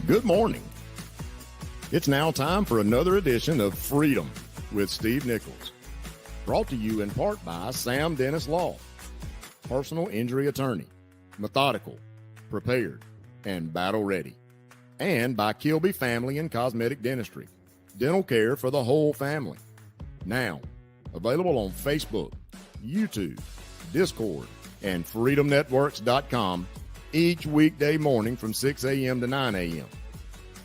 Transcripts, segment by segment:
Good morning. It's now time for another edition of Freedom with Steve Nichols. Brought to you in part by Sam Dennis Law, personal injury attorney, methodical, prepared, and battle ready. And by Kilby Family and Cosmetic Dentistry, dental care for the whole family. Now, available on Facebook, YouTube, Discord, and freedomnetworks.com each weekday morning from 6 a.m. to 9 a.m.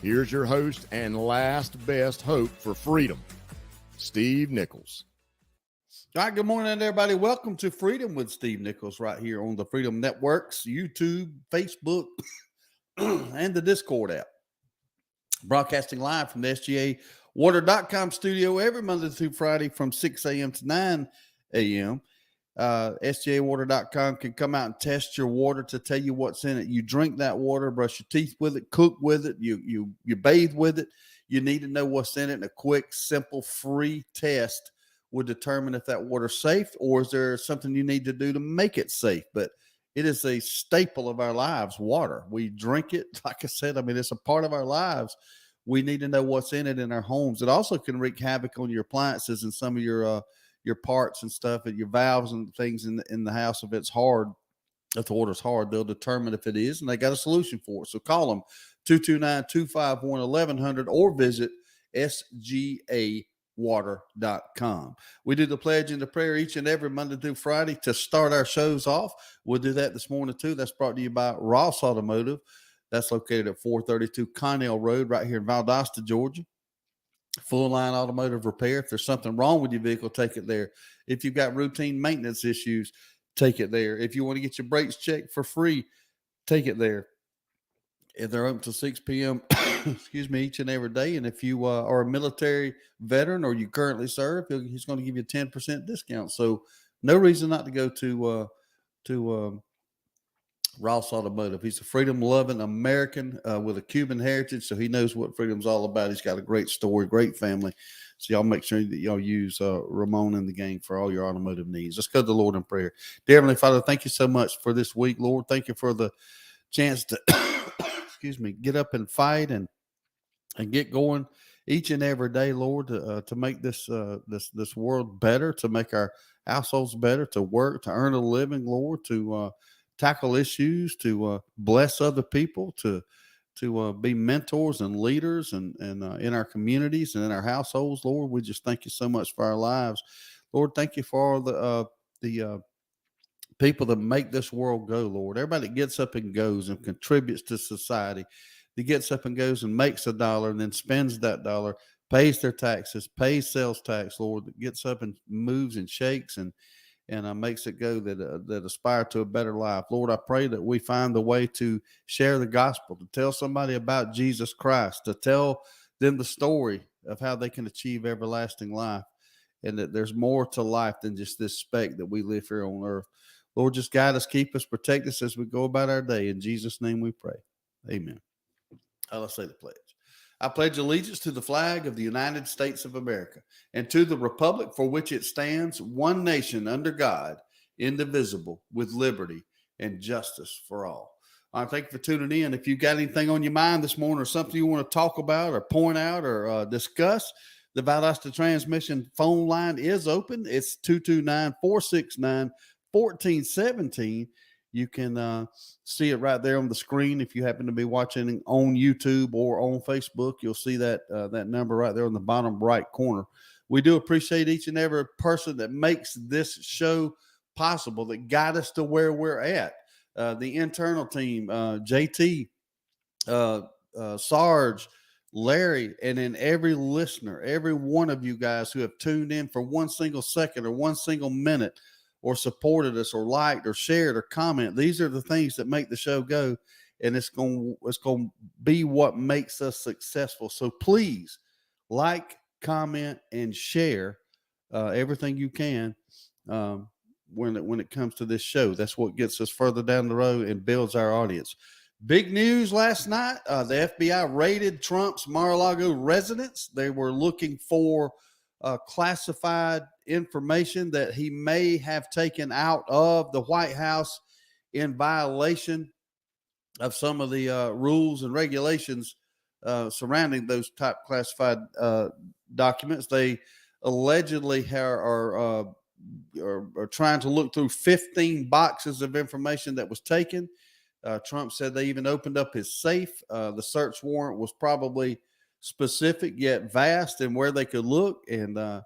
Here's your host and last best hope for freedom, Steve Nichols. All right, good morning, everybody. Welcome to Freedom with Steve Nichols right here on the Freedom Networks, YouTube, Facebook, and the Discord app. Broadcasting live from the SGAwater.com studio every Monday through Friday from 6 a.m. to 9 a.m. SGAwater.com can come out and test your water to tell you what's in it. You drink that water, brush your teeth with it, cook with it, you bathe with it. You need to know what's in it, and a quick, simple, free test will determine if that water's safe or is there something you need to do to make it safe. But it is a staple of our lives, water. We drink it. Like I said, it's a part of our lives. We need to know what's in it in our homes. It also can wreak havoc on your appliances and some of your parts and stuff, and your valves and things in the house. If it's hard, if the water's hard, they'll determine if it is, and they got a solution for it. So call them 229-251-1100 or visit SGAwater.com. We do the pledge and the prayer each and every Monday through Friday to start our shows off. We'll do that this morning too. That's brought to you by Ross Automotive. That's located at 432 Connell Road right here in Valdosta, Georgia. Full line automotive repair. If there's something wrong with your vehicle, take it there. If you've got routine maintenance issues, take it there. If you want to get your brakes checked for free, take it there. If they're open till 6 p.m., each and every day. And if you are a military veteran or you currently serve, he's going to give you a 10% discount. So no reason not to go to Ross Automotive. He's a freedom-loving American with a Cuban heritage, so he knows what freedom's all about. He's got a great story, great family. So y'all make sure that y'all use Ramon and the gang for all your automotive needs. Let's go to the Lord in prayer. Dear Heavenly Father, thank you so much for this week, Lord. Thank you for the chance to, get up and fight and get going each and every day, Lord, to make this world better, to make our households better, to work, to earn a living, Lord, to tackle issues, to bless other people, to be mentors and leaders and in our communities and in our households, Lord. We just thank you so much for our lives, Lord. Thank you for all the people that make this world go, Lord. Everybody that gets up and goes and contributes to society, that gets up and goes and makes a dollar and then spends that dollar, pays their taxes, pays sales tax, Lord, that gets up and moves and shakes and makes it go, that aspire to a better life. Lord, I pray that we find the way to share the gospel, to tell somebody about Jesus Christ, to tell them the story of how they can achieve everlasting life, and that there's more to life than just this speck that we live here on earth. Lord, just guide us, keep us, protect us as we go about our day. In Jesus' name we pray. Amen. Let's say the pledge. I pledge allegiance to the flag of the United States of America and to the republic for which it stands, one nation under God, indivisible, with liberty and justice for all. I thank you for tuning in. If you got anything on your mind this morning or something you want to talk about or point out or discuss, the Valdosta Transmission phone line is open. It's 229-469-1417. You can see it right there on the screen. If you happen to be watching on YouTube or on Facebook, you'll see that number right there on the bottom right corner. We do appreciate each and every person that makes this show possible, that got us to where we're at. The internal team, JT, Sarge, Larry, and then every listener, every one of you guys who have tuned in for one single second or one single minute, or supported us or liked or shared or comment. These are the things that make the show go, and it's going to be what makes us successful. So please like, comment, and share everything you can when it comes to this show. That's what gets us further down the road and builds our audience. Big news last night. The FBI raided Trump's Mar-a-Lago residence. They were looking for classified information that he may have taken out of the White House in violation of some of the rules and regulations surrounding those top classified documents. They allegedly are trying to look through 15 boxes of information that was taken. Trump said they even opened up his safe. The search warrant was probably specific yet vast in where they could look, and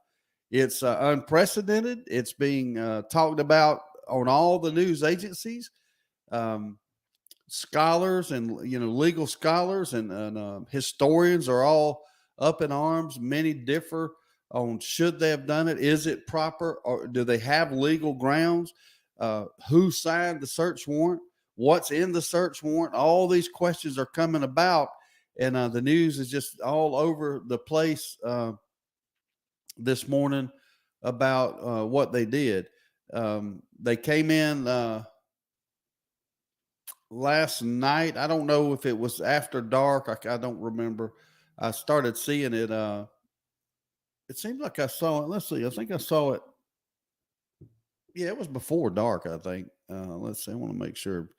it's unprecedented. It's being talked about on all the news agencies. Scholars and legal scholars and historians are all up in arms. Many differ on should they have done it, is it proper, or do they have legal grounds? Who signed the search warrant? What's in the search warrant? All these questions are coming about, and the news is just all over the place this morning about what they did. They came in last night. I don't know if it was after dark. I don't remember. I started seeing it. It seemed like I saw it. Let's see. I think I saw it. Yeah, it was before dark, I think. Let's see. I want to make sure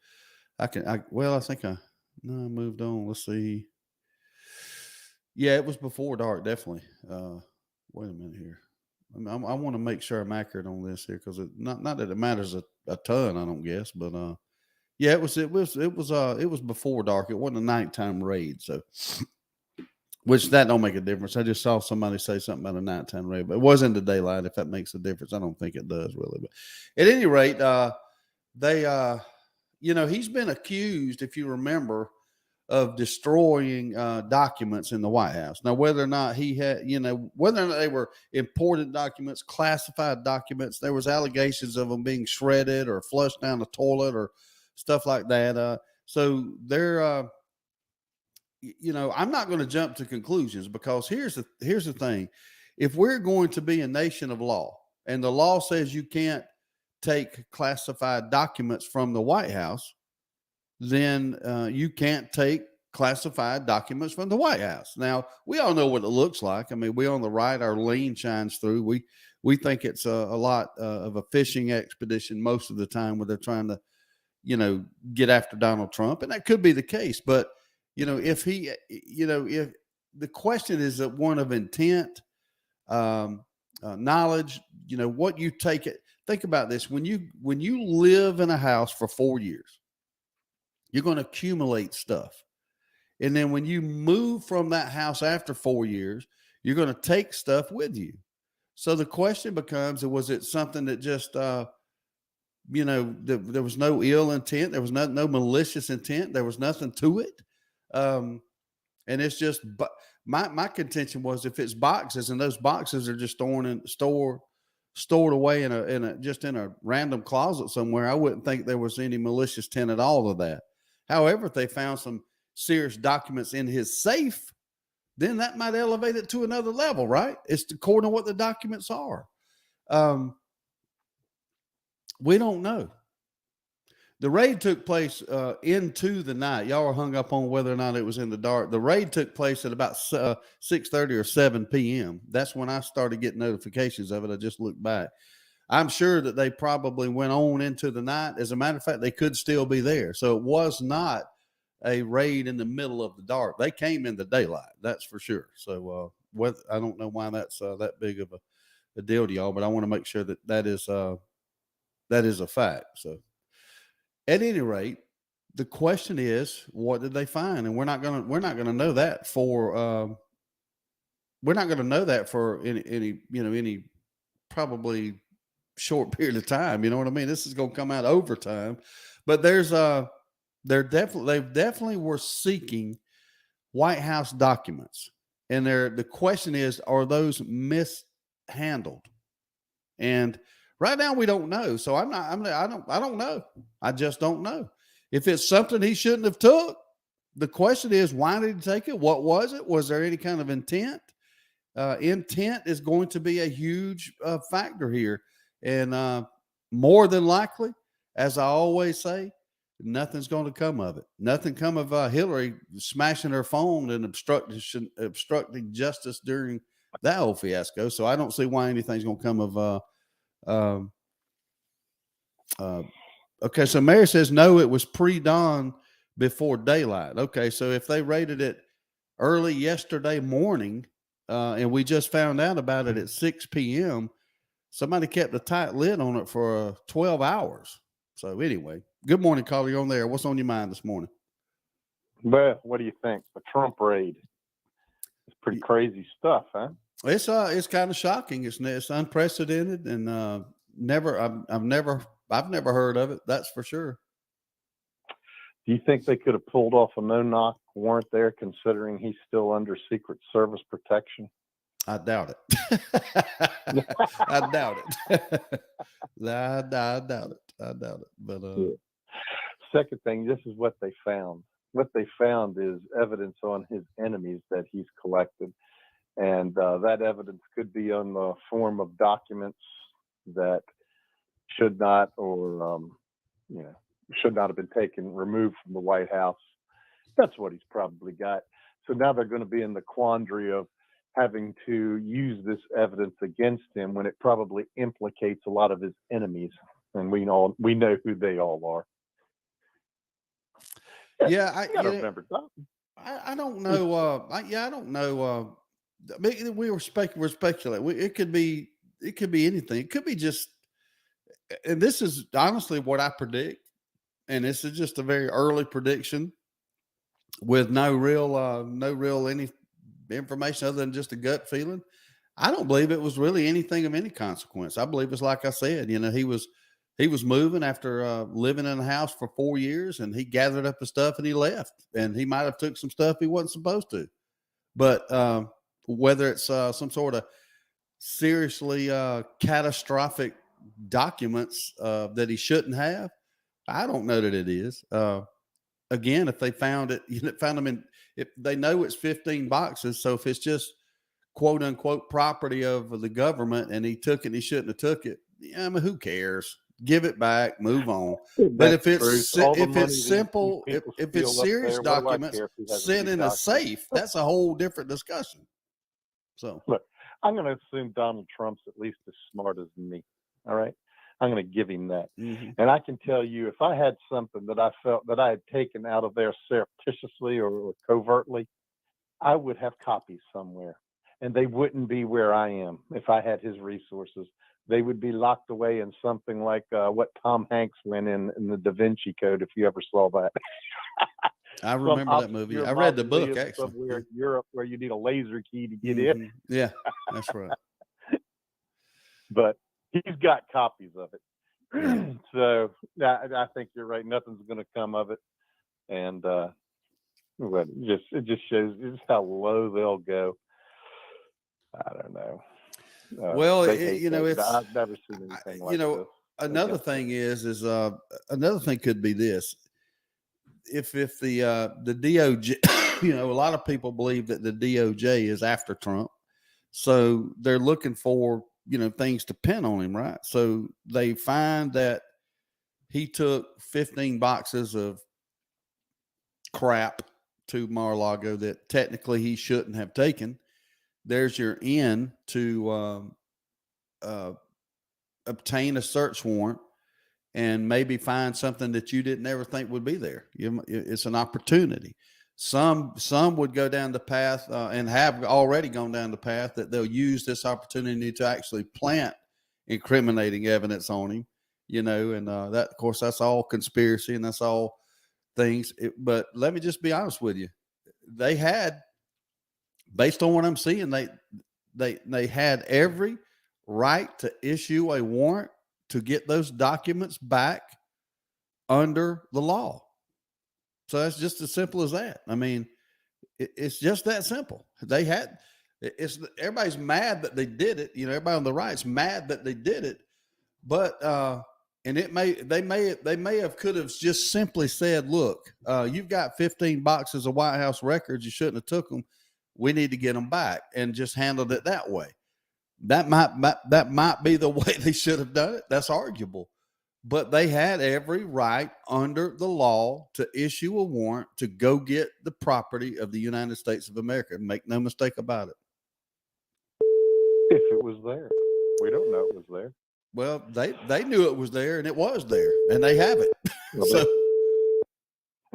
I think I moved on. Let's see. Yeah, it was before dark, definitely. Wait a minute here. I want to make sure I'm accurate on this here, because not that it matters a ton, I don't guess, but yeah, it was before dark. It wasn't a nighttime raid, so which that don't make a difference. I just saw somebody say something about a nighttime raid, but it was in the daylight. If that makes a difference, I don't think it does really. But at any rate, he's been accused, if you remember, of destroying documents in the White House. Now, whether or not he had, whether or not they were important documents, classified documents, there was allegations of them being shredded or flushed down the toilet or stuff like that. So they're, I'm not going to jump to conclusions, because here's the thing. If we're going to be a nation of law, and the law says you can't take classified documents from the White House, then you can't take classified documents from the White House. Now, we all know what it looks like. I mean, we on the right, our lean shines through. We think it's a lot of a fishing expedition most of the time, where they're trying to, get after Donald Trump. And that could be the case. But, if the question is that one of intent, knowledge, what you take it. Think about this. When you live in a house for 4 years, you're going to accumulate stuff. And then when you move from that house after 4 years, you're going to take stuff with you. So the question becomes, was it something that just, there was no ill intent. There was no malicious intent. There was nothing to it. And it's just, but my contention was, if it's boxes and those boxes are just stored away in a random closet somewhere, I wouldn't think there was any malicious intent at all of that. However, if they found some serious documents in his safe, then that might elevate it to another level, right? It's according to what the documents are. We don't know. The raid took place into the night. Y'all are hung up on whether or not it was in the dark. The raid took place at about 6:30 or 7 p.m. That's when I started getting notifications of it. I just looked back. I'm sure that they probably went on into the night. As a matter of fact, they could still be there. So it was not a raid in the middle of the dark. They came in the daylight, that's for sure. So I don't know why that's that big of a deal to y'all, but I want to make sure that is a fact. So at any rate, the question is, what did they find? And we're not gonna know that for any probably short period of time. You know what I mean? This is going to come out over time, but they definitely were seeking White House documents, and the question is, are those mishandled? And right now we don't know. So I don't know. I just don't know. If it's something he shouldn't have took, the question is, why did he take it? What was it? Was there any kind of intent? Intent is going to be a huge factor here. And more than likely, as I always say, nothing's going to come of it. Nothing come of Hillary smashing her phone and obstructing justice during that whole fiasco. So I don't see why anything's going to come of. Okay, so Mary says no, it was pre-dawn before daylight. Okay, so if they raided it early yesterday morning, and we just found out about it at 6 p.m. Somebody kept a tight lid on it for 12 hours. So anyway, good morning, caller. You're on there. What's on your mind this morning? Well, what do you think? The Trump raid. It's pretty crazy stuff, huh? It's kind of shocking. It's unprecedented, and I've never heard of it. That's for sure. Do you think they could have pulled off a no-knock warrant there, considering he's still under Secret Service protection? I doubt it. I doubt it. I doubt it. But Second thing, this is what they found. What they found is evidence on his enemies that he's collected, and that evidence could be on the form of documents that should not, or should not have been removed from the White House. That's what he's probably got. So now they're going to be in the quandary of having to use this evidence against him when it probably implicates a lot of his enemies, and we know who they all are. Yeah, I remember something. I don't know. I don't know. I mean, we're speculating. It could be anything. It could be just, and this is honestly what I predict. And this is just a very early prediction with no real any information other than just a gut feeling. I don't believe it was really anything of any consequence. I believe it's like I said, he was moving after living in a house for 4 years, and he gathered up his stuff and he left, and he might have took some stuff he wasn't supposed to. But whether it's some sort of seriously catastrophic documents that he shouldn't have, I don't know that it is. Again, if they found it, found them if they know it's 15 boxes. So if it's just quote unquote property of the government and he took it, and he shouldn't have took it. I mean, who cares? Give it back, move on. But if it's simple, if it's serious documents, sit in a safe. That's a whole different discussion. So look, I'm going to assume Donald Trump's at least as smart as me. All right. I'm going to give him that. Mm-hmm. And I can tell you, if I had something that I felt that I had taken out of there surreptitiously or covertly, I would have copies somewhere. And they wouldn't be where I am if I had his resources. They would be locked away in something like what Tom Hanks went in the Da Vinci Code, if you ever saw that. I remember that movie. I read the book, actually. Somewhere in Europe where you need a laser key to get in. Yeah, that's right. But he's got copies of it. So I think you're right. Nothing's going to come of it. And it just shows just how low they'll go. I don't know. Well, it's, I've never seen anything like this. Another thing is another thing could be this. If the DOJ, a lot of people believe that the DOJ is after Trump. So they're looking for, things to pin on him, right? So they find that he took 15 boxes of crap to Mar-a-Lago that technically he shouldn't have taken. There's your in to obtain a search warrant and maybe find something that you didn't ever think would be there. It's an opportunity. Some would go down the path and have already gone down the path that they'll use this opportunity to actually plant incriminating evidence on him, and that, of course, that's all conspiracy and that's all things. But let me just be honest with you. They had, based on what I'm seeing, they had every right to issue a warrant to get those documents back under the law. So that's just as simple as that. I mean, it's just that simple. Everybody's mad that they did it. Everybody on the right's mad that they did it, but and they may have could have just simply said, look, you've got 15 boxes of White House records. You shouldn't have took them. We need to get them back, and just handled it that way. That might be the way they should have done it. That's arguable. But they had every right under the law to issue a warrant to go get the property of the United States of America. Make no mistake about it. If it was there. We don't know it was there. Well, they knew it was there, and it was there, and they have it.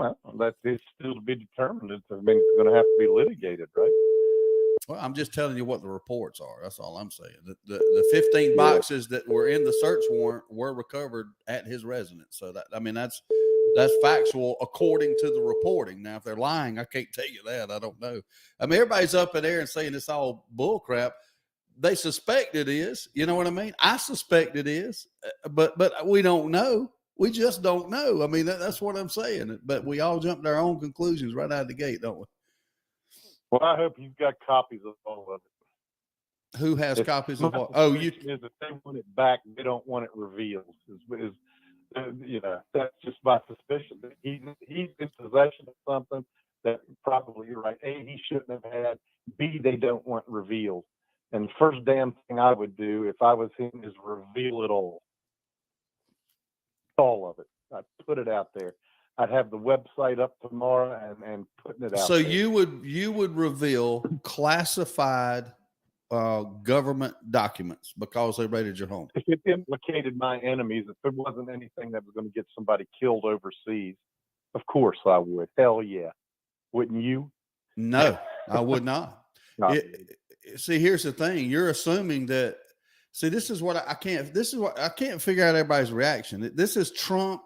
Well, that is still to be determined. It's going to have to be litigated, right? Well, I'm just telling you what the reports are. That's all I'm saying. The 15 boxes that were in the search warrant were recovered at his residence. So that's factual according to the reporting. Now, if they're lying, I can't tell you that. I don't know. I mean, everybody's up in there and saying it's all bull crap. They suspect it is. You know what I mean? I suspect it is, but we don't know. We just don't know. I mean, that's what I'm saying. But we all jump to our own conclusions right out of the gate, don't we? Well, I hope you've got copies of all of it. Who has copies of what? Oh, you is that they want it back. They don't want it revealed. That's just my suspicion that he's in possession of something that probably, you're right, A, he shouldn't have had. B, they don't want revealed. And the first damn thing I would do if I was him is reveal it all of it. I'd put it out there. I'd have the website up tomorrow and putting it out. So there. you would reveal classified government documents because they raided your home. If it implicated my enemies, if there wasn't anything that was going to get somebody killed overseas, of course I would. Hell yeah. Wouldn't you? No, I would not. See, here's the thing. You're assuming that. See, this is what I can't figure out everybody's reaction. This is Trump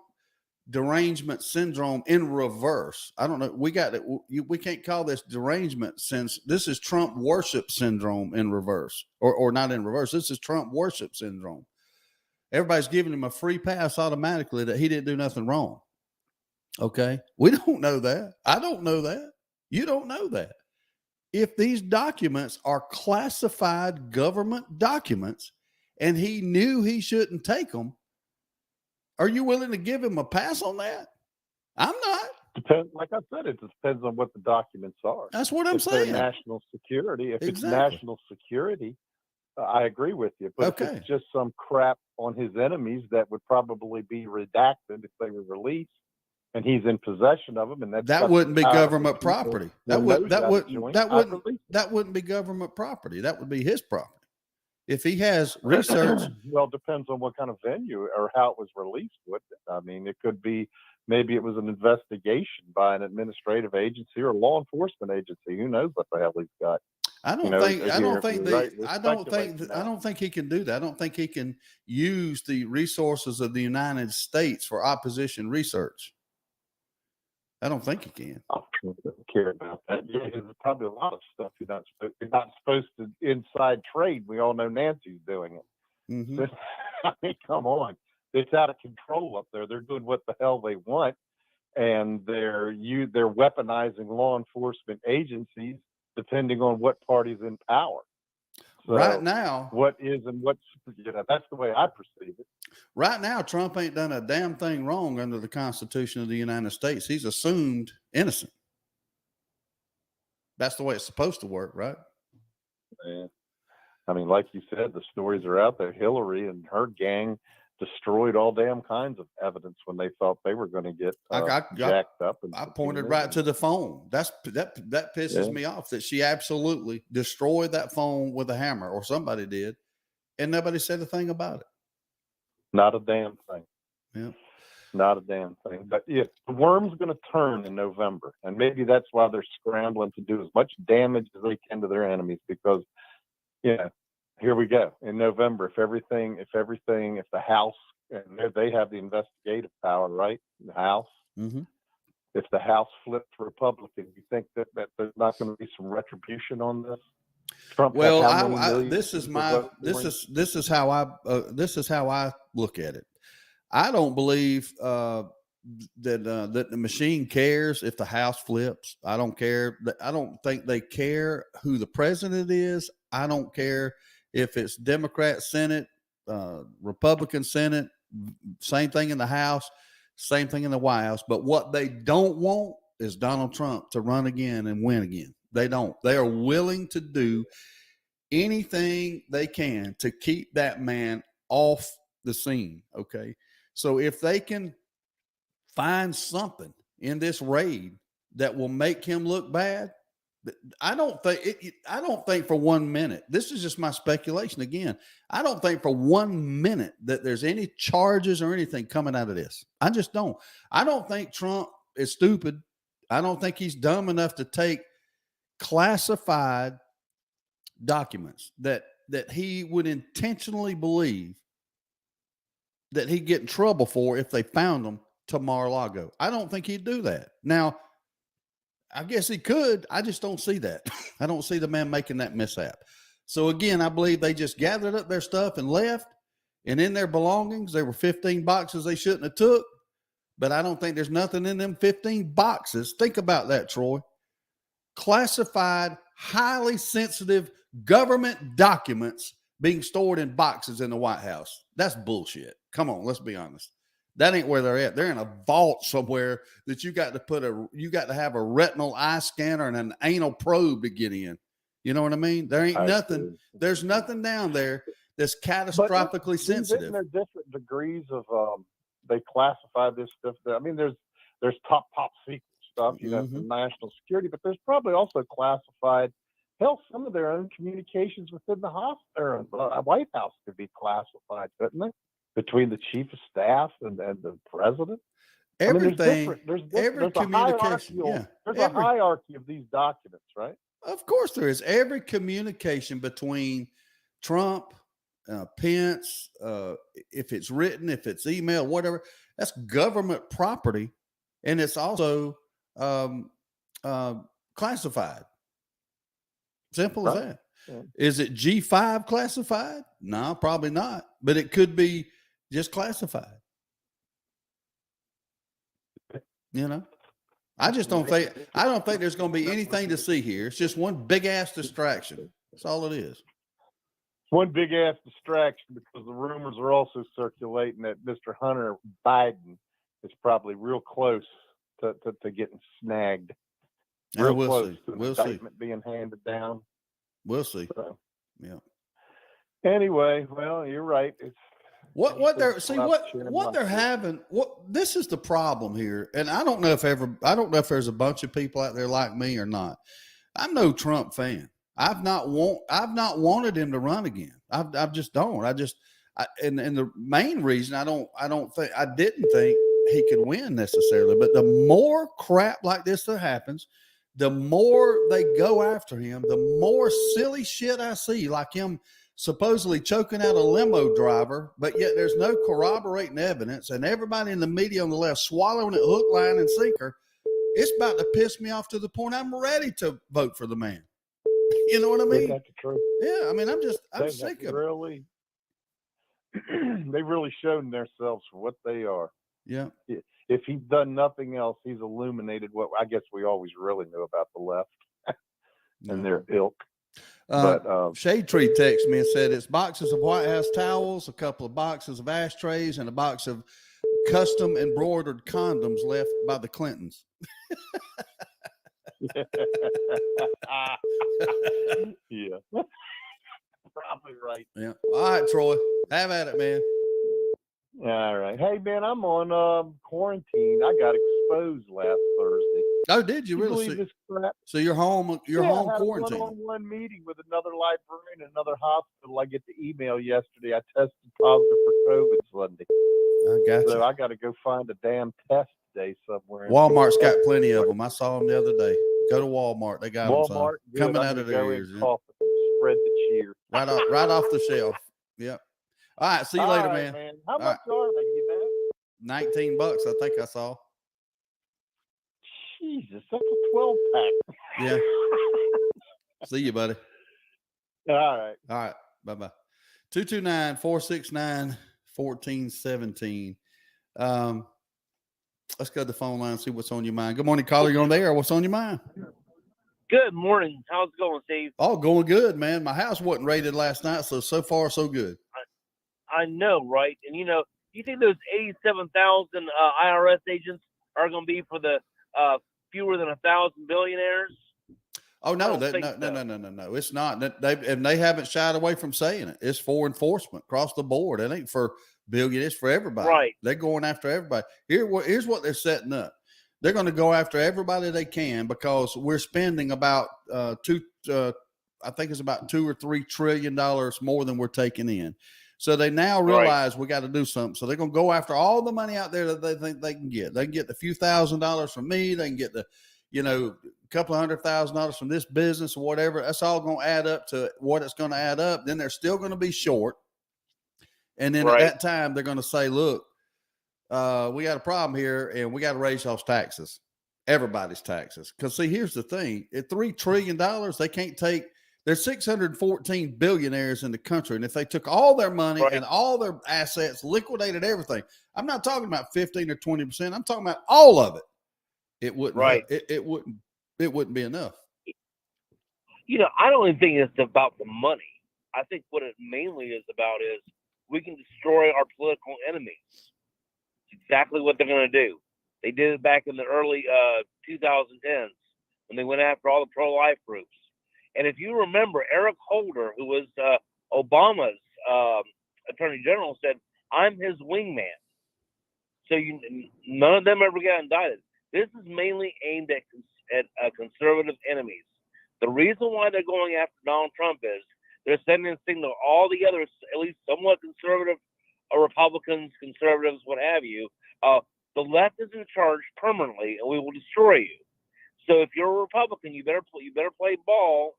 derangement syndrome in reverse. I don't know. We can't call this derangement, since this is Trump worship syndrome in reverse, or not in reverse. This is Trump worship syndrome. Everybody's giving him a free pass automatically that he didn't do nothing wrong. Okay. We don't know that. I don't know that. You don't know that. If these documents are classified government documents and he knew he shouldn't take them, are you willing to give him a pass on that? I'm not. Depends, like I said, it depends on what the documents are. That's what I'm if saying. They're national security. If Exactly. it's national security, I agree with you. But Okay. if it's just some crap on his enemies that would probably be redacted if they were released, and he's in possession of them, and that wouldn't be government property. That wouldn't be government property. That would be his property. If he has research, well, depends on what kind of venue or how it was released. I mean, it could be, maybe it was an investigation by an administrative agency or law enforcement agency. Who knows what the hell he's got? I don't think he can do that. I don't think he can use the resources of the United States for opposition research. I don't think he can. I don't care about that. Yeah, there's probably a lot of stuff you're not supposed to inside trade. We all know Nancy's doing it. Mm-hmm. I mean, come on. It's out of control up there. They're doing what the hell they want, and they're weaponizing law enforcement agencies depending on what party's in power. So right now, what is and what's, that's the way I perceive it. Right now, Trump ain't done a damn thing wrong under the Constitution of the United States. He's assumed innocent. That's the way it's supposed to work, right? Yeah. I mean, like you said, the stories are out there. Hillary and her gang destroyed all damn kinds of evidence when they thought they were going to get jacked up. And I pointed right to the phone. That pisses me off, that she absolutely destroyed that phone with a hammer, or somebody did, and nobody said a thing about it. Not a damn thing. Yeah. Not a damn thing. But yeah, the worm's going to turn in November, and maybe that's why they're scrambling to do as much damage as they can to their enemies, because, here we go in November. If the House, and they have the investigative power, right? The House. Mm-hmm. If the House flipped Republican, you think that there's not going to be some retribution on this? Trump. Well, this is how I look at it. I don't believe that the machine cares if the House flips. I don't care. I don't think they care who the president is. I don't care if it's Democrat Senate, Republican Senate, same thing in the House, same thing in the White House. But what they don't want is Donald Trump to run again and win again. They don't. They are willing to do anything they can to keep that man off the scene. Okay. So if they can find something in this raid that will make him look bad, I don't think for 1 minute, this is just my speculation again, I don't think for 1 minute that there's any charges or anything coming out of this. I just don't. I don't think Trump is stupid. I don't think he's dumb enough to take classified documents that he would intentionally believe that he'd get in trouble for if they found them to Mar-a-Lago. I don't think he'd do that. Now, I guess he could. I just don't see that. I don't see the man making that mishap. So again, I believe they just gathered up their stuff and left. And in their belongings, there were 15 boxes they shouldn't have took. But I don't think there's nothing in them 15 boxes. Think about that, Troy. Classified, highly sensitive government documents being stored in boxes in the White House. That's bullshit. Come on, let's be honest. That ain't where they're at. They're in a vault somewhere that you got to have a retinal eye scanner and an anal probe to get in. You know what I mean? There ain't nothing. There's nothing down there that's catastrophically sensitive. There are different degrees of they classify this stuff. I mean, there's top secret stuff, you know, for national security, but there's probably also classified. Hell, some of their own communications within the White House could be classified, couldn't they? Between the chief of staff and the president. Everything. I mean, every communication. There's a hierarchy of these documents, right? Of course there is. Every communication between Trump, Pence, if it's written, if it's email, whatever, that's government property. And it's also classified. Simple as that. Yeah. Is it G5 classified? No, probably not. But it could be just classified. You know, I don't think there's going to be anything to see here. It's just one big ass distraction. That's all it is. One big ass distraction, because the rumors are also circulating that Mr. Hunter Biden is probably real close to getting snagged. Real close to the indictment being handed down. We'll see. So, yeah. Anyway, well, you're right. It's what they're having. This is the problem here, and I don't know if there's a bunch of people out there like me or not. I'm no Trump fan. I've not wanted him to run again. I just don't. And the main reason I didn't think he could win necessarily. But the more crap like this that happens, the more they go after him, the more silly shit I see, like him supposedly choking out a limo driver, but yet there's no corroborating evidence, and everybody in the media on the left swallowing it hook, line, and sinker. It's about to piss me off to the point I'm ready to vote for the man. You know what I mean? That's true. Yeah, I mean, I'm sick of it. They've really shown themselves for what they are. Yeah. If he's done nothing else, he's illuminated what I guess we always really knew about the left and their ilk. Shade Tree texted me and said it's boxes of White House towels, a couple of boxes of ashtrays, and a box of custom embroidered condoms left by the Clintons. Yeah. Probably right. Yeah. All right, Troy. Have at it, man. All right. Hey, man, I'm on quarantine. I got exposed last Thursday. Oh, did you really? Believe this crap? So you're home. You're home I had quarantine. a one-on-one meeting with another librarian in another hospital. I get the email yesterday. I tested positive for COVID Sunday. I got you. So I got to go find a damn test today somewhere. Walmart's got plenty of them. I saw them the other day. Go to Walmart. They got Walmart them coming out of their ears. Spread the cheer. Right off the shelf. Yep. All right. See you later, man. How much are they? You know? $19, I think I saw. Jesus, that's a 12-pack. Yeah. See you, buddy. All right. Bye-bye. 229-469-1417. Let's go to the phone line and see what's on your mind. Good morning, caller. You're on there. What's on your mind? Good morning. How's it going, Steve? Oh, going good, man. My house wasn't raided last night, so far, so good. I know, right? And, you think those 87,000 IRS agents are going to be for the fewer than 1,000 billionaires? Oh, no, no. It's not. They haven't shied away from saying it. It's for enforcement across the board. It ain't for billionaires, it's for everybody. Right. They're going after everybody. Here's what they're setting up. They're going to go after everybody they can because we're spending about I think it's about $2 or $3 trillion more than we're taking in. So they now Right. realize we got to do something. So they're going to go after all the money out there that they think they can get. They can get the few $1,000s from me. They can get the, a couple of $100,000 from this business or whatever. That's all going to add up to what it's going to add up. Then they're still going to be short. And then Right. at that time, they're going to say, look, we got a problem here and we got to raise y'all's taxes, everybody's taxes. Because see, here's the thing, at $3 trillion, they can't take, there's 614 billionaires in the country. And if they took all their money Right. and all their assets, liquidated everything, I'm not talking about 15 or 20%. I'm talking about all of it. It wouldn't, Right. it wouldn't be enough. I don't even think it's about the money. I think what it mainly is about is we can destroy our political enemies. It's exactly what they're going to do. They did it back in the early 2010s when they went after all the pro-life groups. And if you remember, Eric Holder, who was Obama's attorney general, said, I'm his wingman. So none of them ever got indicted. This is mainly aimed at conservative enemies. The reason why they're going after Donald Trump is they're sending a signal to all the others, at least somewhat conservative Republicans, conservatives, what have you. The left is in charge permanently, and we will destroy you. So if you're a Republican, you better play ball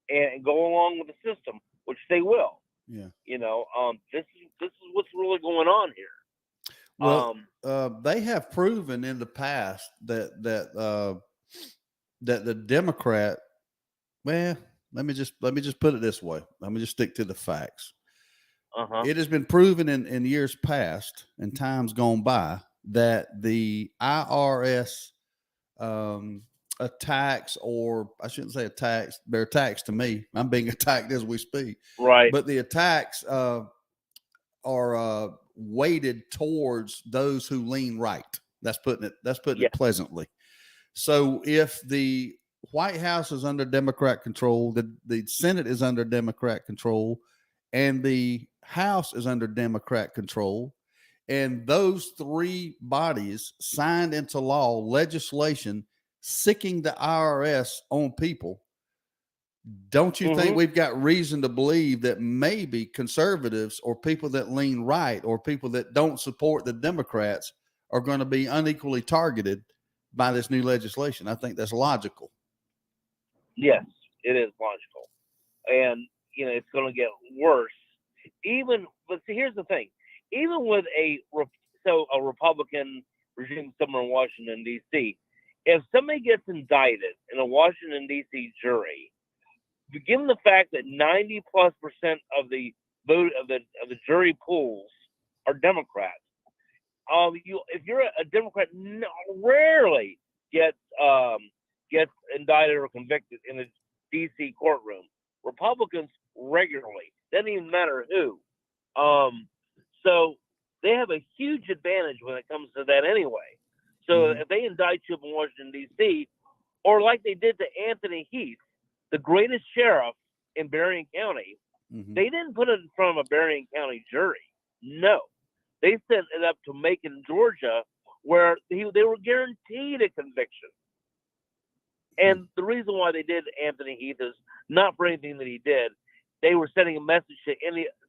and go along with the system, which they will. Yeah. This is what's really going on here. Well, they have proven in the past that the Democrat. Well, let me just put it this way. Let me just stick to the facts. It has been proven in years past and times gone by that the IRS attacks, or I shouldn't say attacks, they're attacks to me. I'm being attacked as we speak. Right. But the attacks are weighted towards those who lean right. That's putting it pleasantly. So if the White House is under Democrat control, the Senate is under Democrat control, and the House is under Democrat control, and those three bodies signed into law legislation sicking the IRS on people, don't you think we've got reason to believe that maybe conservatives or people that lean right or people that don't support the Democrats are going to be unequally targeted by this new legislation? I think that's logical. Yes, it is logical. And, it's going to get worse. But see, here's the thing. Even with a Republican regime somewhere in Washington, D.C., if somebody gets indicted in a Washington, D.C. jury, given the fact that 90+% of the vote of the jury pools are Democrats, if you're a Democrat, rarely gets indicted or convicted in a D.C. courtroom. Republicans regularly. Doesn't even matter who. So they have a huge advantage when it comes to that anyway. So if they indict you in Washington, D.C., or like they did to Anthony Heath, the greatest sheriff in Berrien County, they didn't put it in front of a Berrien County jury. No. They sent it up to Macon, Georgia, where they were guaranteed a conviction. And the reason why they did Anthony Heath is not for anything that he did. They were sending a message to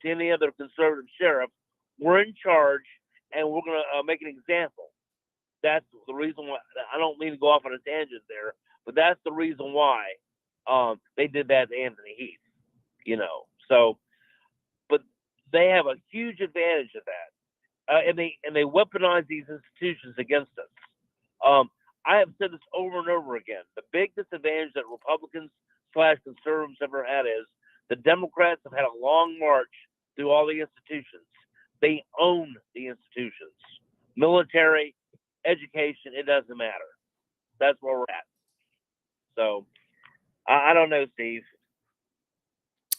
any other conservative sheriff. We're in charge, and we're going to make an example. That's the reason why. I don't mean to go off on a tangent there, but that's the reason why they did that to Anthony Heath. So, but they have a huge advantage of that, and they weaponize these institutions against us. I have said this over and over again. The big disadvantage that Republicans/conservatives ever had is the Democrats have had a long march through all the institutions. They own the institutions, military, education. It doesn't matter. That's where we're at. So I don't know, Steve.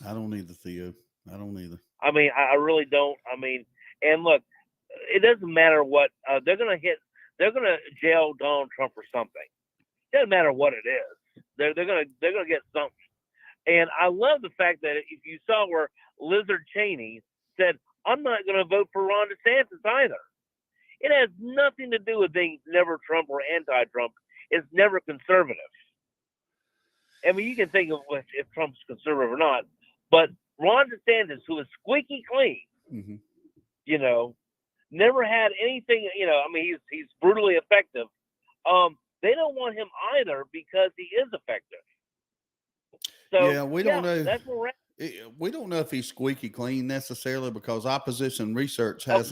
I don't either, Theo. I don't either. I mean, I really don't. I mean, and look, it doesn't matter what they're going to hit. They're going to jail Donald Trump for something. It doesn't matter what it is. They're going to get something. And I love the fact that if you saw where Lizard Cheney said, "I'm not going to vote for Ron DeSantis either." It has nothing to do with being never Trump or anti-Trump. It's never conservative. I mean, you can think of if Trump's conservative or not, but Ron DeSantis, who is squeaky clean, Mm-hmm. You know, never had anything. You know, I mean, he's brutally effective. They don't want him either because he is effective. So Yeah, we don't know. That's where we're at. We don't know if he's squeaky clean necessarily because opposition research Oh.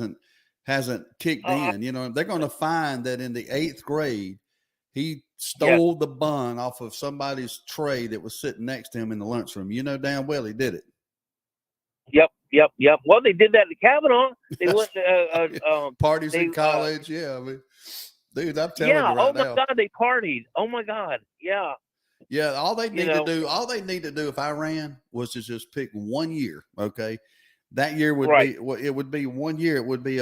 hasn't kicked in. You know, they're going to find that in the 8th grade, he stole the bun off of somebody's tray that was sitting next to him in the lunchroom. You know damn well he did it. Yep. Well, they did that to Kavanaugh. They went parties in college. I mean, dude, I'm telling you right now. Oh my God, they partied. Oh my God, yeah. Yeah, all they need to do if I ran was to just pick 1 year. Okay, that year would be 1 year. It would be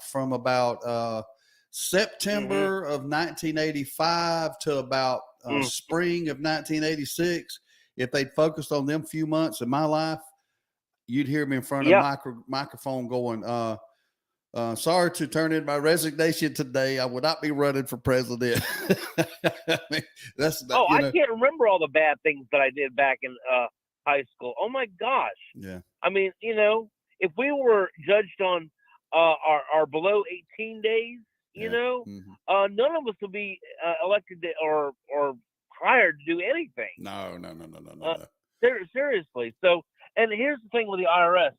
from about September of 1985 to about spring of 1986. If they'd focused on them few months in my life, you'd hear me in front of microphone going, sorry to turn in my resignation today. I would not be running for president. I mean, I can't remember all the bad things that I did back in high school. Oh my gosh. Yeah. I mean, you know, if we were judged on our below 18 days, you know, none of us would be elected or hired to do anything. No. Seriously. So, and here's the thing with the IRS.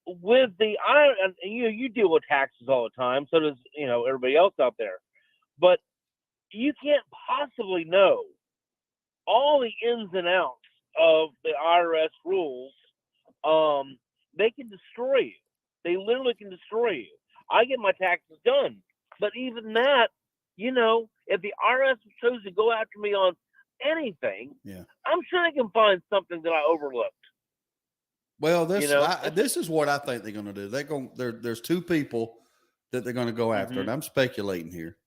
With the IRS, you deal with taxes all the time. So does everybody else out there. But you can't possibly know all the ins and outs of the IRS rules. They can destroy you. They literally can destroy you. I get my taxes done, but even that, if the IRS chose to go after me on anything, I'm sure they can find something that I overlooked. Well, this is what I think they're going to do. There's two people that they're going to go after, and I'm speculating here.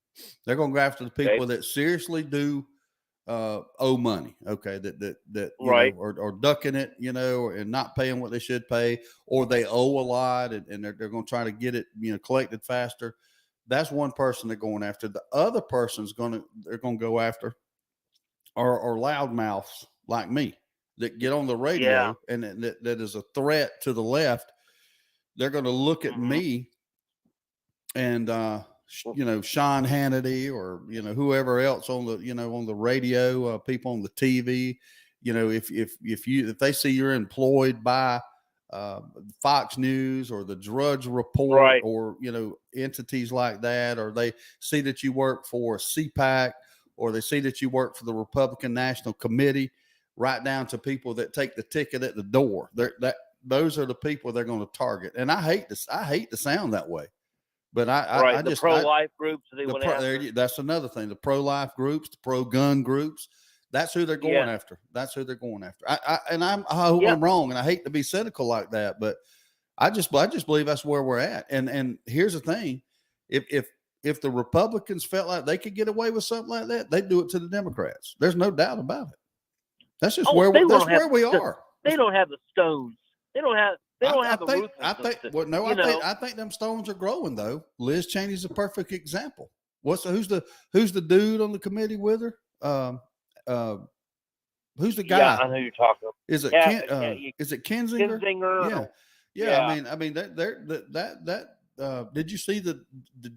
They're going to go after the people that seriously do owe money. Okay, that right, or ducking it, and not paying what they should pay, or they owe a lot and they're going to try to get it collected faster. That's one person they're going after. The other person's they're going to go after are loudmouths like me that get on the radio and that is a threat to the left. They're going to look at me and Sean Hannity or whoever else on the on the radio, people on the TV. If they see you're employed by Fox News or the Drudge Report or entities like that, or they see that you work for CPAC or they see that you work for the Republican National Committee, right down to people that take the ticket at the door. Those are the people they're going to target. And I hate to sound that way, but I just pro-life groups. That's another thing. The pro-life groups, the pro-gun groups. That's who they're going after. That's who they're going after. I hope I'm wrong, and I hate to be cynical like that, but I just believe that's where we're at. And here's the thing: if the Republicans felt like they could get away with something like that, they'd do it to the Democrats. There's no doubt about it. That's just where we are. They don't have the stones. They don't have the ruthlessness. I think them stones are growing though. Liz Cheney's a perfect example. Who's the dude on the committee with her? Who's the guy? Yeah, I know you're talking. Is it is it Kinzinger? Kinzinger. Yeah. I mean, did you see the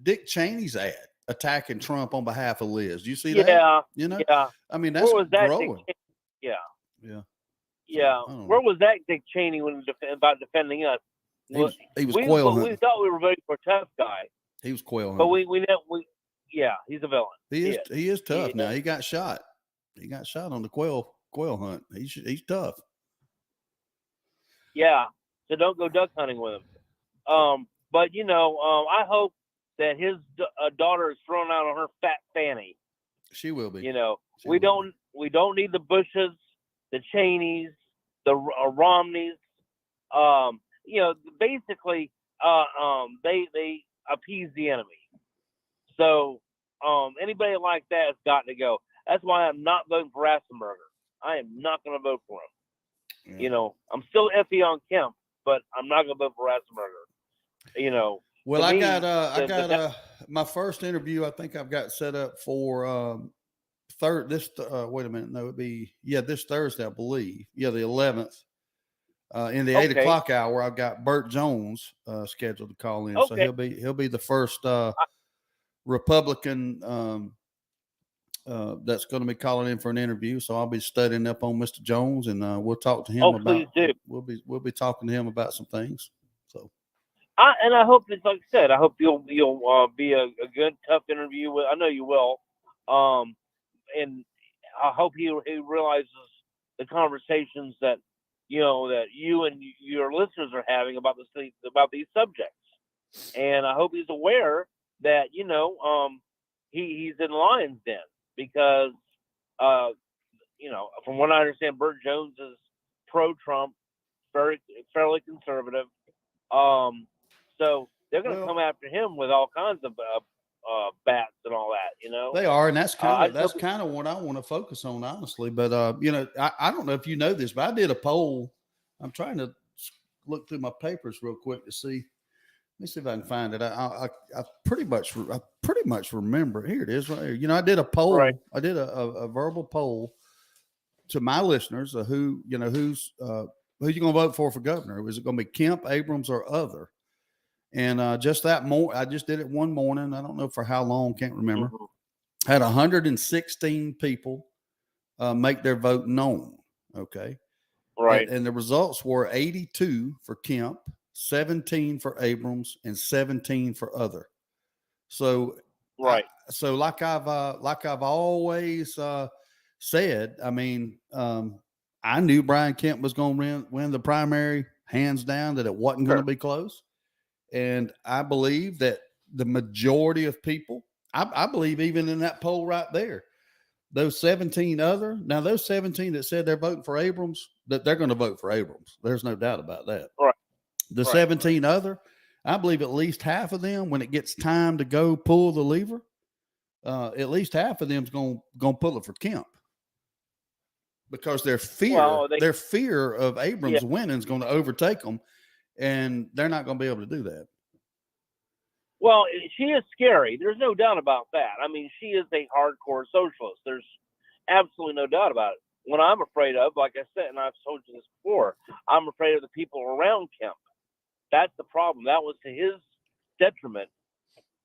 Dick Cheney's ad attacking Trump on behalf of Liz? Do you see that? Yeah. I mean, that's growing. Yeah. Where was that Dick Cheney about defending us? He was quail hunting. We thought we were voting for a tough guy. He was quail hunting. But he's a villain. He is tough now. He got shot. He got shot on the quail hunt. He's tough. Yeah. So don't go duck hunting with him. But I hope that his daughter is thrown out on her fat fanny. She will be. We don't need the Bushes, the Cheneys, the Romneys. Basically, they appease the enemy. So anybody like that has got to go. That's why I'm not voting for Rassenberger. I am not going to vote for him. Yeah. I'm still iffy on Kemp, but I'm not going to vote for Rassenberger. Well, I got my first interview. I think I've got set up for this Thursday, I believe. Yeah, the 11th. In the 8 Okay. o'clock hour, I've got Burt Jones scheduled to call in. So Okay. he'll be the first Republican that's going to be calling in for an interview. So I'll be studying up on Mr. Jones, and we'll talk to him Oh, about. please do. We'll be talking to him about some things. So. I hope it's like I said. I hope you'll be a good, tough interview. I know you will. And I hope he realizes the conversations that that you and your listeners are having about these subjects. And I hope he's aware that he's in lion's den because from what I understand, Burt Jones is pro-Trump, fairly conservative. So they're going to come after him with all kinds of bats and all that, They are, and that's kind of what I want to focus on, honestly. But I don't know if you know this, but I did a poll. I'm trying to look through my papers real quick to see. Let me see if I can find it. I pretty much remember. Here it is, right here. I did a poll. Right. I did a verbal poll to my listeners of who you going to vote for governor. Is it going to be Kemp, Abrams, or other? And I just did it one morning. I don't know for how long, can't remember. Mm-hmm. Had 116 people make their vote known. Okay. Right. And the results were 82 for Kemp, 17 for Abrams, and 17 for other. So, right. Like I've always said, I mean, I knew Brian Kemp was going to win the primary, hands down, that it wasn't going to be close. And I believe that the majority of people, I believe even in that poll right there, those 17 that said they're voting for Abrams, that they're going to vote for Abrams. There's no doubt about that. Right. The 17 other, I believe at least half of them, when it gets time to go pull the lever, at least half of them's going to pull it for Kemp. Because their fear of Abrams winning is going to overtake them. And they're not going to be able to do that. Well, she is scary. There's no doubt about that. I mean, she is a hardcore socialist. There's absolutely no doubt about it. What I'm afraid of, like I said, and I've told you this before, I'm afraid of the people around Kemp. That's the problem. That was to his detriment,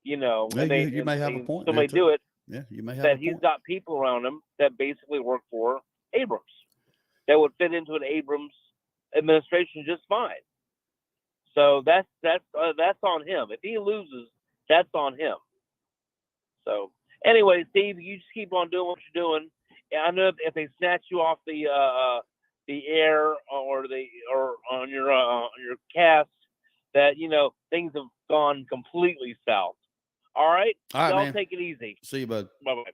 you may have a point. Somebody do it. Yeah, you may have that he's got people around him that basically work for Abrams that would fit into an Abrams administration just fine. So that's on him. If he loses, that's on him. So anyway, Steve, you just keep on doing what you're doing. I know if they snatch you off the air or on your cast, that things have gone completely south. All right, y'all man. Take it easy. See you, bud. Bye-bye.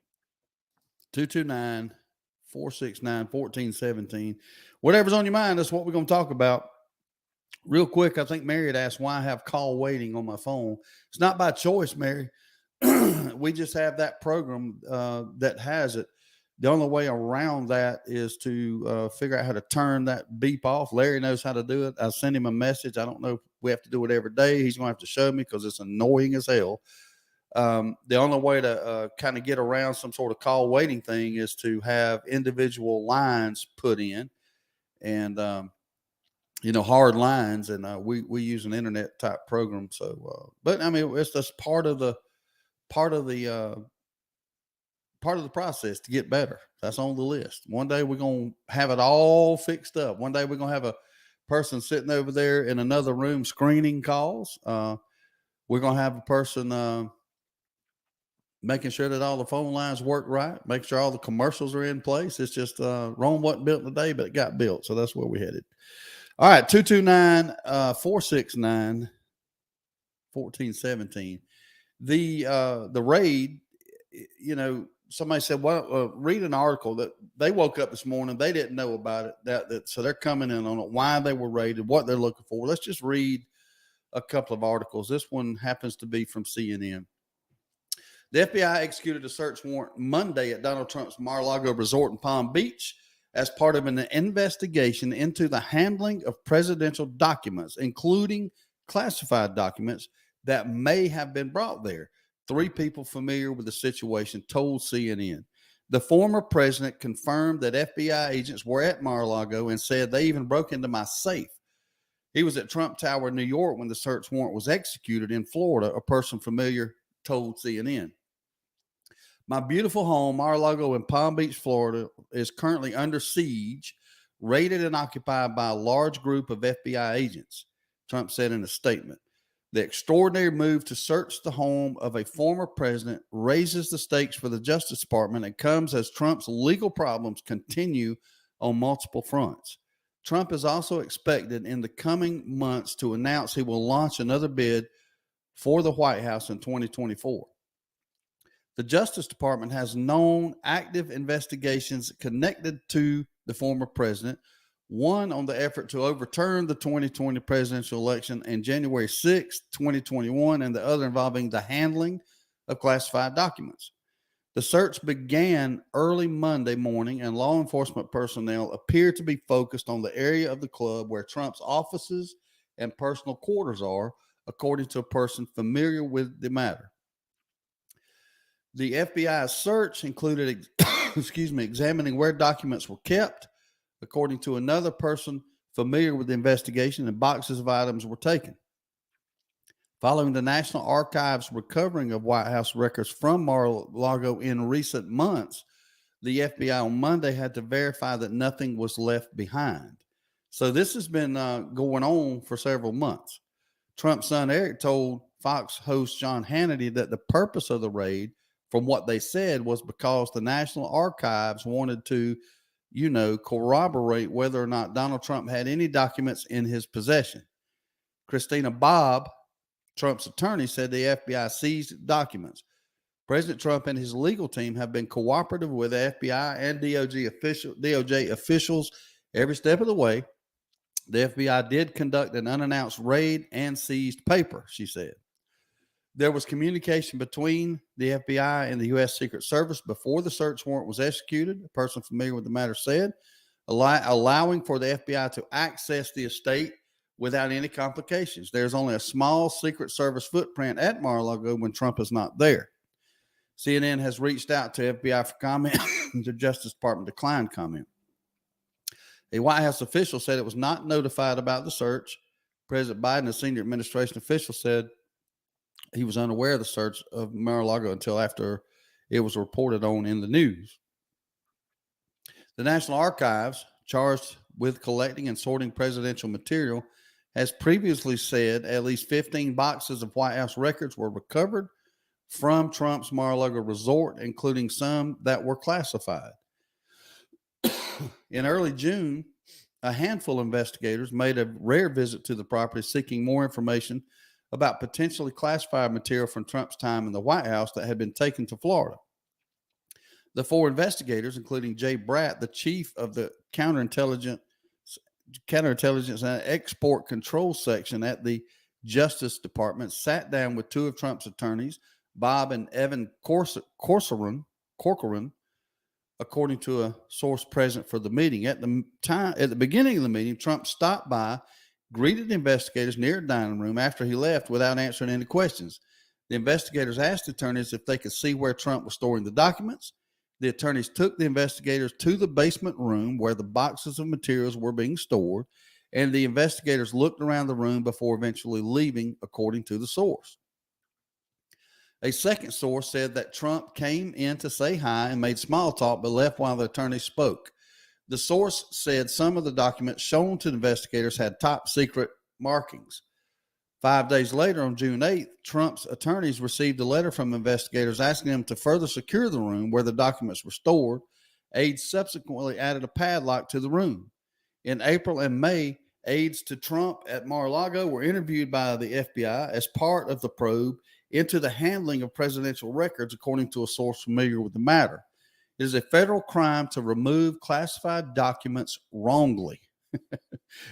229-469-1417. Whatever's on your mind, that's what we're going to talk about. Real quick, I think Mary had asked why I have call waiting on my phone. It's not by choice, Mary. We just have that program that has it. The only way around that is to figure out how to turn that beep off. Larry knows how to do it. I sent him a message. I don't know if we have to do it every day. He's going to have to show me because it's annoying as hell. The only way to kind of get around some sort of call waiting thing is to have individual lines put in and, hard lines. And we use an internet type program. So, but I mean, it's just part of the process to get better. That's on the list. One day we're going to have it all fixed up. One day we're going to have a person sitting over there in another room screening calls. We're going to have a person making sure that all the phone lines work right, make sure all the commercials are in place. It's just Rome wasn't built in a day, but it got built. So that's where we're headed. All right, 229-469-1417. The raid, somebody said, well, read an article that they woke up this morning. They didn't know about it. So they're coming in on it, why they were raided, what they're looking for. Let's just read a couple of articles. This one happens to be from CNN. The FBI executed a search warrant Monday at Donald Trump's Mar-a-Lago resort in Palm Beach as part of an investigation into the handling of presidential documents, including classified documents that may have been brought there. 3 people familiar with the situation told CNN. The former president confirmed that FBI agents were at Mar-a-Lago and said they even broke into my safe He was at Trump Tower, New York, when the search warrant was executed in Florida, a person familiar told CNN. My beautiful home, Mar-a-Lago in Palm Beach, Florida, is currently under siege, raided and occupied by a large group of FBI agents, Trump said in a statement. The extraordinary move to search the home of a former president raises the stakes for the Justice Department and comes as Trump's legal problems continue on multiple fronts. Trump is also expected in the coming months to announce he will launch another bid for the White House in 2024. The Justice Department has known active investigations connected to the former president, one on the effort to overturn the 2020 presidential election and January 6, 2021, and the other involving the handling of classified documents. The search began early Monday morning, and law enforcement personnel appear to be focused on the area of the club where Trump's offices and personal quarters are, according to a person familiar with the matter. The FBI search included, examining where documents were kept, according to another person familiar with the investigation, and boxes of items were taken. Following the National Archives' recovering of White House records from Mar-a-Lago in recent months, the FBI on Monday had to verify that nothing was left behind. So this has been going on for several months. Trump's son Eric told Fox host John Hannity that the purpose of the raid, from what they said, was because the National Archives wanted to, corroborate whether or not Donald Trump had any documents in his possession. Christina Bobb, Trump's attorney, said the FBI seized documents. President Trump and his legal team have been cooperative with the FBI and DOJ officials every step of the way. The FBI did conduct an unannounced raid and seized paper, she said. There was communication between the FBI and the U.S. Secret Service before the search warrant was executed, a person familiar with the matter said, allowing for the FBI to access the estate without any complications. There's only a small Secret Service footprint at Mar-a-Lago when Trump is not there. CNN has reached out to FBI for comment. The Justice Department declined comment. A White House official said it was not notified about the search. President Biden, a senior administration official, said he was unaware of the search of Mar-a-Lago until after it was reported on in the news. The National Archives, charged with collecting and sorting presidential material, has previously said at least 15 boxes of White House records were recovered from Trump's Mar-a-Lago resort, including some that were classified. In early June, a handful of investigators made a rare visit to the property seeking more information about potentially classified material from Trump's time in the White House that had been taken to Florida. The four investigators, including Jay Bratt, the chief of the counterintelligence and export control section at the Justice Department, sat down with two of Trump's attorneys, Bob and Evan Corcoran, according to a source present for the meeting. At the beginning of the meeting, Trump stopped by, greeted investigators near a dining room after he left without answering any questions. The investigators asked attorneys if they could see where Trump was storing the documents. The attorneys took the investigators to the basement room where the boxes of materials were being stored, and the investigators looked around the room before eventually leaving, according to the source. A second source said that Trump came in to say hi and made small talk, but left while the attorney spoke. The source said some of the documents shown to the investigators had top secret markings. 5 days later, on June 8th, Trump's attorneys received a letter from investigators asking them to further secure the room where the documents were stored. Aides subsequently added a padlock to the room. In April and May, aides to Trump at Mar-a-Lago were interviewed by the FBI as part of the probe into the handling of presidential records, according to a source familiar with the matter. It is a federal crime to remove classified documents wrongly.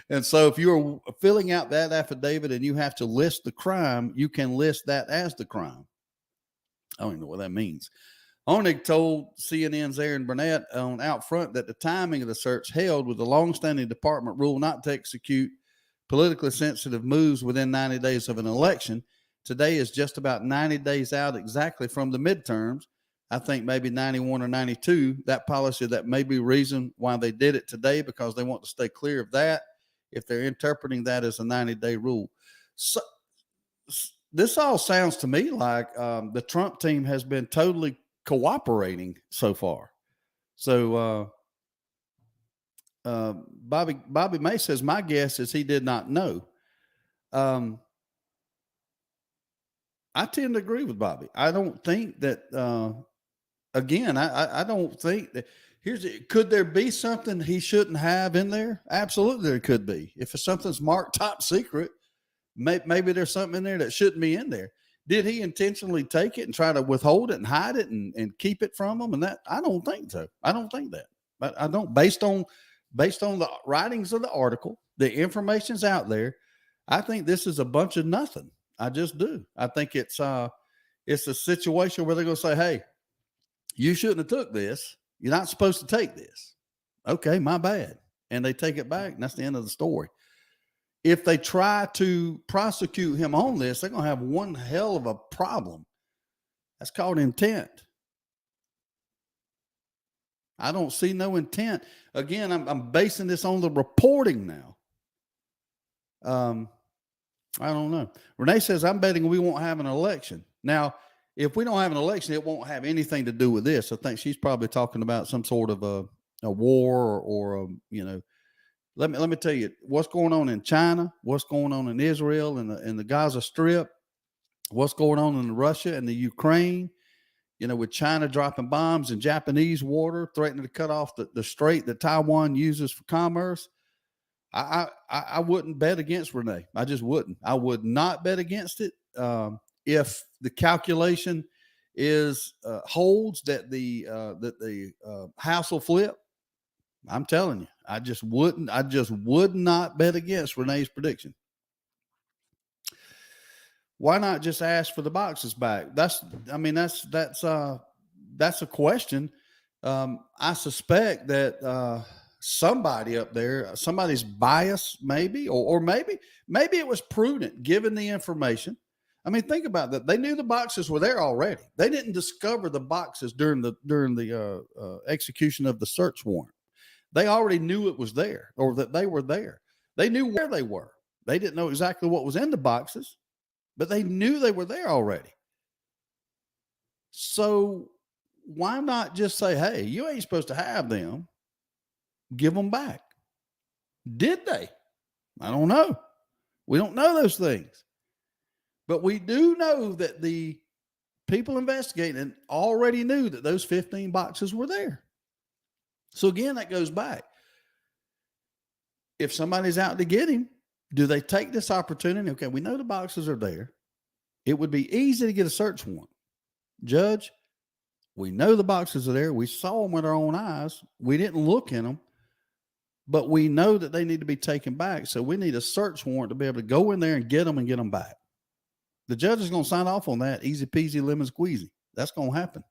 And so if you're filling out that affidavit and you have to list the crime, you can list that as the crime. I don't even know what that means. Honig told CNN's Aaron Burnett on Out Front that the timing of the search held with the longstanding department rule not to execute politically sensitive moves within 90 days of an election. Today is just about 90 days out exactly from the midterms. I think maybe 91 or 92, that policy, that may be reason why they did it today, because they want to stay clear of that if they're interpreting that as a 90-day rule. So this all sounds to me like the Trump team has been totally cooperating so far. So Bobby May says, my guess is he did not know. I tend to agree with Bobby. I don't think that, again, I don't think that could there be something he shouldn't have in there? Absolutely there could be. If something's marked top secret, maybe there's something in there that shouldn't be in there. Did he intentionally take it and try to withhold it and hide it and keep it from them? And that, I don't think so. I don't think that. But I don't, based on the writings of the article, the information's out there. I think this is a bunch of nothing. I just do. I think it's a situation where they're going to say, hey, you shouldn't have took this. You're not supposed to take this. Okay, my bad. And they take it back, and that's the end of the story. If they try to prosecute him on this, they're going to have one hell of a problem. That's called intent. I don't see no intent. Again, I'm basing this on the reporting now. I don't know. Renee says, I'm betting we won't have an election. Now, if we don't have an election, it won't have anything to do with this. I think she's probably talking about some sort of a war or let me tell you what's going on in China, what's going on in Israel and the Gaza Strip, what's going on in Russia and the Ukraine, with China dropping bombs in Japanese water, threatening to cut off the strait that Taiwan uses for commerce. I wouldn't bet against Renee. I just wouldn't. I would not bet against it. If the calculation holds that the house will flip, I'm telling you, I just would not bet against Renee's prediction. Why not just ask for the boxes back? That's a question. I suspect that somebody up there, somebody's bias, maybe, or maybe it was prudent given the information. I mean, think about that. They knew the boxes were there already. They didn't discover the boxes during the execution of the search warrant. They already knew it was there, or that they were there. They knew where they were. They didn't know exactly what was in the boxes, but they knew they were there already. So why not just say, hey, you ain't supposed to have them. Give them back. Did they? I don't know. We don't know those things. But we do know that the people investigating already knew that those 15 boxes were there. So again, that goes back. If somebody's out to get him, do they take this opportunity? Okay, we know the boxes are there. It would be easy to get a search warrant. Judge, we know the boxes are there. We saw them with our own eyes. We didn't look in them, but we know that they need to be taken back. So we need a search warrant to be able to go in there and get them back. The judge is going to sign off on that. Easy peasy, lemon squeezy. That's going to happen.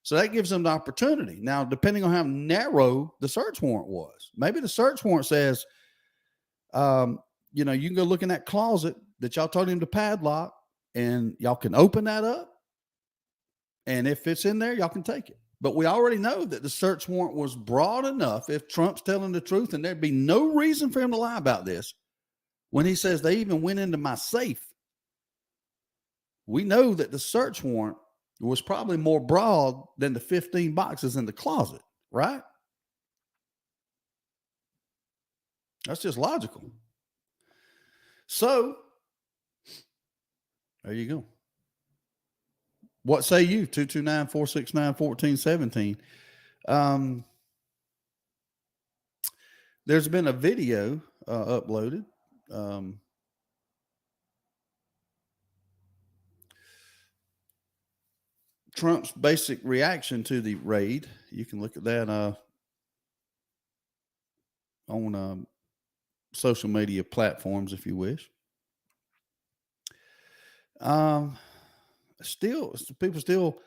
So that gives them the opportunity. Now, depending on how narrow the search warrant was, maybe the search warrant says, you can go look in that closet that y'all told him to padlock, and y'all can open that up. And if it's in there, y'all can take it. But we already know that the search warrant was broad enough if Trump's telling the truth, and there'd be no reason for him to lie about this. When he says they even went into my safe, we know that the search warrant was probably more broad than the 15 boxes in the closet, right? That's just logical. So there you go. What say you? 229-469-1417. There's been a video uploaded. Trump's basic reaction to the raid. You can look at that on social media platforms if you wish. People still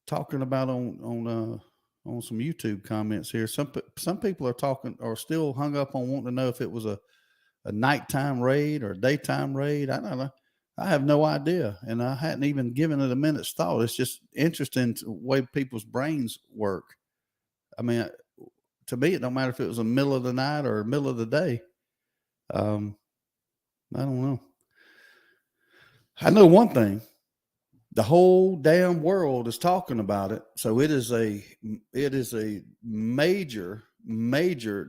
talking about on some YouTube comments here. Some people are still hung up on wanting to know if it was a nighttime raid or a daytime raid. I don't know. I have no idea, and I hadn't even given it a minute's thought. It's just interesting the way people's brains work. I mean, to me, it don't matter if it was the middle of the night or middle of the day. I don't know. I know one thing. The whole damn world is talking about it. So it is a major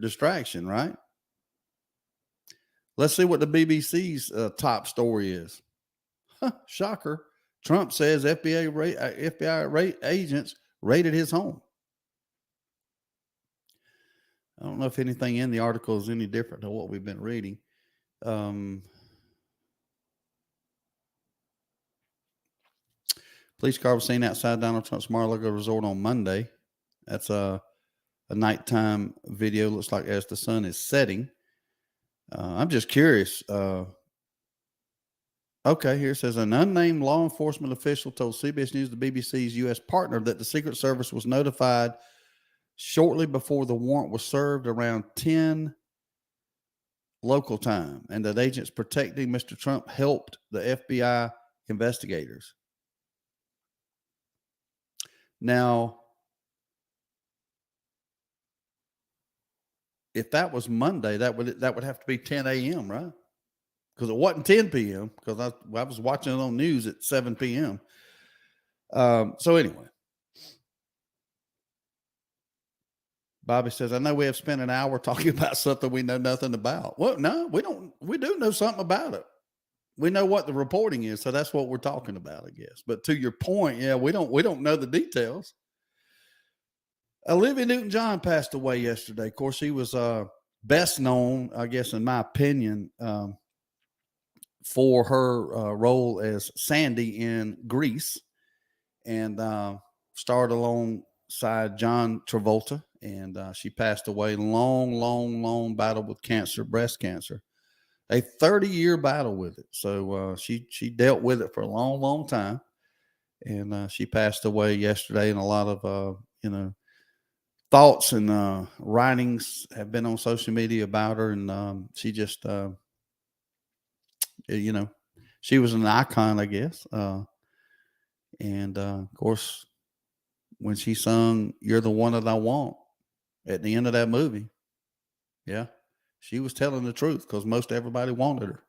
distraction, right? Let's see what the BBC's top story is. Shocker. Trump says FBI agents raided his home. I don't know if anything in the article is any different than what we've been reading. Police car was seen outside Donald Trump's Mar-a-Lago resort on Monday. That's a nighttime video. Looks like as the sun is setting. I'm just curious. Okay, here it says an unnamed law enforcement official told CBS News, the BBC's U.S. partner, that the Secret Service was notified shortly before the warrant was served around 10 local time, and that agents protecting Mr. Trump helped the FBI investigators. Now, if that was Monday, that would have to be 10 a.m., right? Because it wasn't 10 p.m. because I was watching it on news at 7 p.m. So anyway, Bobby says, I know we have spent an hour talking about something we know nothing about. Well, no, we don't. We do know something about it. We know what the reporting is, so that's what we're talking about, I guess. But to your point, yeah, we don't know the details. Olivia Newton-John passed away yesterday. Of course, she was best known, I guess, in my opinion, for her role as Sandy in Grease, and starred alongside John Travolta. And she passed away. Long battle with cancer, breast cancer. A 30-year battle with it. So she dealt with it for a long time. And she passed away yesterday. And a lot of, thoughts and writings have been on social media about her. And she just, she was an icon, I guess. And of course, when she sung "You're the One That I Want" at the end of that movie, yeah, she was telling the truth because most everybody wanted her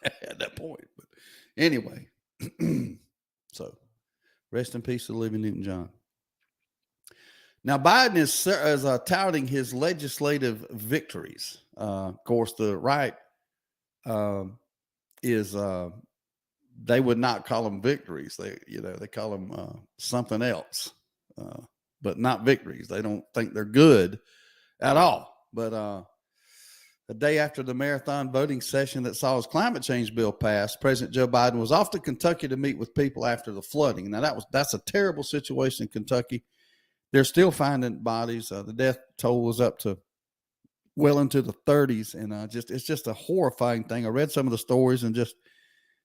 at that point. But anyway, so rest in peace to Olivia Newton-John. Now, Biden is touting his legislative victories. Of course, the right is they would not call them victories. They call them something else, but not victories. They don't think they're good at all. But a day after the marathon voting session that saw his climate change bill passed, President Joe Biden was off to Kentucky to meet with people after the flooding. Now, that's a terrible situation in Kentucky. They're still finding bodies. The death toll was up to well into the 30s, and it's just a horrifying thing. I read some of the stories, and just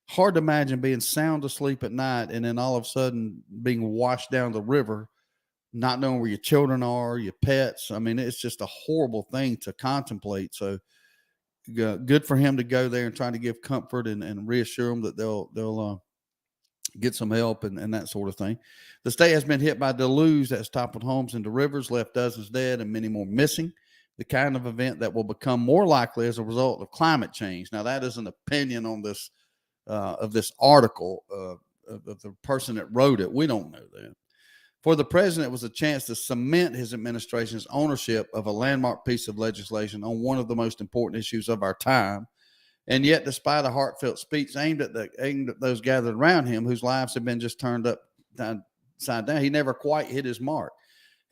hard to imagine being sound asleep at night and then all of a sudden being washed down the river, not knowing where your children are, your pets. I mean, it's just a horrible thing to contemplate. So good for him to go there and try to give comfort and reassure them that they'll get some help and that sort of thing. The state has been hit by deluge that's toppled homes into rivers, left dozens dead and many more missing. The kind of event that will become more likely as a result of climate change. Now, that is an opinion on this of this article of the person that wrote it. We don't know that. For the president, it was a chance to cement his administration's ownership of a landmark piece of legislation on one of the most important issues of our time. And yet, despite a heartfelt speech aimed at those gathered around him, whose lives have been just turned upside down, he never quite hit his mark.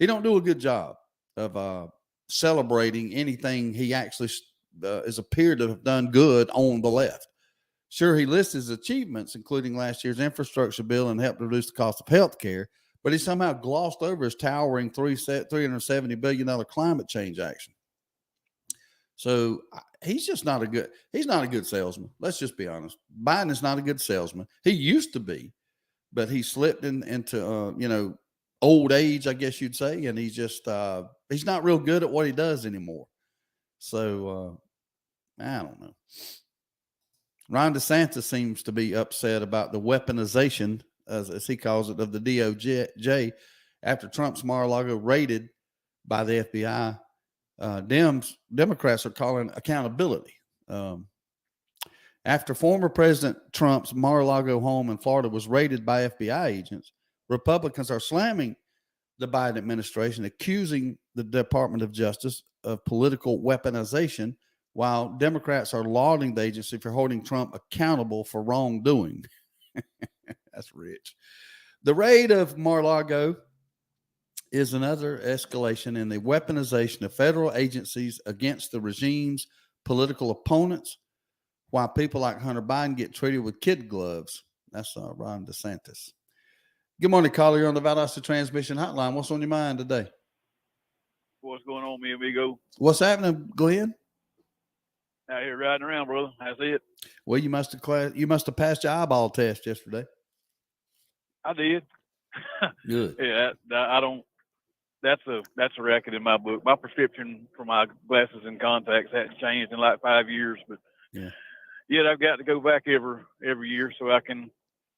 He don't do a good job of celebrating anything he actually is appeared to have done good on the left. Sure, he lists his achievements, including last year's infrastructure bill and helped reduce the cost of health care, but he somehow glossed over his towering $370 billion climate change action. So he's not a good salesman. Let's just be honest. Biden is not a good salesman. He used to be, but he slipped into old age, I guess you'd say. And he's just, he's not real good at what he does anymore. So I don't know. Ron DeSantis seems to be upset about the weaponization, as he calls it, of the DOJ after Trump's Mar-a-Lago raided by the FBI Democrats are calling accountability. After former President Trump's Mar-a-Lago home in Florida was raided by FBI agents, Republicans are slamming the Biden administration, accusing the Department of Justice of political weaponization, while Democrats are lauding the agency for holding Trump accountable for wrongdoing. That's rich. The raid of Mar-a-Lago is another escalation in the weaponization of federal agencies against the regime's political opponents, while people like Hunter Biden get treated with kid gloves. That's Ron DeSantis. Good morning, caller. You're on the Valdosta Transmission Hotline. What's on your mind today? What's going on, mi amigo? What's happening, Glenn? Out here riding around, brother. That's it. Well, you must have passed your eyeball test yesterday. I did. Good. Yeah, I don't. That's a record in my book. My prescription for my glasses and contacts hadn't changed in like 5 years, but yet I've got to go back every year so I can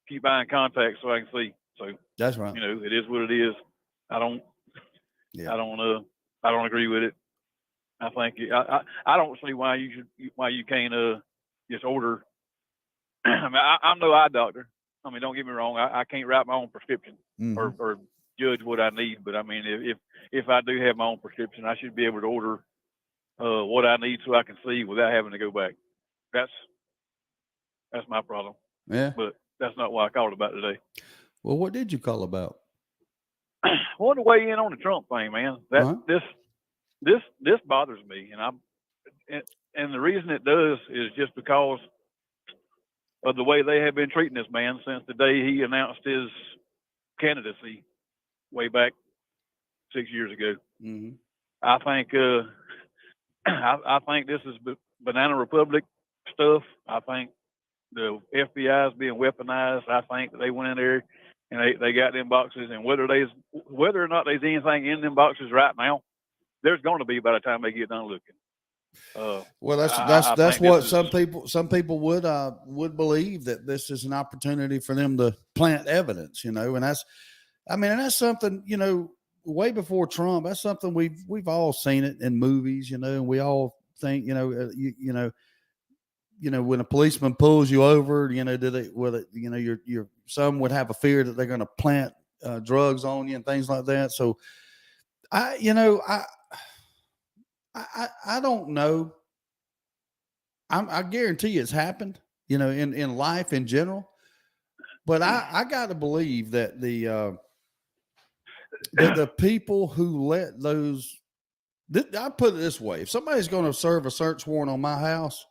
keep buying contacts so I can see. So that's right. It is what it is. I don't agree with it. I think I don't see why you can't just order. I mean, I'm no eye doctor. I mean, don't get me wrong. I can't write my own prescription or judge what I need. But I mean, if I do have my own prescription, I should be able to order what I need so I can see without having to go back. That's my problem. Yeah. But that's not what I called about today. Well, what did you call about? I want to weigh in on the Trump thing, man. This bothers me, and the reason it does is just because of the way they have been treating this man since the day he announced his candidacy way back 6 years ago. Mm-hmm. I think I think this is banana republic stuff. I think the FBI is being weaponized. I think they went in there and they got them boxes, and whether or not there's anything in them boxes right now, there's going to be by the time they get done looking. Well, that's what some people would believe, that this is an opportunity for them to plant evidence, and that's something, way before Trump. That's something we've all seen it in movies, and we all think, when a policeman pulls you over, some would have a fear that they're going to plant drugs on you and things like that. So I don't know. I guarantee it's happened, in life in general. But I got to believe that the people who let those, I put it this way: if somebody's going to serve a search warrant on my house,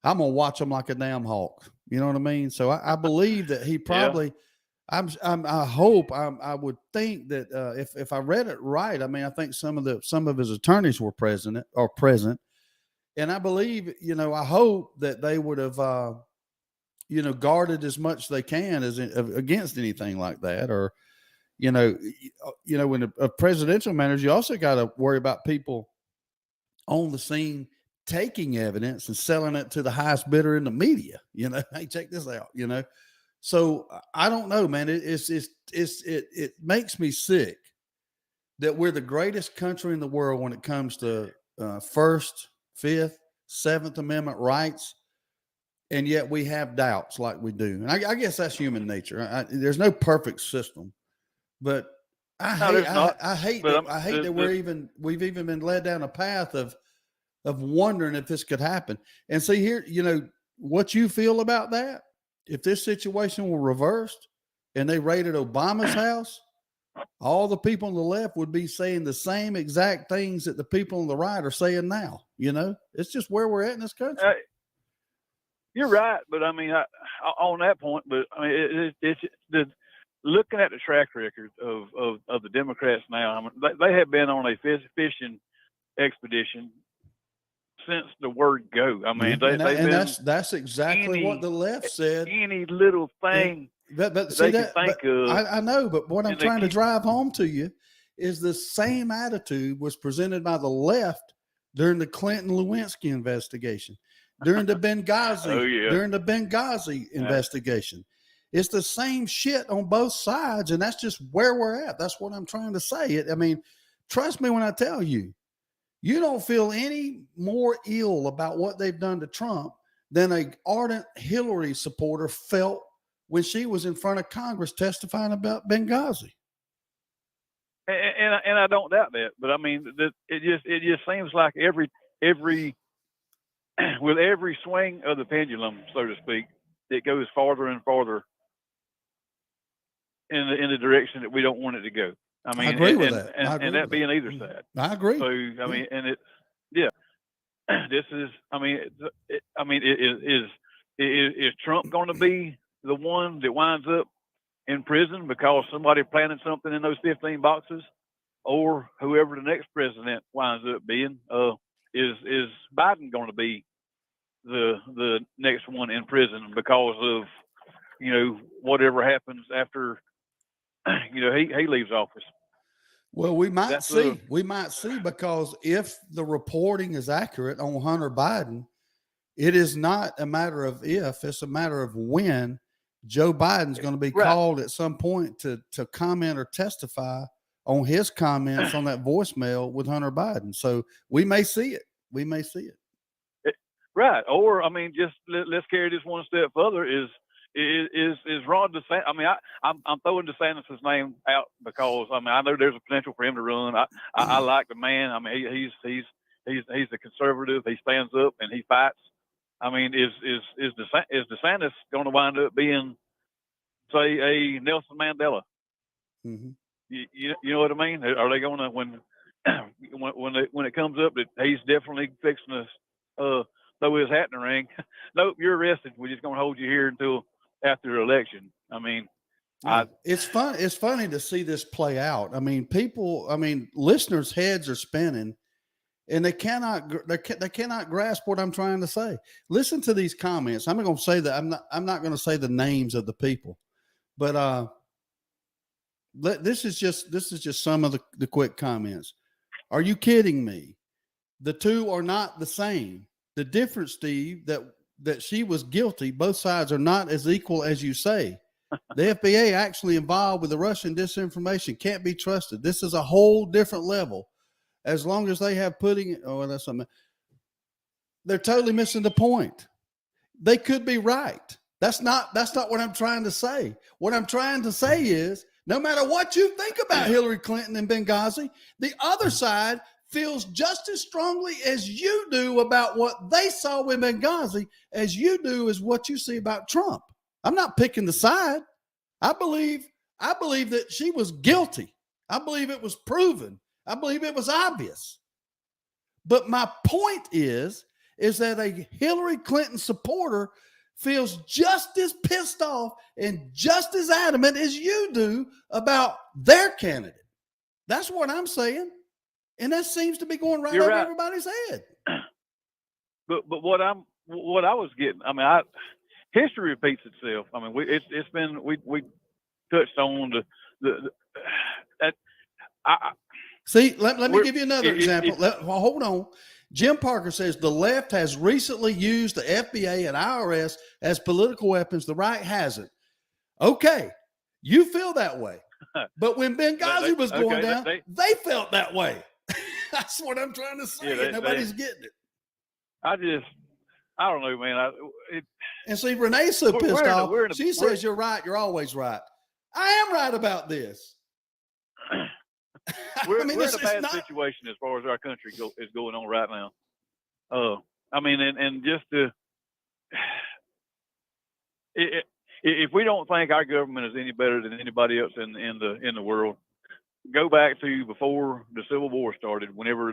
I'm going to watch them like a damn hawk. You know what I mean? So I believe that he probably. Yeah. I would think that if I read it right, I mean, I think some of his attorneys were present, and I believe, I hope that they would have, guarded as much as they can against anything like that, or, when a presidential manager, you also got to worry about people on the scene taking evidence and selling it to the highest bidder in the media. Hey, check this out. So I don't know, man. It makes me sick that we're the greatest country in the world when it comes to First, Fifth, Seventh Amendment rights, and yet we have doubts like we do. And I guess that's human nature. There's no perfect system, but I hate that we've even been led down a path of wondering if this could happen. And see here, what you feel about that. If this situation were reversed and they raided Obama's house, all the people on the left would be saying the same exact things that the people on the right are saying now. It's just where we're at in this country. You're right, but I mean, on that point, but I mean, it's looking at the track record of the Democrats now. I mean, they have been on a fishing expedition since the word go. I mean, that's exactly what the left said. Any little thing I know, but what I'm trying to drive home to you is the same attitude was presented by the left during the Clinton Lewinsky investigation, during the Benghazi investigation. It's the same shit on both sides, and that's just where we're at. That's what I'm trying to say. I mean, trust me when I tell you, You don't feel any more ill about what they've done to Trump than a ardent Hillary supporter felt when she was in front of Congress testifying about Benghazi. And I don't doubt that, but I mean, it just seems like every with every swing of the pendulum, so to speak, it goes farther and farther in the direction that we don't want it to go. I mean, I agree with that. And that being either side. I agree. So I mean, and it, yeah, this is. I mean, is Trump going to be the one that winds up in prison because somebody planted something in those 15 boxes, or whoever the next president winds up being? Is Biden going to be the next one in prison because of whatever happens after he leaves office? Well, we might see. We might see, because if the reporting is accurate on Hunter Biden, it is not a matter of if, it's a matter of when Joe Biden's going to be called at some point to comment or testify on his comments on that voicemail with Hunter Biden. So we may see it. We may see it. Right. Or, I mean, just let's carry this one step further. Is Ron DeSantis? I mean, I'm throwing DeSantis' name out because I know there's a potential for him to run. I like the man. I mean, he's a conservative. He stands up and he fights. I mean, is DeSantis going to wind up being, say, a Nelson Mandela? Mm-hmm. You know what I mean? Are they going to when it comes up that he's definitely fixing to throw his hat in the ring? Nope, you're arrested. We're just going to hold you here until after the election. I mean, it's fun. It's funny to see this play out. I mean, listeners' heads are spinning, and they cannot grasp what I'm trying to say. Listen to these comments. I'm not going to say that. I'm not going to say the names of the people, but this is just some of the quick comments. Are you kidding me? The two are not the same. The difference, Steve, that she was guilty. Both sides are not as equal as you say. The FBI actually involved with the Russian disinformation can't be trusted. This is a whole different level. As long as they have that's something. They're totally missing the point. They could be right. That's not what I'm trying to say. What I'm trying to say is, no matter what you think about Hillary Clinton and Benghazi, the other side feels just as strongly as you do about what they saw with Benghazi as you do as what you see about Trump. I'm not picking the side. I believe that she was guilty. I believe it was proven. I believe it was obvious. But my point is that a Hillary Clinton supporter feels just as pissed off and just as adamant as you do about their candidate. That's what I'm saying. And that seems to be going right over everybody's head. But what I was getting, I mean, history repeats itself. I mean, we touched on See, let me give you another example. Hold on. Jim Parker says the left has recently used the FBI and IRS as political weapons. The right hasn't. Okay, you feel that way. But when Benghazi was going down, they felt that way. That's what I'm trying to say. Yeah, nobody's getting it. I don't know, man. And see, Renee's so pissed off. She says, you're right. You're always right. I am right about this. We're in a bad situation as far as our country is going on right now. I mean, and just if we don't think our government is any better than anybody else in the world, go back to before the Civil War started, whenever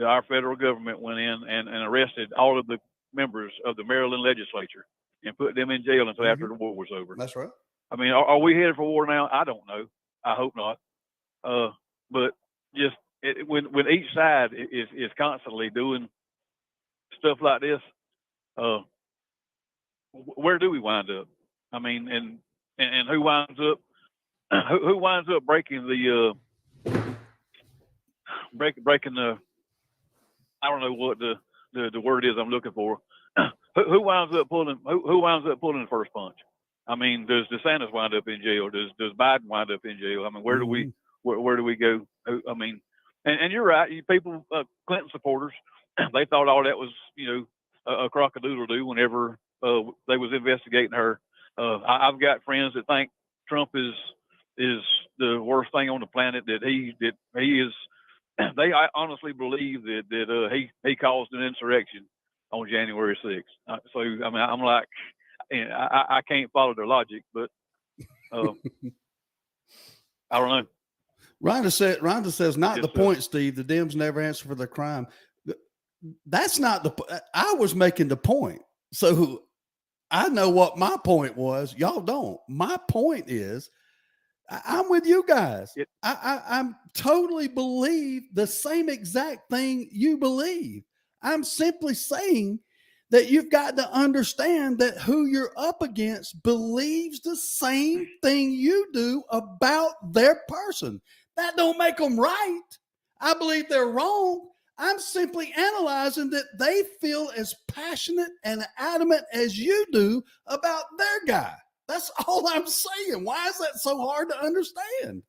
our federal government went in and arrested all of the members of the Maryland legislature and put them in jail until after the war was over. That's right. I mean, are we headed for war now? I don't know. I hope not. But just when each side is constantly doing stuff like this, where do we wind up? I mean, and who winds up breaking the breaking the, I don't know what the word is I'm looking for. Who winds up pulling the first punch? I mean, does DeSantis wind up in jail? Does Biden wind up in jail? I mean, where do we go? I mean, And you're right. You people, Clinton supporters, they thought all that was, a crock-a-doodle-doo whenever they was investigating her. I've got friends that think Trump is the worst thing on the planet. That he is. They honestly believe that he caused an insurrection on January 6th. So I mean, I'm like, I can't follow their logic, but I don't know. Rhonda says, not Yes, the sir. point, Steve. The Dems never answer for their crime. That's not I was making the point. So I know what my point was. Y'all don't. My point is, I'm with you guys. I'm totally believe the same exact thing you believe. I'm simply saying that you've got to understand that who you're up against believes the same thing you do about their person. That don't make them right. I believe they're wrong. I'm simply analyzing that they feel as passionate and adamant as you do about their guy. That's all I'm saying. Why is that so hard to understand?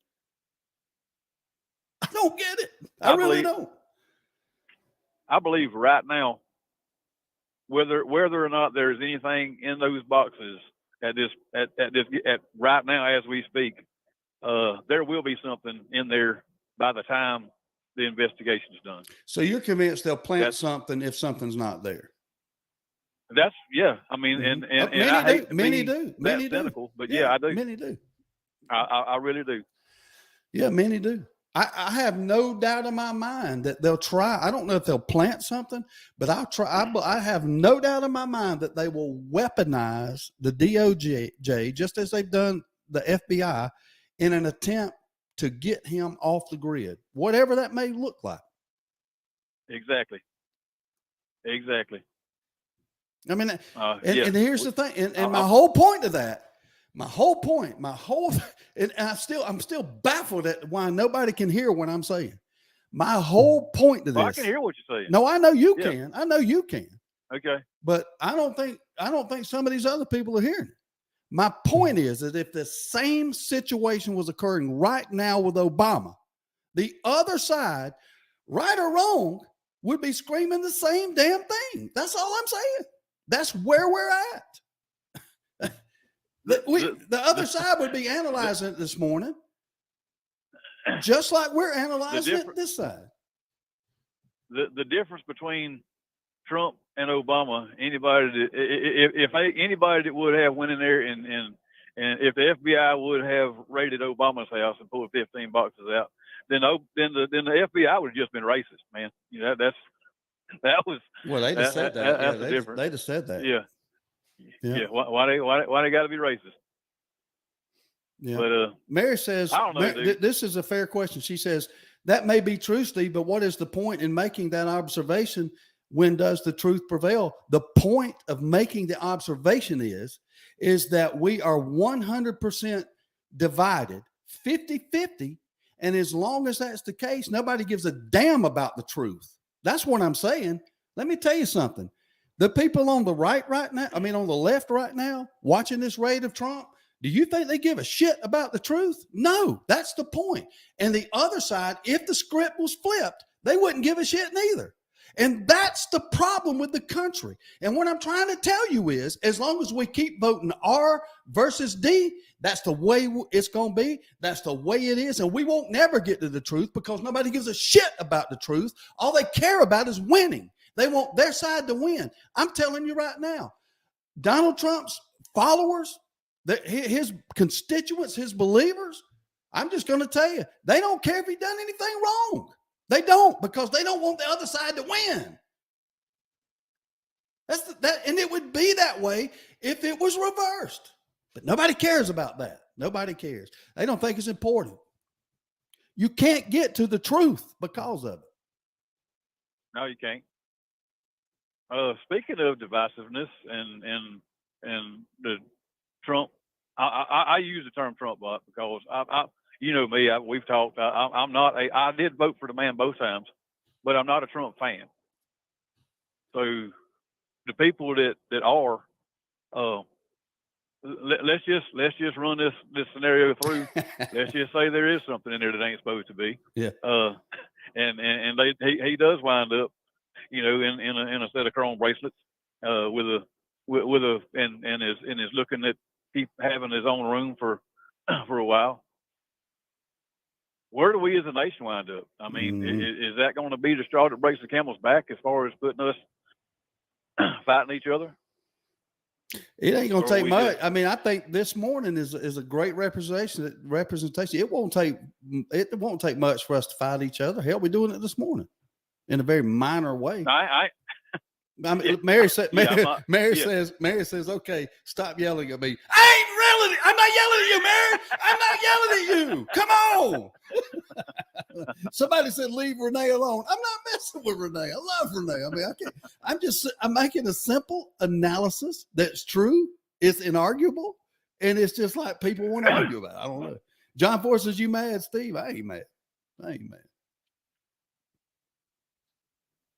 I don't get it. I really don't. I believe right now, whether or not there's anything in those boxes at right now as we speak, there will be something in there by the time the investigation's done. So you're convinced they'll plant something if something's not there? That's I mean, and I hate many do. Cynical, but yeah, I do. Many do. I really do. Yeah, many do. I have no doubt in my mind that they'll try. I don't know if they'll plant something, but I'll try. I have no doubt in my mind that they will weaponize the DOJ just as they've done the FBI in an attempt to get him off the grid, whatever that may look like. Exactly. I mean, and here's the thing, and my whole point of that, and I'm still baffled at why nobody can hear what I'm saying. My whole point to this. I can hear what you're saying. No, I know you can. I know you can. Okay. But I don't think some of these other people are hearing it. My point is that if the same situation was occurring right now with Obama, the other side, right or wrong, would be screaming the same damn thing. That's all I'm saying. That's where we're at. The other side would be analyzing it this morning, just like we're analyzing it this side. The difference between Trump and Obama, if anybody that would have went in there and if the FBI would have raided Obama's house and pulled 15 boxes out, then the FBI would have just been racist, man. That was. Well, they just said that. That's the difference. They just said that. Yeah. Why they got to be racist? Yeah. But Mary says, I don't know, this is a fair question. She says, that may be true, Steve, but what is the point in making that observation? When does the truth prevail? The point of making the observation is that we are 100% divided, 50-50. And as long as that's the case, nobody gives a damn about the truth. That's what I'm saying. Let me tell you something. The people on the right now, on the left right now, watching this raid of Trump, do you think they give a shit about the truth? No, that's the point. And the other side, if the script was flipped, they wouldn't give a shit neither. And that's the problem with the country. And what I'm trying to tell you is, as long as we keep voting R versus D, that's the way it's going to be. That's the way it is. And we won't never get to the truth because nobody gives a shit about the truth. All they care about is winning. They want their side to win. I'm telling you right now, Donald Trump's followers, his constituents, his believers, I'm just going to tell you, they don't care if he done anything wrong. They don't, because they don't want the other side to win. And it would be that way if it was reversed. But nobody cares about that. Nobody cares. They don't think it's important. You can't get to the truth because of it. No, you can't. Speaking of divisiveness and the Trump, I use the term Trump bot because you know me, we've talked. I'm not I did vote for the man both times, but I'm not a Trump fan. So the people that are, let's just run this scenario through. Let's just say there is something in there that ain't supposed to be. Yeah. and he does wind up, you know, in a set of chrome bracelets, and is looking at keep having his own room for for a while. Where do we as a nation wind up? I mean, is that going to be the straw that breaks the camel's back as far as putting us fighting each other? It ain't going to Or take we much. just- I mean, I think this morning is a great representation. It won't take much for us to fight each other. Hell, we're doing it this morning in a very minor way. I mean, yeah. Mary said, Yeah, Mary says, okay, stop yelling at me. I'm not yelling at you, Mary. I'm not yelling at you. Come on. Somebody said, leave Renee alone. I'm not messing with Renee. I love Renee. I mean, I'm making a simple analysis that's true. It's inarguable. And it's just like people want to argue about it. I don't know. John Ford says, you mad, Steve? I ain't mad.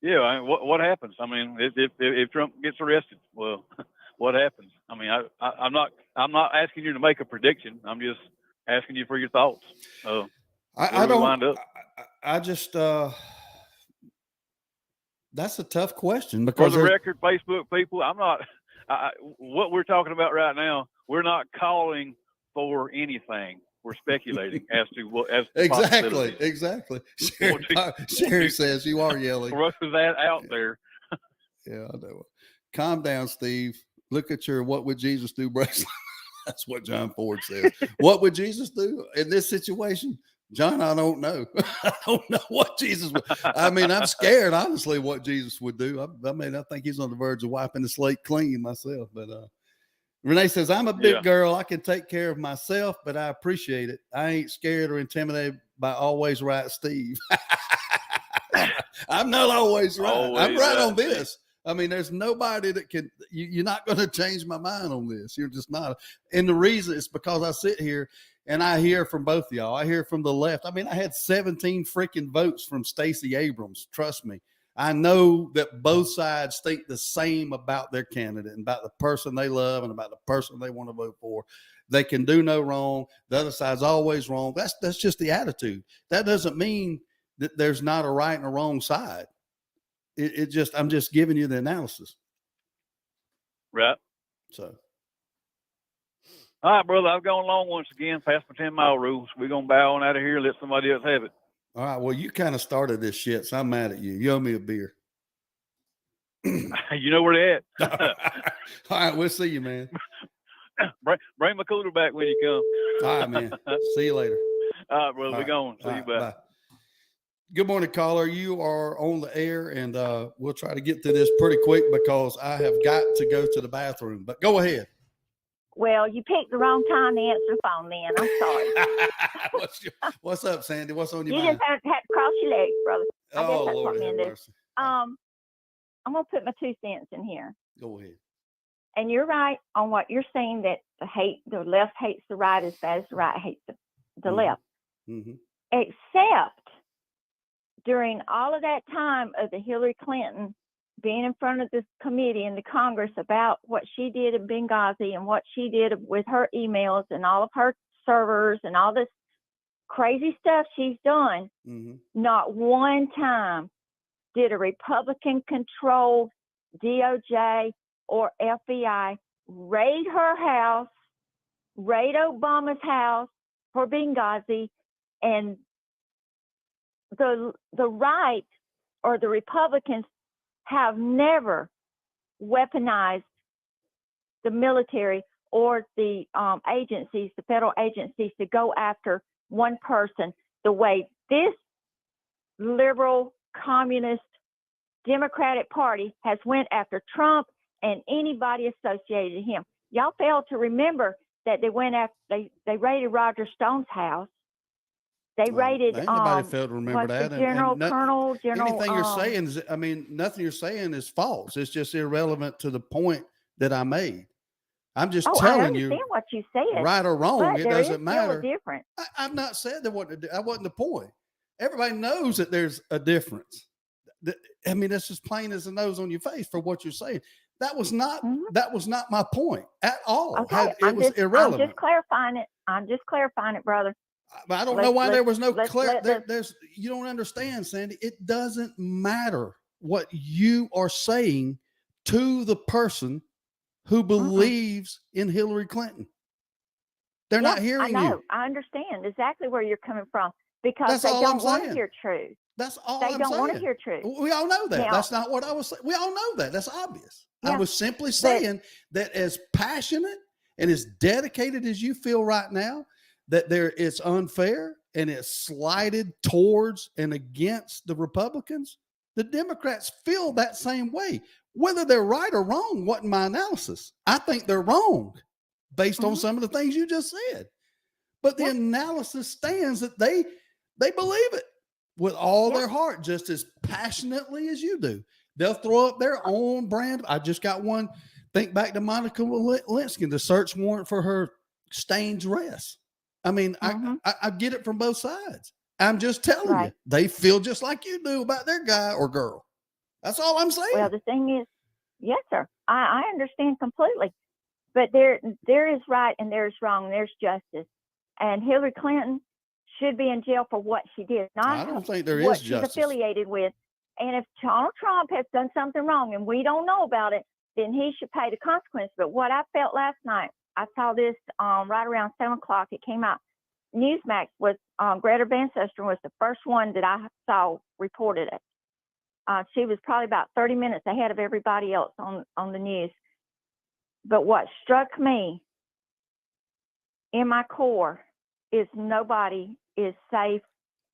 Yeah, what happens? I mean, if Trump gets arrested, well, what happens? I mean, I'm not asking you to make a prediction. I'm just asking you for your thoughts. I don't wind up. I just that's a tough question For because the record, Facebook people, I'm not. What we're talking about right now, we're not calling for anything. We're speculating as to what as to possibilities. exactly. Sherry says you are yelling. Throw that out there. Yeah, I know. Calm down, Steve. Look at your "What would Jesus do" bracelet. That's what John Ford says. What would Jesus do in this situation? John, I don't know. I don't know what Jesus would. I mean, I'm scared, honestly, what Jesus would do. I mean, I think he's on the verge of wiping the slate clean myself. But Renee says, I'm a big girl. I can take care of myself, but I appreciate it. I ain't scared or intimidated by always right, Steve. I'm not always right. I'm right on this. I mean, there's nobody that can, you're not going to change my mind on this. You're just not. And the reason is because I sit here and I hear from both of y'all. I hear from the left. I mean, I had 17 freaking votes from Stacey Abrams. Trust me. I know that both sides think the same about their candidate and about the person they love and about the person they want to vote for. They can do no wrong. The other side's always wrong. That's just the attitude. That doesn't mean that there's not a right and a wrong side. I'm just giving you the analysis. Right. So. All right, brother. I've gone long once again, past my 10-mile rule. We're going to bow on out of here and let somebody else have it. All right. Well, you kind of started this shit, so I'm mad at you. You owe me a beer. You know where they're at. All right. We'll see you, man. Bring my cooler back when you come. All right, man. See you later. All right, brother. We're going. See you back. Bye. Good morning, caller. You are on the air, and we'll try to get through this pretty quick because I have got to go to the bathroom. But go ahead. Well, you picked the wrong time to answer the phone then. I'm sorry. What's up, Sandy? What's on your You mind? just had to cross your legs, brother. I guess Oh, that's Lord what have men do. mercy. I'm going to put my 2 cents in here. Go ahead. And you're right on what you're saying, that the left hates the right as bad as the right hates the left. Mm-hmm. Except during all of that time of the Hillary Clinton being in front of this committee in the Congress about what she did in Benghazi and what she did with her emails and all of her servers and all this crazy stuff she's done, not one time did a Republican-controlled DOJ or FBI raid her house, raid Obama's house for Benghazi, and the right or the Republicans have never weaponized the military or the agencies, the federal agencies, to go after one person the way this liberal, communist, Democratic Party has went after Trump and anybody associated with him. Y'all failed to remember that they went after, they raided Roger Stone's house. They raided. Ain't nobody failed to remember that. Anything you're saying is, I mean, nothing you're saying is false. It's just irrelevant to the point that I made. I'm just telling you. I understand what you said. Right or wrong, but it doesn't matter. Still a difference. I've not said that wasn't the point. Everybody knows that there's a difference. I mean, that's just plain as the nose on your face for what you're saying. That was not my point at all. Okay, It was irrelevant. I'm just clarifying it, brother. But I don't know why there was no let's- there's you don't understand, Sandy. It doesn't matter what you are saying to the person who believes in Hillary Clinton. They're not hearing I know. you. I understand exactly where you're coming from because That's they all don't I'm want to saying. hear truth. That's all They I'm don't want to saying. hear truth. We all know that. Now- That's not what I was saying. We all know that. That's obvious. I Yeah, was simply saying that as passionate and as dedicated as you feel right now, that it's unfair and it's slighted towards and against the Republicans, the Democrats feel that same way. Whether they're right or wrong wasn't my analysis. I think they're wrong based on some of the things you just said. But the analysis stands that they believe it with all their heart, just as passionately as you do. They'll throw up their own brand. I just got one. Think back to Monica Lewinsky, the search warrant for her stained dress. I mean, I get it from both sides. I'm just telling you, they feel just like you do about their guy or girl. That's all I'm saying. Well, the thing is, yes, sir, I understand completely. But there is right and there's wrong. There's justice. And Hillary Clinton should be in jail for what she did, not I don't think there what is she's justice. affiliated with. And if Donald Trump has done something wrong and we don't know about it, then he should pay the consequence. But what I felt last night, I saw this right around 7 o'clock. It came out. Newsmax was Greta Van Susteren was the first one that I saw reported it. She was probably about 30 minutes ahead of everybody else on the news. But what struck me in my core is nobody is safe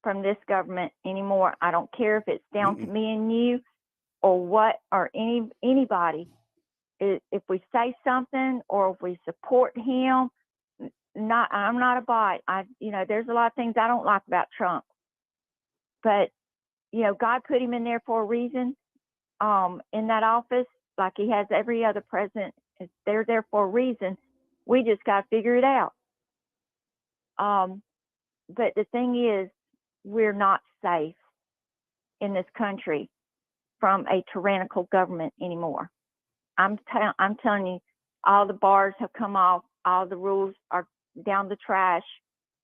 from this government anymore. I don't care if it's down to me and you or what, or anybody. If we say something or if we support him, I'm not a bite. There's a lot of things I don't like about Trump, but God put him in there for a reason. In that office, like he has every other president, they're there for a reason. We just got to figure it out. But the thing is, we're not safe in this country from a tyrannical government anymore. I'm telling you, all the bars have come off. All the rules are down the trash.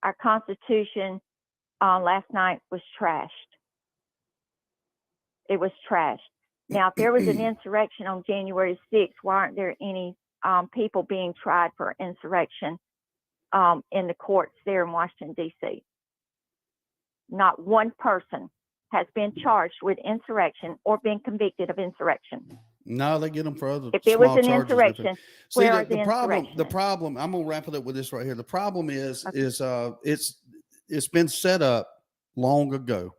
Our Constitution last night was trashed. It was trashed. Now, if there was an insurrection on January 6th, why aren't there any people being tried for insurrection in the courts there in Washington, D.C.? Not one person has been charged with insurrection or been convicted of insurrection. No, they get them for other. If there was an charges. insurrection, See, where are the the problem. The insurrectionists? problem. I'm gonna wrap it up with this right here. The problem is it's been set up long ago.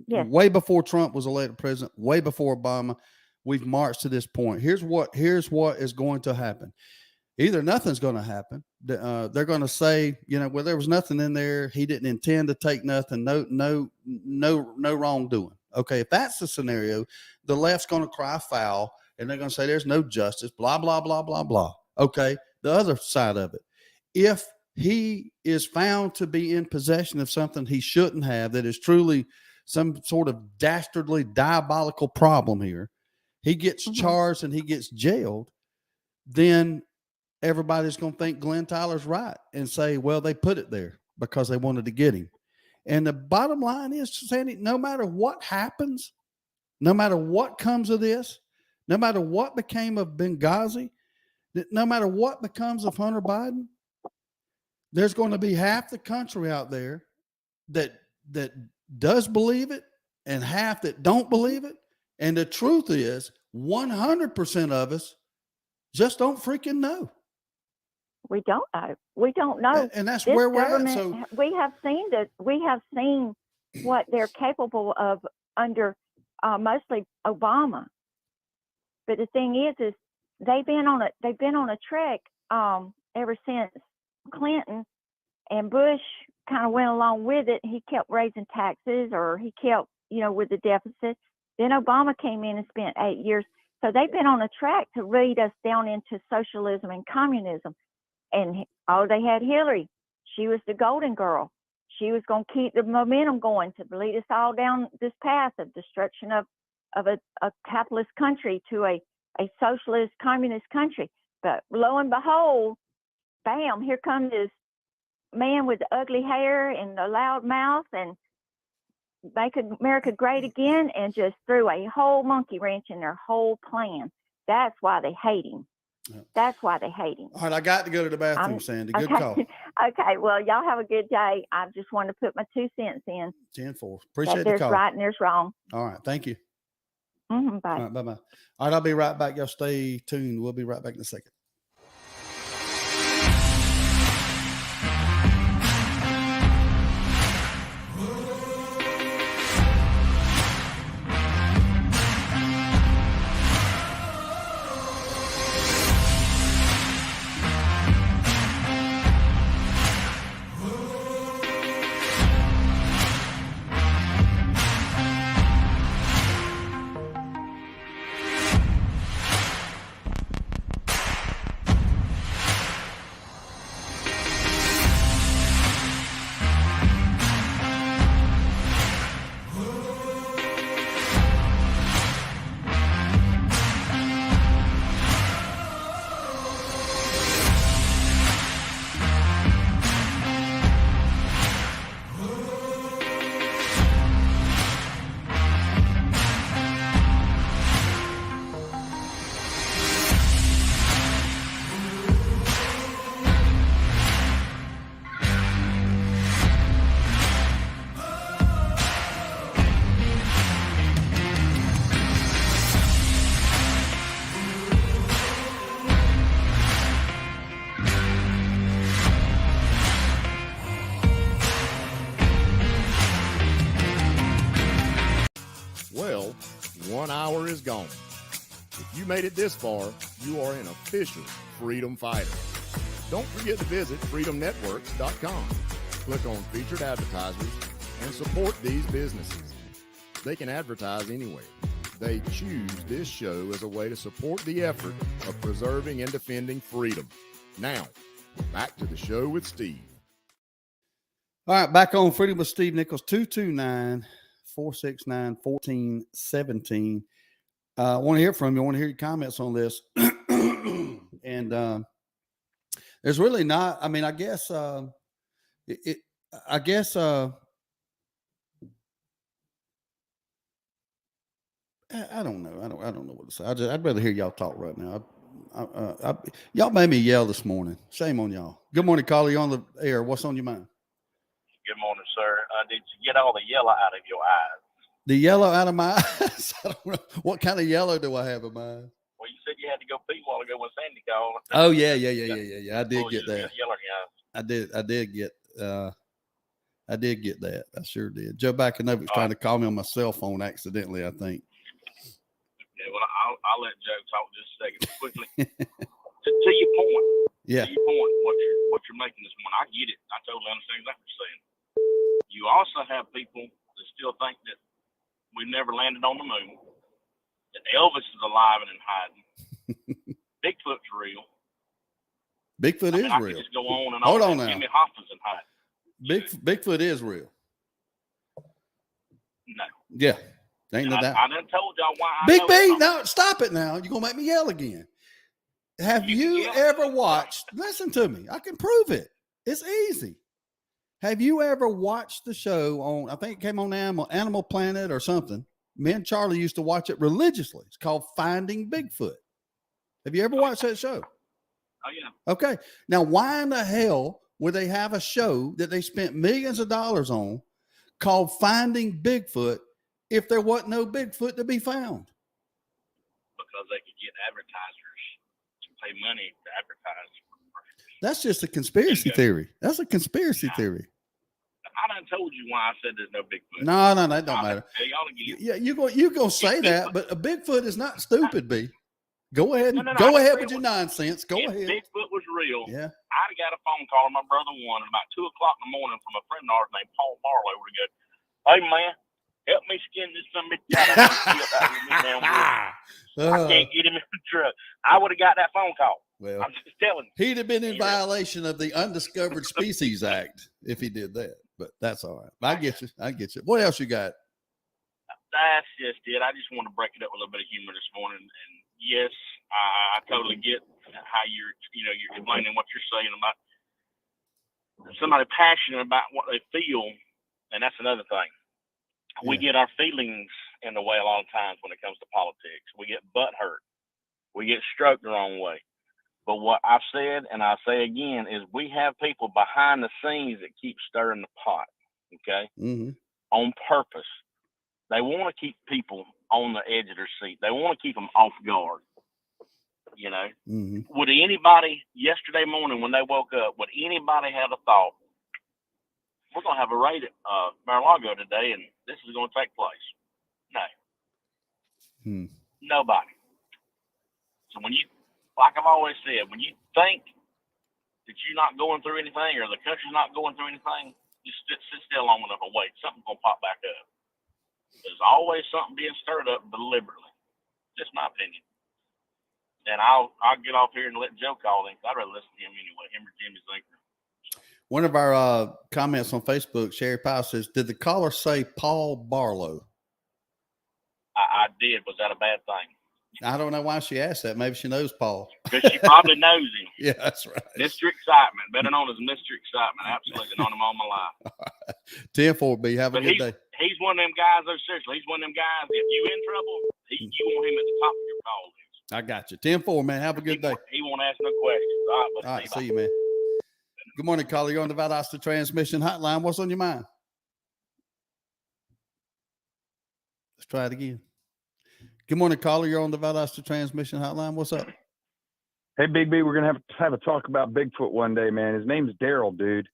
Yes. Way before Trump was elected president. Way before Obama. We've marched to this point. Here's what is going to happen. Either nothing's going to happen. They're going to say, well, there was nothing in there. He didn't intend to take nothing. No wrongdoing. Okay, if that's the scenario, the left's going to cry foul and they're going to say there's no justice. Blah blah blah blah blah. Okay, the other side of it, if he is found to be in possession of something he shouldn't have, that is truly some sort of dastardly, diabolical problem here, he gets charged and he gets jailed, then everybody's going to think Glenn Tyler's right and say, well, they put it there because they wanted to get him. And the bottom line is, Sandy, no matter what happens, no matter what comes of this, no matter what became of Benghazi, no matter what becomes of Hunter Biden, there's going to be half the country out there that does believe it and half that don't believe it. And the truth is 100% of us just don't freaking know. We don't know. We don't know. And that's This where we're at. government, So we have seen what they're capable of under mostly Obama. But the thing is they've been on a trek ever since Clinton, and Bush kind of went along with it. He kept raising taxes, or he kept, with the deficit. Then Obama came in and spent 8 years. So they've been on a track to lead us down into socialism and communism. And they had Hillary. She was the golden girl. She was going to keep the momentum going to lead us all down this path of destruction of a capitalist country to a socialist communist country. But lo and behold, bam, here comes this man with the ugly hair and the loud mouth and make America great again, and just threw a whole monkey wrench in their whole plan. That's why they hate him. That's why they hate him. All right, I got to go to the bathroom, Sandy. Good okay. call. Okay, well, y'all have a good day. I just want to put my 2 cents in. 10-4. Appreciate the There's call. right and there's wrong. All right, thank you. Bye. All right, bye-bye. All right, I'll be right back. Y'all stay tuned. We'll be right back in a second. Well, 1 hour is gone. If you made it this far, you are an official freedom fighter. Don't forget to visit freedomnetworks.com. Click on featured advertisers and support these businesses. They can advertise anywhere. They choose this show as a way to support the effort of preserving and defending freedom. Now, back to the show with Steve. All right, back on Freedom with Steve Nichols, 229-469-1417. I want to hear from you. I want to hear your comments on this. And there's really not, I mean, I guess, I don't know. I don't know what to say. I'd rather hear y'all talk right now. Y'all made me yell this morning. Shame on y'all. Good morning, caller. You on the air. What's on your mind? Good morning, sir. Did you get all the yellow out of your eyes? The yellow out of my eyes? I don't know. What kind of yellow do I have in my eyes? Well, you said you had to go pee a while ago when Sandy called. Oh, yeah. I did get that. Yellow in your eyes. I did get that. I sure did. Joe Bacanovic trying to call me on my cell phone accidentally, I think. Yeah, well, I'll let Joe talk just a second quickly. to your point. Yeah. To your point, what you're making this morning, I get it. I totally understand exactly what you're saying. You also have people that still think that we never landed on the moon, that Elvis is alive and in hiding. Bigfoot's real. Bigfoot is I real. could just go on and Hold on. on now. Jimmy Hoffa's in hiding. Bigfoot is real. No. Yeah. Ain't no doubt. I done told y'all why. Big I know B, it's not. now stop it now. You're going to make me yell again. Have you ever watched, listen to me, I can prove it. It's easy. Have you ever watched the show on, I think it came on Animal Planet or something. Me and Charlie used to watch it religiously. It's called Finding Bigfoot. Have you ever watched that show? Oh, yeah. Okay. Now, why in the hell would they have a show that they spent millions of dollars on called Finding Bigfoot if there wasn't no Bigfoot to be found? Because they could get advertisers to pay money to advertise. That's just a conspiracy theory. That's a conspiracy theory. I done told you why I said there's no Bigfoot. No, that don't matter. Tell y'all again. Yeah, you go say that, but a Bigfoot is not stupid, B. Go ahead, No, go I ahead agree with your with nonsense. Go if ahead. Bigfoot was real, Yeah. I'd have got a phone call on my brother one at about 2:00 in the morning from a friend of ours named Paul Marlowe. Where he goes, "Hey man, help me skin this son of a bitch out. I can't get him in the truck." I would have got that phone call. Well, I'm just telling you. he'd have been in violation of the Undiscovered Species Act if he did that. But that's all right. I get you. What else you got? That's just it. I just want to break it up with a little bit of humor this morning. And yes, I totally get how you're explaining what you're saying about somebody passionate about what they feel, and that's another thing. We get our feelings in the way a lot of times when it comes to politics. We get butt hurt. We get stroked the wrong way. But what I've said, and I'll say again, is we have people behind the scenes that keep stirring the pot, okay, on purpose. They want to keep people on the edge of their seat. They want to keep them off guard, you know. Would anybody, yesterday morning when they woke up, would anybody have a thought, we're going to have a raid at Mar-a-Lago today, and this is going to take place? No. Nobody. So when you, like I've always said, when you think that you're not going through anything or the country's not going through anything, just sit still long enough and wait. Something's going to pop back up. There's always something being stirred up deliberately. Just my opinion. And I'll get off here and let Joe call him. I'd rather listen to him anyway, him or Jimmy Zinker. One of our comments on Facebook, Sherry Powell says, did the caller say Paul Barlow? I did. Was that a bad thing? I don't know why she asked that. Maybe she knows Paul. Because she probably knows him. Yeah, that's right. Mr. Excitement. Better known as Mr. Excitement. Absolutely known him all my life. 10-4B. Have a good day. He's one of them guys, though, seriously. He's one of them guys, if you in trouble, you want him at the top of your call list. I got you. 10-4, man. Have a good day. He won't ask no questions. All right, see you, man. Good morning, caller. You're on the Valdosta Transmission Hotline. What's on your mind? Let's try it again. Good morning, caller. You're on the Valdosta Transmission Hotline. What's up? Hey, Big B, we're going to have a talk about Bigfoot one day, man. His name's Daryl, dude.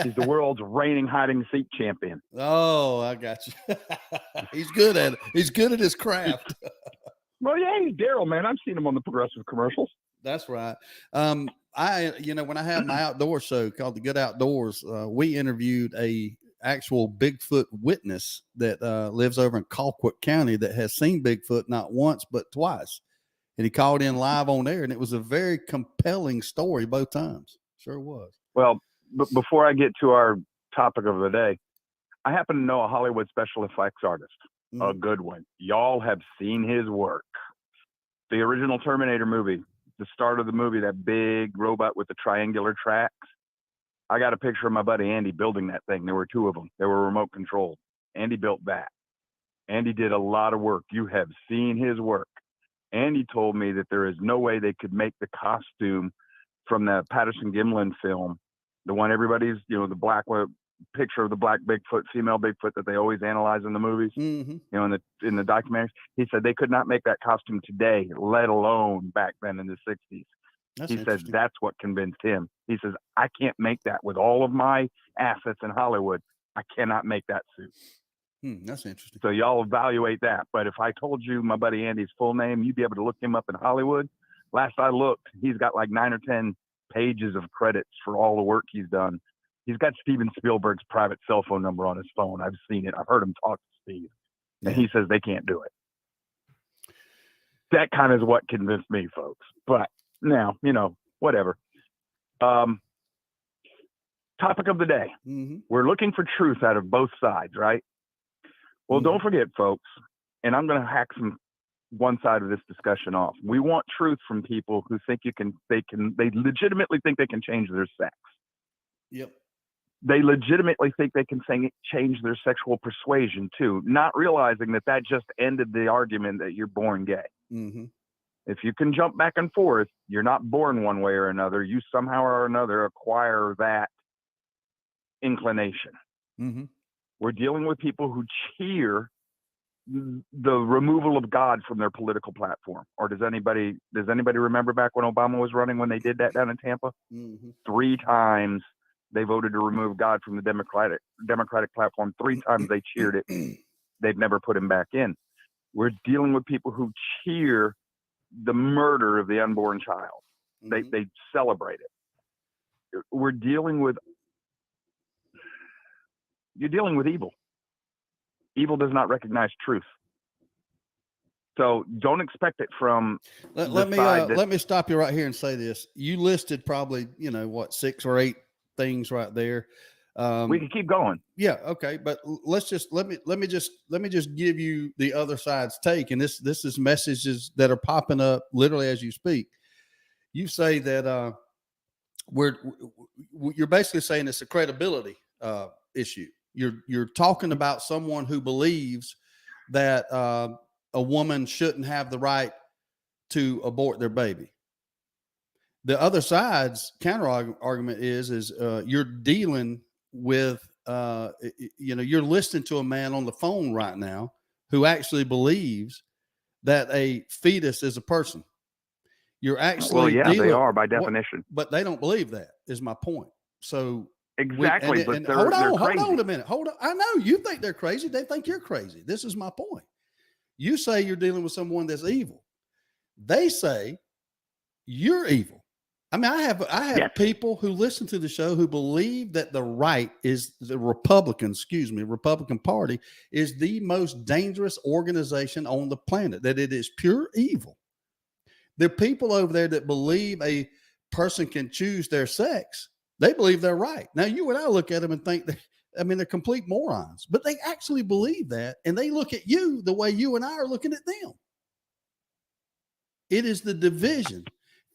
He's the world's reigning hiding seat champion. Oh, I got you. He's good at it. He's good at his craft. Well, yeah, he's Daryl, man. I've seen him on the Progressive commercials. That's right. When I had my outdoor show called The Good Outdoors, we interviewed a actual Bigfoot witness that lives over in Colquitt County that has seen Bigfoot not once but twice, and he called in live on air, and it was a very compelling story both times. Sure was. Well, before I get to our topic of the day, I happen to know a Hollywood special effects artist, a good one. Y'all have seen his work. The original Terminator movie, the start of the movie, that big robot with the triangular tracks. I got a picture of my buddy Andy building that thing. There were two of them. They were remote controlled. Andy built that. Andy did a lot of work. You have seen his work. Andy told me that there is no way they could make the costume from the Patterson-Gimlin film, the one everybody's, the black picture of the black Bigfoot, female Bigfoot that they always analyze in the movies, in the documentaries. He said they could not make that costume today, let alone back then in the 60s. He says that's what convinced him. He says, I can't make that with all of my assets in Hollywood. I cannot make that suit. That's interesting. So y'all evaluate that. But if I told you my buddy Andy's full name, you'd be able to look him up in Hollywood. Last I looked, he's got like 9 or 10 pages of credits for all the work he's done. He's got Steven Spielberg's private cell phone number on his phone. I've seen it. I've heard him talk to Steve. And he says they can't do it. That kind of is what convinced me, folks. But now, whatever. Topic of the day. We're looking for truth out of both sides, right? Well, don't forget, folks, and I'm going to hack one side of this discussion off. We want truth from people who think they legitimately think they can change their sex. Yep. They legitimately think they can change their sexual persuasion too, not realizing that just ended the argument that you're born gay. If you can jump back and forth, you're not born one way or another. You somehow or another acquire that inclination. We're dealing with people who cheer the removal of God from their political platform. Or does anybody remember back when Obama was running, when they did that down in Tampa? 3 times they voted to remove God from the Democratic platform. 3 times they cheered it. They've never put him back in. We're dealing with people who cheer the murder of the unborn child. They celebrate it. You're dealing with evil. Evil does not recognize truth. So don't expect it from. Let me stop you right here and say this. You listed probably 6 or 8 things right there. We can keep going. Yeah. Okay. But let me just give you the other side's take. And this is messages that are popping up literally as you speak. You say that you're basically saying it's a credibility issue. You're talking about someone who believes that a woman shouldn't have the right to abort their baby. The other side's counter argument is you're dealing with, you're listening to a man on the phone right now who actually believes that a fetus is a person. You're actually well, yeah, dealing, they are by definition, but they don't believe that is my point. So exactly. But they're hold crazy. on a minute. Hold on. I know you think they're crazy. They think you're crazy. This is my point. You say you're dealing with someone that's evil. They say you're evil. I mean, I have Yes. people who listen to the show who believe that the right is the Republican Party is the most dangerous organization on the planet, that it is pure evil. There are people over there that believe a person can choose their sex. They believe they're right. Now, you and I look at them and think they're complete morons, but they actually believe that. And they look at you the way you and I are looking at them. It is the division.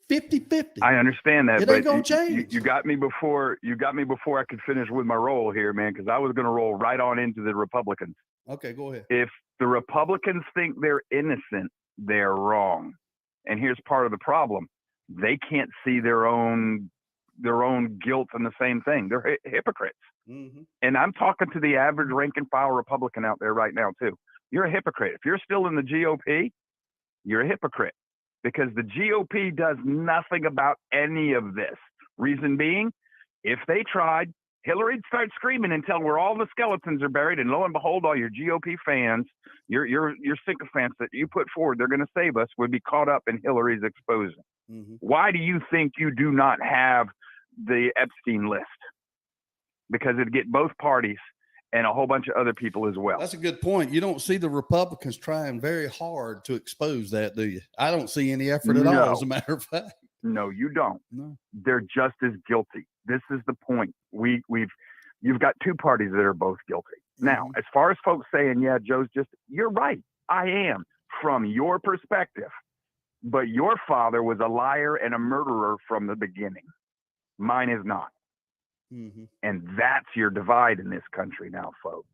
50-50. I understand that, It ain't but gonna change. you got me before I could finish with my roll here, man, because I was going to roll right on into the Republicans. Okay, go ahead. If the Republicans think they're innocent, they're wrong. And here's part of the problem: they can't see their own guilt in the same thing. They're hypocrites. Mm-hmm. And I'm talking to the average rank and file Republican out there right now too. You're a hypocrite. If you're still in the GOP, you're a hypocrite. Because the GOP does nothing about any of this. Reason being, if they tried, Hillary'd start screaming until where all the skeletons are buried, and lo and behold, all your GOP fans, your sycophants that you put forward, they're going to save us, would be caught up in Hillary's exposing. Mm-hmm. Why do you think you do not have the Epstein list? Because it'd get both parties and a whole bunch of other people as well. That's a good point. You don't see the Republicans trying very hard to expose that, do you? I don't see any effort at all, as a matter of fact. No, you don't. No. They're just as guilty. This is the point. You've got two parties that are both guilty. Mm-hmm. Now, as far as folks saying, yeah, you're right. I am from your perspective, but your father was a liar and a murderer from the beginning. Mine is not. Mm-hmm. And that's your divide in this country now, folks.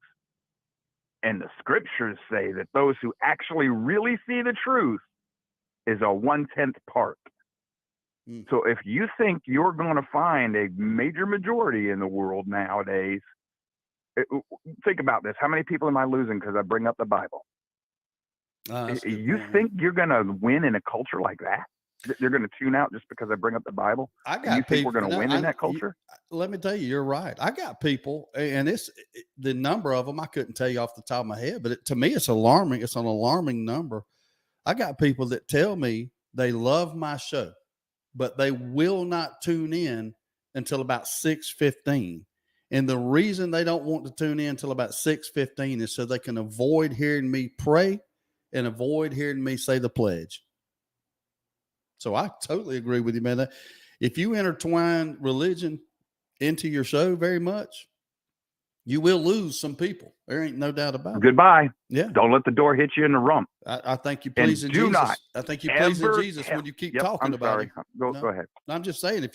And the scriptures say that those who actually really see the truth is a 1/10 part. Mm. So if you think you're going to find a major majority in the world nowadays, think about this. How many people am I losing because I bring up the Bible? You think you're going to win in a culture like that? They're going to tune out just because I bring up the Bible? I got you think we're going to win in that culture? Let me tell you, you're right. I got people, and the number of them I couldn't tell you off the top of my head, but to me, it's alarming. It's an alarming number. I got people that tell me they love my show, but they will not tune in until about 6:15. And the reason they don't want to tune in until about 6:15 is so they can avoid hearing me pray and avoid hearing me say the pledge. So I totally agree with you, man. If you intertwine religion into your show very much, you will lose some people. There ain't no doubt about it. Goodbye. Yeah. Don't let the door hit you in the rump. I think you pleasing do Jesus. not I think you pleasing Jesus when you keep talking about it. Go ahead. I'm just saying,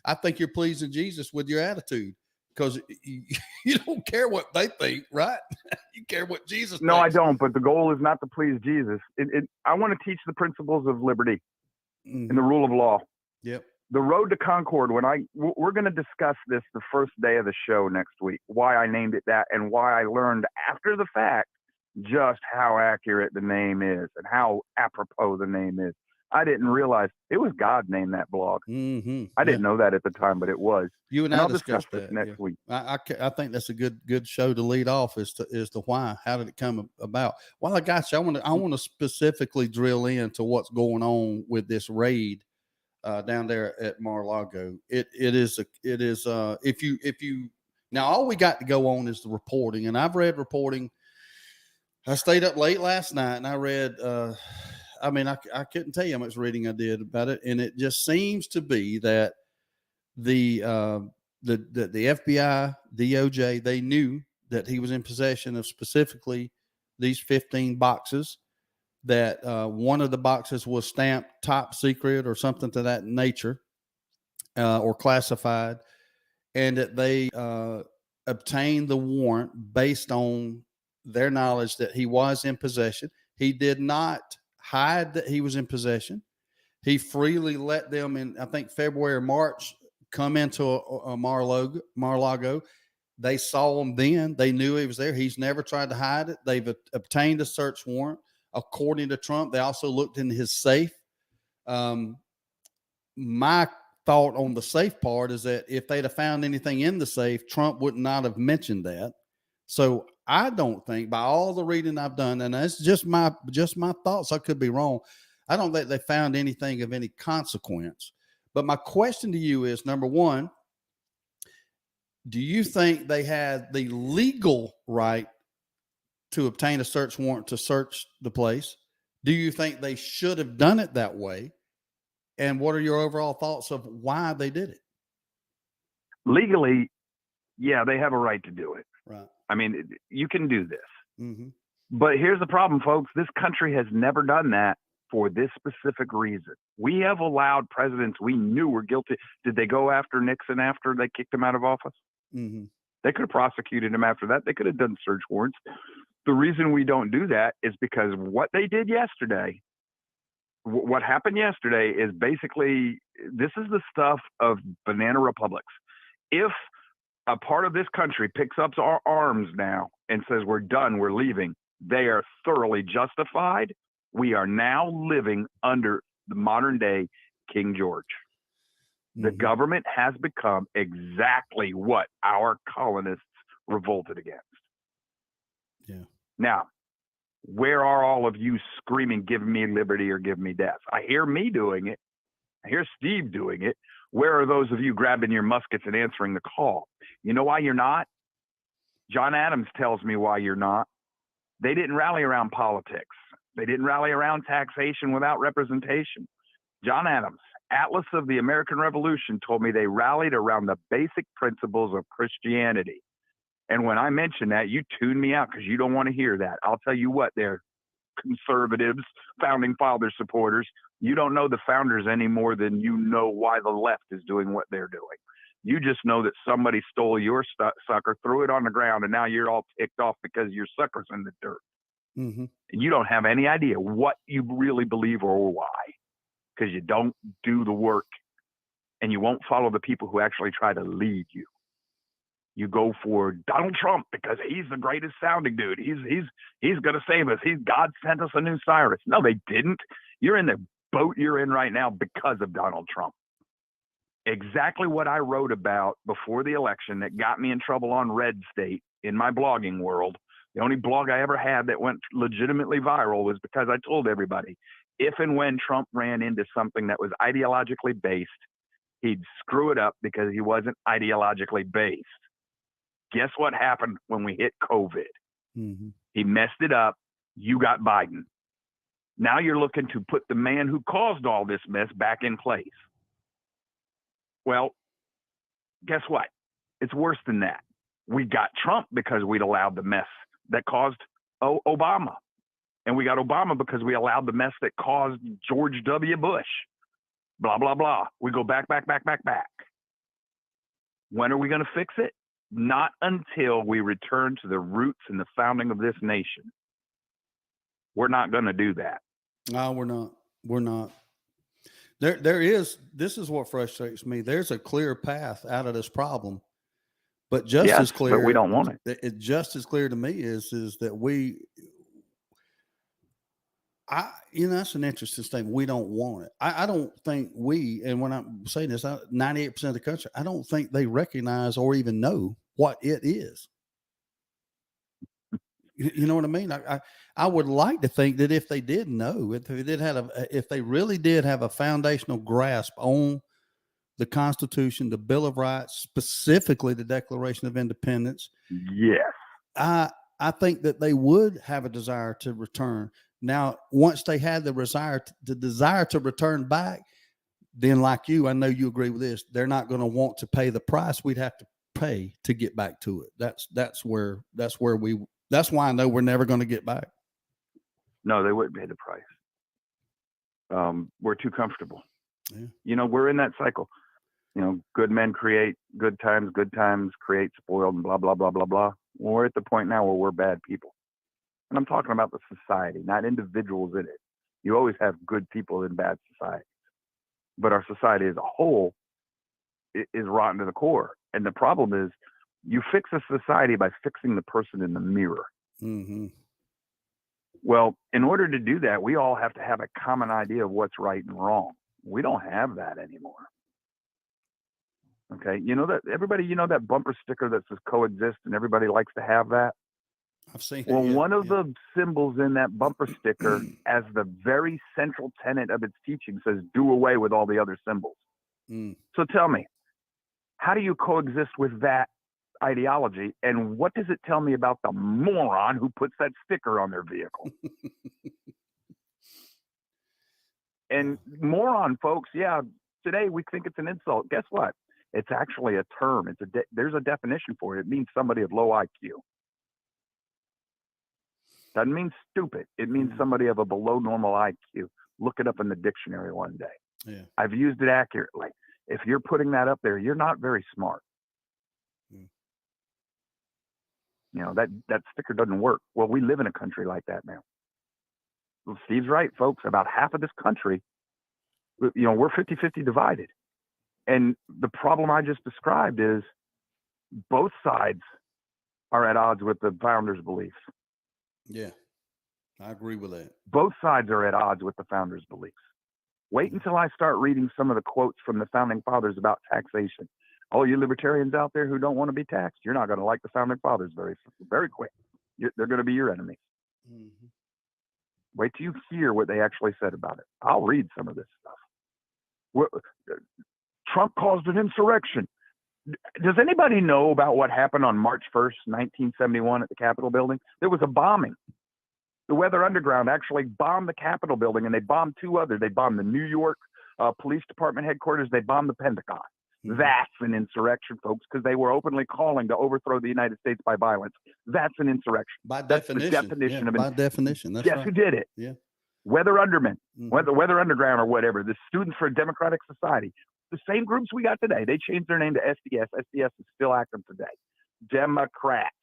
I think you're pleasing Jesus with your attitude, because you don't care what they think, right? You care what Jesus thinks. No, I don't. But the goal is not to please Jesus. I want to teach the principles of liberty. Mm-hmm. And the rule of law. Yep. The road to Concord, we're going to discuss this the first day of the show next week, why I named it that and why I learned after the fact just how accurate the name is and how apropos the name is. I didn't realize it was God named that blog. Mm-hmm. I didn't know that at the time, but it was. You and I'll discuss discuss this that next week. I think that's a good show to lead off is to why. How did it come about? Well, I got you. I want to specifically drill into what's going on with this raid down there at Mar-a-Lago. It is if you now all we got to go on is the reporting, and I've read reporting. I stayed up late last night and I read. I couldn't tell you how much reading I did about it, and it just seems to be that the FBI, DOJ, they knew that he was in possession of specifically these 15 boxes, that one of the boxes was stamped top secret or something to that nature. or classified, and that they obtained the warrant based on their knowledge that he was in possession. He did not hide that he was in possession. He freely let them in, I think, February or March, come into a Mar-a-Lago. They saw him then. They knew he was there. He's never tried to hide it. They've obtained a search warrant. According to Trump, they also looked in his safe. My thought on the safe part is that if they'd have found anything in the safe, Trump would not have mentioned that. So I don't think, by all the reading I've done, and that's just my thoughts, I could be wrong, I don't think they found anything of any consequence. But my question to you is, number one, do you think they had the legal right to obtain a search warrant to search the place? Do you think they should have done it that way? And what are your overall thoughts of why they did it? Legally, yeah, they have a right to do it. Right. I mean, you can do this. Mm-hmm. But here's the problem, folks. This country has never done that for this specific reason. We have allowed presidents we knew were guilty. Did they go after Nixon after they kicked him out of office? Mm-hmm. They could have prosecuted him after that. They could have done search warrants. The reason we don't do that is because what they did yesterday, what happened yesterday is basically, this is the stuff of banana republics. If a part of this country picks up our arms now and says, we're done, we're leaving, they are thoroughly justified. We are now living under the modern day King George. The government has become exactly what our colonists revolted against. Yeah. Now, where are all of you screaming, give me liberty or give me death? I hear me doing it. I hear Steve doing it. Where are those of you grabbing your muskets and answering the call? You know why you're not? John Adams tells me why you're not. They didn't rally around politics. They didn't rally around taxation without representation. John Adams, Atlas of the American Revolution, told me they rallied around the basic principles of Christianity. And when I mention that, you tune me out because you don't want to hear that. I'll tell you what, they're conservatives, founding father supporters. You don't know the founders any more than you know why the left is doing what they're doing. You just know that somebody stole your sucker, threw it on the ground, and now you're all ticked off because your sucker's in the dirt. Mm-hmm. And you don't have any idea what you really believe or why, because you don't do the work and you won't follow the people who actually try to lead you. You go for Donald Trump because he's the greatest sounding dude. He's going to save us. God sent us a new Cyrus. No, they didn't. You're in the boat you're in right now because of Donald Trump. Exactly what I wrote about before the election that got me in trouble on Red State in my blogging world. The only blog I ever had that went legitimately viral was because I told everybody, if and when Trump ran into something that was ideologically based, he'd screw it up because he wasn't ideologically based. Guess what happened when we hit COVID? Mm-hmm. He messed it up. You got Biden. Now you're looking to put the man who caused all this mess back in place. Well, guess what? It's worse than that. We got Trump because we'd allowed the mess that caused Obama. And we got Obama because we allowed the mess that caused George W. Bush. Blah, blah, blah. We go back. When are we going to fix it? Not until we return to the roots and the founding of this nation. We're not going to do that. No, we're not. We're not. This is what frustrates me. There's a clear path out of this problem, but just as clear, but we don't want it. It just as clear to me is that that's an interesting statement. We don't want it. I don't think and when I'm saying this, 98% of the country, I don't think they recognize or even know what it is. You know what I mean? I would like to think that if they did know, if they really did have a foundational grasp on the Constitution, the Bill of Rights, specifically the Declaration of Independence. Yes. I think that they would have a desire to return. Now, once they had the desire to return back, then like you, I know you agree with this, they're not going to want to pay the price we'd have to pay to get back to it. That's why I know we're never going to get back. No, they wouldn't pay the price. We're too comfortable. Yeah. You know, we're in that cycle. good men create good times create spoiled, and blah, blah, blah, blah, blah. Well, we're at the point now where we're bad people. And I'm talking about the society, not individuals in it. You always have good people in bad society. But our society as a whole is rotten to the core. And the problem is you fix a society by fixing the person in the mirror. Mm-hmm. Well, in order to do that, we all have to have a common idea of what's right and wrong. We don't have that anymore. Okay. That bumper sticker that says coexist, and everybody likes to have that. I've seen Well, it. Yeah, one of the symbols in that bumper sticker, as the very central tenet of its teaching, says do away with all the other symbols. Mm. So tell me, how do you coexist with that ideology? And what does it tell me about the moron who puts that sticker on their vehicle? And moron, folks, yeah, today we think it's an insult. Guess what? It's actually a term. There's a definition for it. It means somebody of low IQ. Doesn't mean stupid. It means somebody of a below normal IQ. Look it up in the dictionary one day. Yeah. I've used it accurately. If you're putting that up there, you're not very smart. That sticker doesn't work. Well, we live in a country like that now. Well, Steve's right, folks. About half of this country, we're 50-50 divided. And the problem I just described is both sides are at odds with the founders' beliefs. Yeah, I agree with that. Both sides are at odds with the founders' beliefs. Wait until I start reading some of the quotes from the founding fathers about taxation. All you libertarians out there who don't want to be taxed, you're not going to like the founding fathers very, very quick. They're going to be your enemies. Mm-hmm. Wait till you hear what they actually said about it. I'll read some of this stuff. Trump caused an insurrection. Does anybody know about what happened on March 1st, 1971 at the Capitol building? There was a bombing. The Weather Underground actually bombed the Capitol building, and they bombed two others. They bombed the New York Police Department headquarters. They bombed the Pentagon. Mm-hmm. That's an insurrection, folks, because they were openly calling to overthrow the United States by violence. That's an insurrection. By definition. That's the definition of by definition. That's guess right. Who did it? Yeah. Weather Underman, Mm-hmm. Weather Underground or whatever, the Students for a Democratic Society. The same groups we got today. They changed their name to SDS. SDS is still active today. Democrats.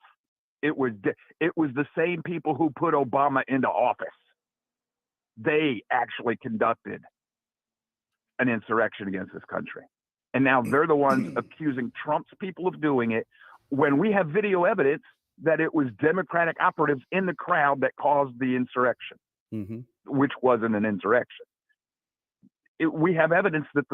It was the same people who put Obama into office. They actually conducted an insurrection against this country. And now they're the ones accusing Trump's people of doing it when we have video evidence that it was Democratic operatives in the crowd that caused the insurrection, mm-hmm. which wasn't an insurrection. We have evidence that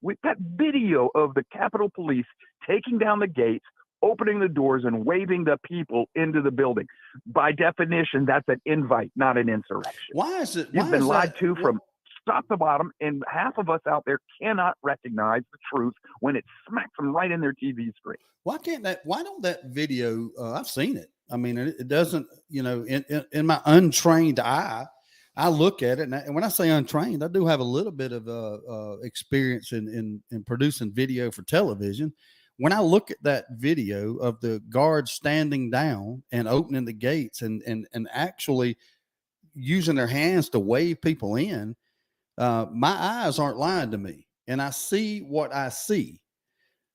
we've got video of the Capitol Police taking down the gates, opening the doors, and waving the people into the building. By definition, that's an invite, not an insurrection. Why is it? You've been lied to from top to bottom, and half of us out there cannot recognize the truth when it smacks them right in their TV screen. Why don't that video? I've seen it. I mean, it doesn't. In my untrained eye, I look at it, and when I say untrained, I do have a little bit of experience in producing video for television. When I look at that video of the guards standing down and opening the gates and actually using their hands to wave people in, my eyes aren't lying to me, and I see what I see.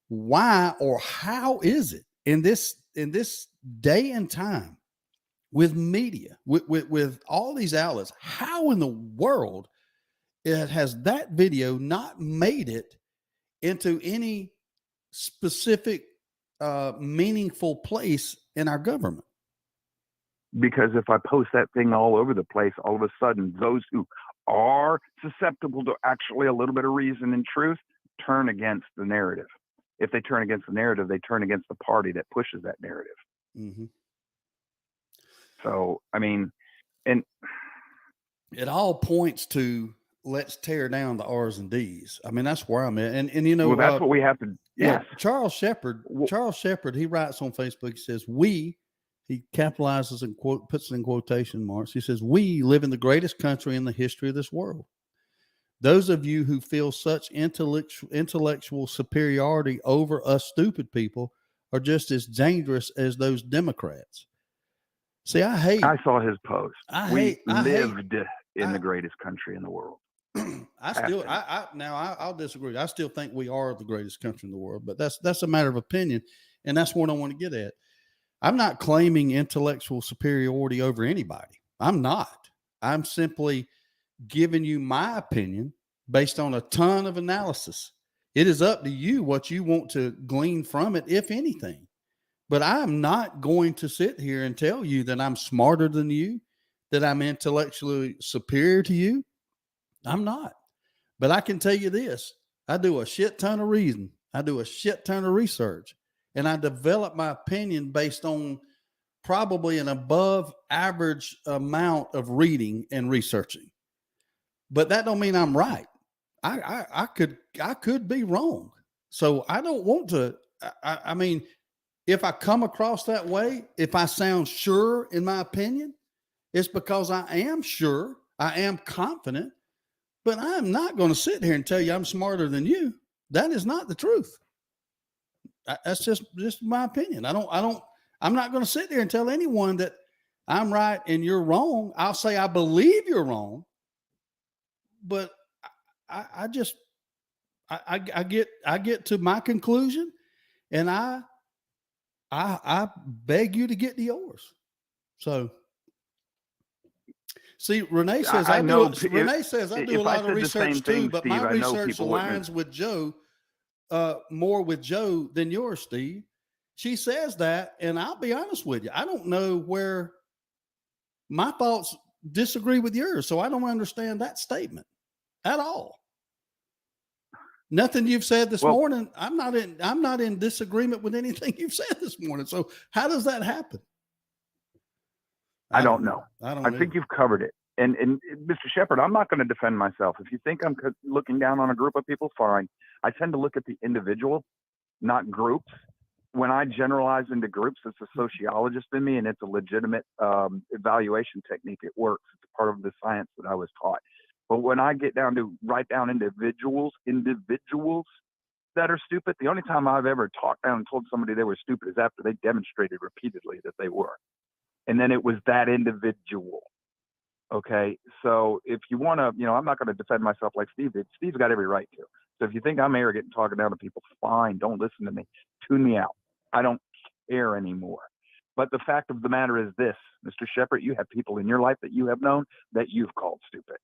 Why or how is it in this day and time with media, with all these outlets, how in the world has that video not made it into any specific meaningful place in our government? Because if I post that thing all over the place, all of a sudden those who are susceptible to actually a little bit of reason and truth turn against the narrative. If they turn against the narrative, they turn against the party that pushes that narrative. Mm-hmm. So, I mean, and it all points to let's tear down the R's and D's. I mean, that's where I'm at. And well, that's what we have to. Yes. Charles Shepard, he writes on Facebook, he says, he capitalizes and puts it in quotation marks. He says, we live in the greatest country in the history of this world. Those of you who feel such intellectual superiority over us stupid people are just as dangerous as those Democrats. See, I saw his post. We lived in the greatest country in the world. I'll disagree. I still think we are the greatest country in the world, but that's a matter of opinion, and that's what I want to get at. I'm not claiming intellectual superiority over anybody. I'm not. I'm simply giving you my opinion based on a ton of analysis. It is up to you what you want to glean from it, if anything. But I'm not going to sit here and tell you that I'm smarter than you, that I'm intellectually superior to you. I'm not. But I can tell you this. I do a shit ton of reading. I do a shit ton of research. And I develop my opinion based on probably an above average amount of reading and researching. But that don't mean I'm right. I could be wrong. So I don't want to. I mean, if I come across that way, if I sound sure in my opinion, it's because I am sure, I am confident, but I am not going to sit here and tell you I'm smarter than you. That is not the truth. That's just my opinion. I'm not going to sit there and tell anyone that I'm right and you're wrong. I'll say I believe you're wrong, but I get to my conclusion, and I beg you to get to yours. So, see, Renee says I do a lot of research too, but my research aligns with Joe, more with Joe than yours, Steve. She says that, and I'll be honest with you, I don't know where my thoughts disagree with yours, so I don't understand that statement at all. Nothing you've said this morning. I'm not in disagreement with anything you've said this morning. So how does that happen? I don't know. I think you've covered it. And Mr. Shepard, I'm not going to defend myself. If you think I'm looking down on a group of people, fine. I tend to look at the individual, not groups. When I generalize into groups, it's a sociologist in me, and it's a legitimate evaluation technique. It works. It's part of the science that I was taught. But when I get down to write down individuals that are stupid, the only time I've ever talked down and told somebody they were stupid is after they demonstrated repeatedly that they were. And then it was that individual. Okay. So if you want to, I'm not going to defend myself like Steve did. Steve's got every right to. So if you think I'm arrogant and talking down to people, fine. Don't listen to me. Tune me out. I don't care anymore. But the fact of the matter is this, Mr. Shepard, you have people in your life that you have known that you've called stupid.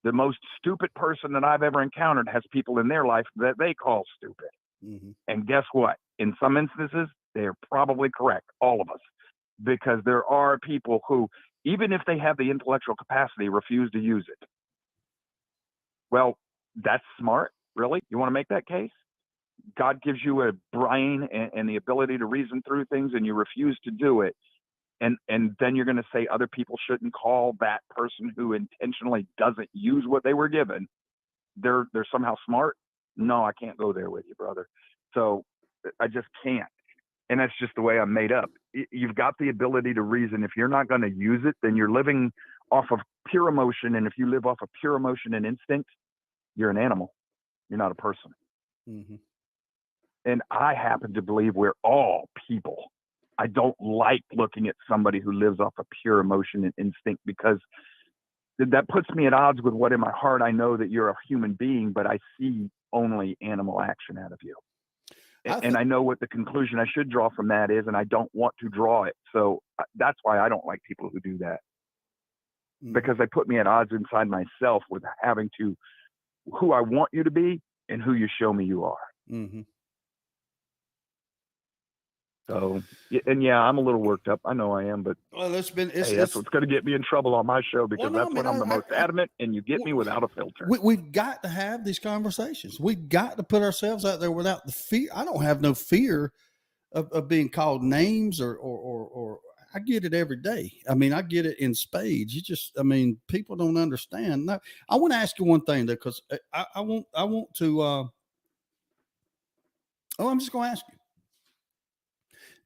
The most stupid person that I've ever encountered has people in their life that they call stupid. Mm-hmm. And guess what? In some instances, they're probably correct, all of us, because there are people who, even if they have the intellectual capacity, refuse to use it. Well, that's smart, really? You want to make that case? God gives you a brain and the ability to reason through things, and you refuse to do it. And then you're going to say other people shouldn't call that person who intentionally doesn't use what they were given. They're somehow smart. No, I can't go there with you, brother. So I just can't. And that's just the way I'm made up. You've got the ability to reason. If you're not going to use it, then you're living off of pure emotion. And if you live off of pure emotion and instinct, you're an animal. You're not a person. Mm-hmm. And I happen to believe we're all people. I don't like looking at somebody who lives off of pure emotion and instinct, because that puts me at odds with what in my heart I know that you're a human being, but I see only animal action out of you. And I know what the conclusion I should draw from that is, and I don't want to draw it. So that's why I don't like people who do that, because they put me at odds inside myself with having to, who I want you to be and who you show me you are. Mm-hmm. So, and yeah, I'm a little worked up. I know I am, but that's what's going to get me in trouble on my show, because that's when I'm the most adamant, and you get me without a filter. We've got to have these conversations. We've got to put ourselves out there without the fear. I don't have no fear of being called names or I get it every day. I mean, I get it in spades. People don't understand. Now, I want to ask you one thing though, because I want to, I'm just going to ask you.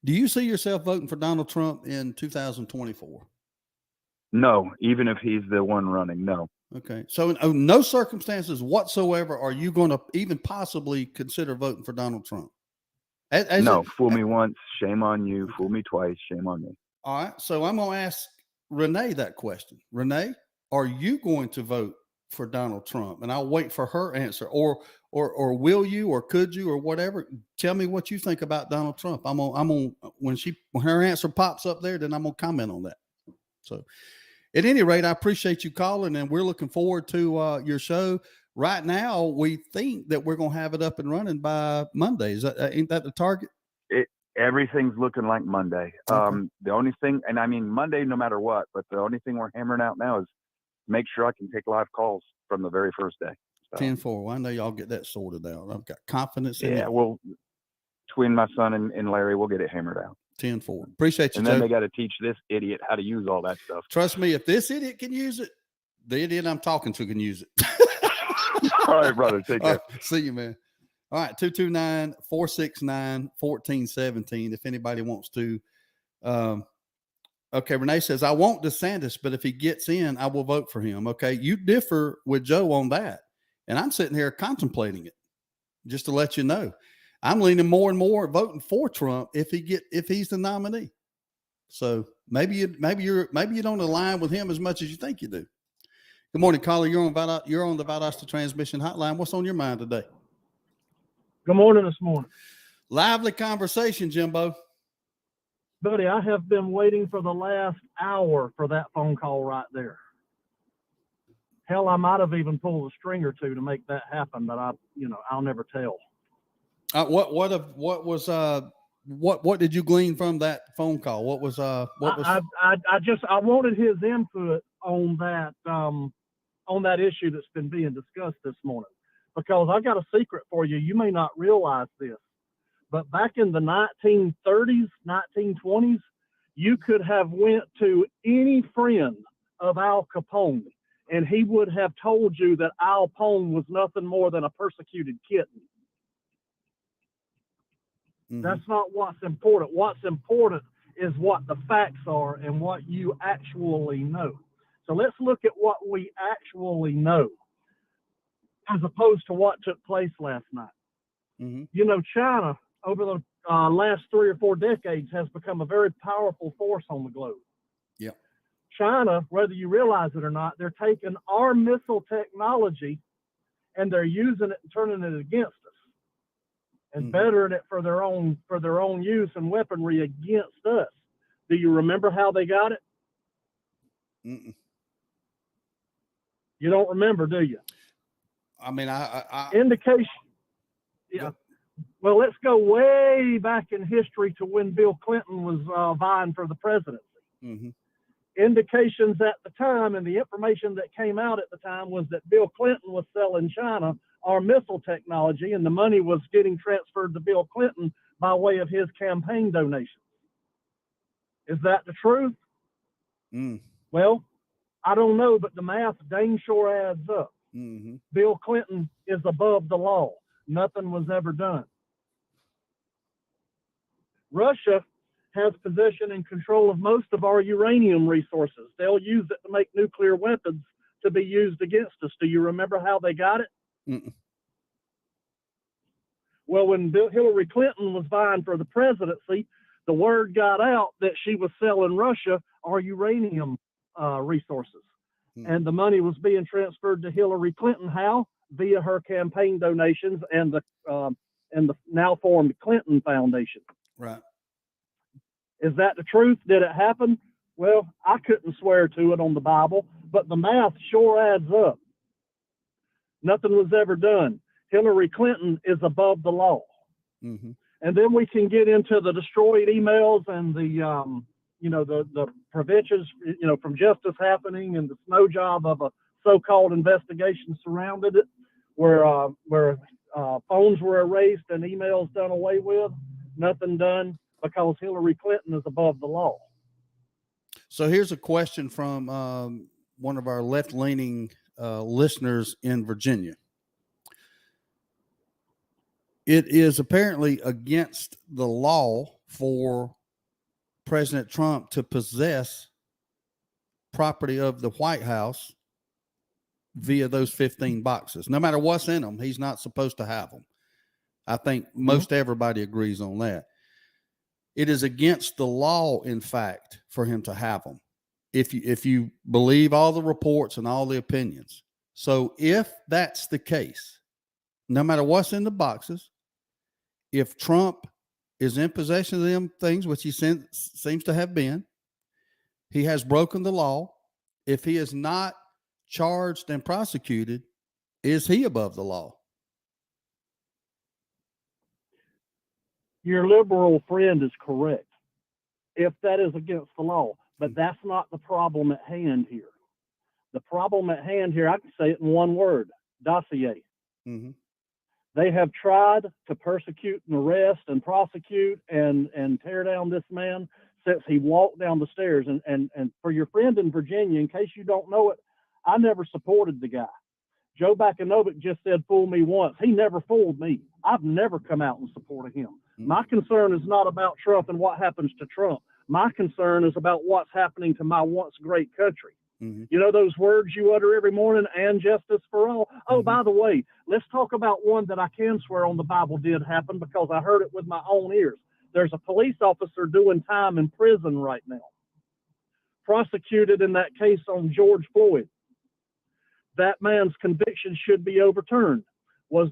Do you see yourself voting for Donald Trump in 2024? No, even if he's the one running, no. Okay. So in no circumstances whatsoever are you going to even possibly consider voting for Donald Trump? Fool me once, shame on you. Fool me twice, shame on me. All right. So I'm going to ask Renee that question. Renee, are you going to vote for Donald Trump, and I'll wait for her answer. Or will you, or could you, or whatever? Tell me what you think about Donald Trump. I'm on when her answer pops up there, then I'm gonna comment on that. So, at any rate, I appreciate you calling, and we're looking forward to your show. Right now, we think that we're gonna have it up and running by Monday. Ain't that the target? Everything's looking like Monday. Okay. The only thing, and I mean Monday no matter what, but the only thing we're hammering out now is make sure I can take live calls from the very first day. So, 10-4. Well, I know y'all get that sorted out. I've got confidence in yeah, it. well, between my son and Larry, we'll get it hammered out. 10-4. Appreciate you, And then Joe. they got to teach this idiot how to use all that stuff. Trust me, if this idiot can use it, the idiot I'm talking to can use it. All right, brother. Take care. See you, man. All right, 229-469-1417. If anybody wants to. Okay, Renee says, I want DeSantis, but if he gets in, I will vote for him. Okay, you differ with Joe on that. And I'm sitting here contemplating it, just to let you know. I'm leaning more and more voting for Trump if he's the nominee. So maybe you don't align with him as much as you think you do. Good morning, caller. You're on the Valdosta Transmission Hotline. What's on your mind today? Good morning this morning. Lively conversation, Jimbo. Buddy, I have been waiting for the last hour for that phone call right there. Hell, I might have even pulled a string or two to make that happen, but I'll never tell. What did you glean from that phone call? I wanted his input on that issue that's been being discussed this morning, because I got a secret for you. You may not realize this, but back in the 1930s, 1920s, you could have went to any friend of Al Capone, and he would have told you that Al Capone was nothing more than a persecuted kitten. Mm-hmm. That's not what's important. What's important is what the facts are and what you actually know. So let's look at what we actually know, as opposed to what took place last night. Mm-hmm. China, over the last 3 or 4 decades, has become a very powerful force on the globe. Yeah. China, whether you realize it or not, they're taking our missile technology and they're using it and turning it against us, and bettering it for their own use and weaponry against us. Do you remember how they got it? Mm-mm. You don't remember, do you? I mean, I indication. Yeah. Well, let's go way back in history to when Bill Clinton was vying for the presidency. Mm-hmm. Indications at the time, and the information that came out at the time, was that Bill Clinton was selling China our missile technology, and the money was getting transferred to Bill Clinton by way of his campaign donations. Is that the truth? Well, I don't know, but the math dang sure adds up. Mm-hmm. Bill Clinton is above the law. Nothing was ever done. Russia has possession and control of most of our uranium resources. They'll use it to make nuclear weapons to be used against us. Do you remember how they got it? Mm-mm. Well, when Hillary Clinton was vying for the presidency, the word got out that she was selling Russia our uranium resources. And the money was being transferred to Hillary Clinton. How? Via her campaign donations and the now formed Clinton Foundation. Right. Is that the truth? Did it happen? Well, I couldn't swear to it on the Bible, but the math sure adds up. Nothing was ever done. Hillary Clinton is above the law. Mm-hmm. And then we can get into the destroyed emails and the preventions, from justice happening, and the snow job of a so-called investigation surrounded it, where phones were erased and emails done away with. Nothing done because Hillary Clinton is above the law. So here's a question from one of our left-leaning listeners in Virginia. It is apparently against the law for President Trump to possess property of the White House via those 15 boxes. No matter what's in them, he's not supposed to have them. I think most everybody agrees on that. It is against the law, in fact, for him to have them. If you believe all the reports and all the opinions, So if that's the case, no matter what's in the boxes, if Trump is in possession of them things, which he seems to have been, he has broken the law. If he is not charged and prosecuted, is he above the law? Your liberal friend is correct if that is against the law, but that's not the problem at hand here. The problem at hand here, I can say it in one word: dossier. Mm-hmm. They have tried to persecute and arrest and prosecute and tear down this man since he walked down the stairs. And for your friend in Virginia, in case you don't know it, I never supported the guy. Joe Bakanovic just said, fool me once. He never fooled me. I've never come out in support of him. Mm-hmm. My concern is not about Trump and what happens to Trump. My concern is about what's happening to my once great country. Mm-hmm. You know those words you utter every morning, and justice for all? Oh, mm-hmm. By the way, let's talk about one that I can swear on the Bible did happen because I heard it with my own ears. There's a police officer doing time in prison right now, prosecuted in that case on George Floyd. That man's conviction should be overturned. Does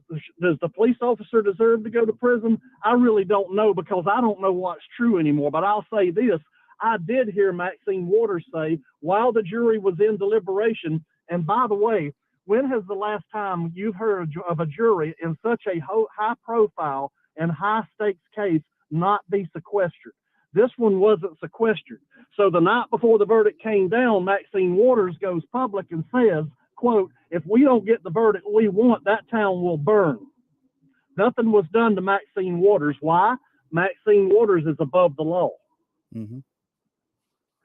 the police officer deserve to go to prison? I really don't know because I don't know what's true anymore. But I'll say this. I did hear Maxine Waters say while the jury was in deliberation, and by the way, when has the last time you've heard of a jury in such a high profile and high stakes case not be sequestered? This one wasn't sequestered. So the night before the verdict came down, Maxine Waters goes public and says, quote, if we don't get the verdict we want, that town will burn. Nothing was done to Maxine Waters. Why? Maxine Waters is above the law. Mm-hmm.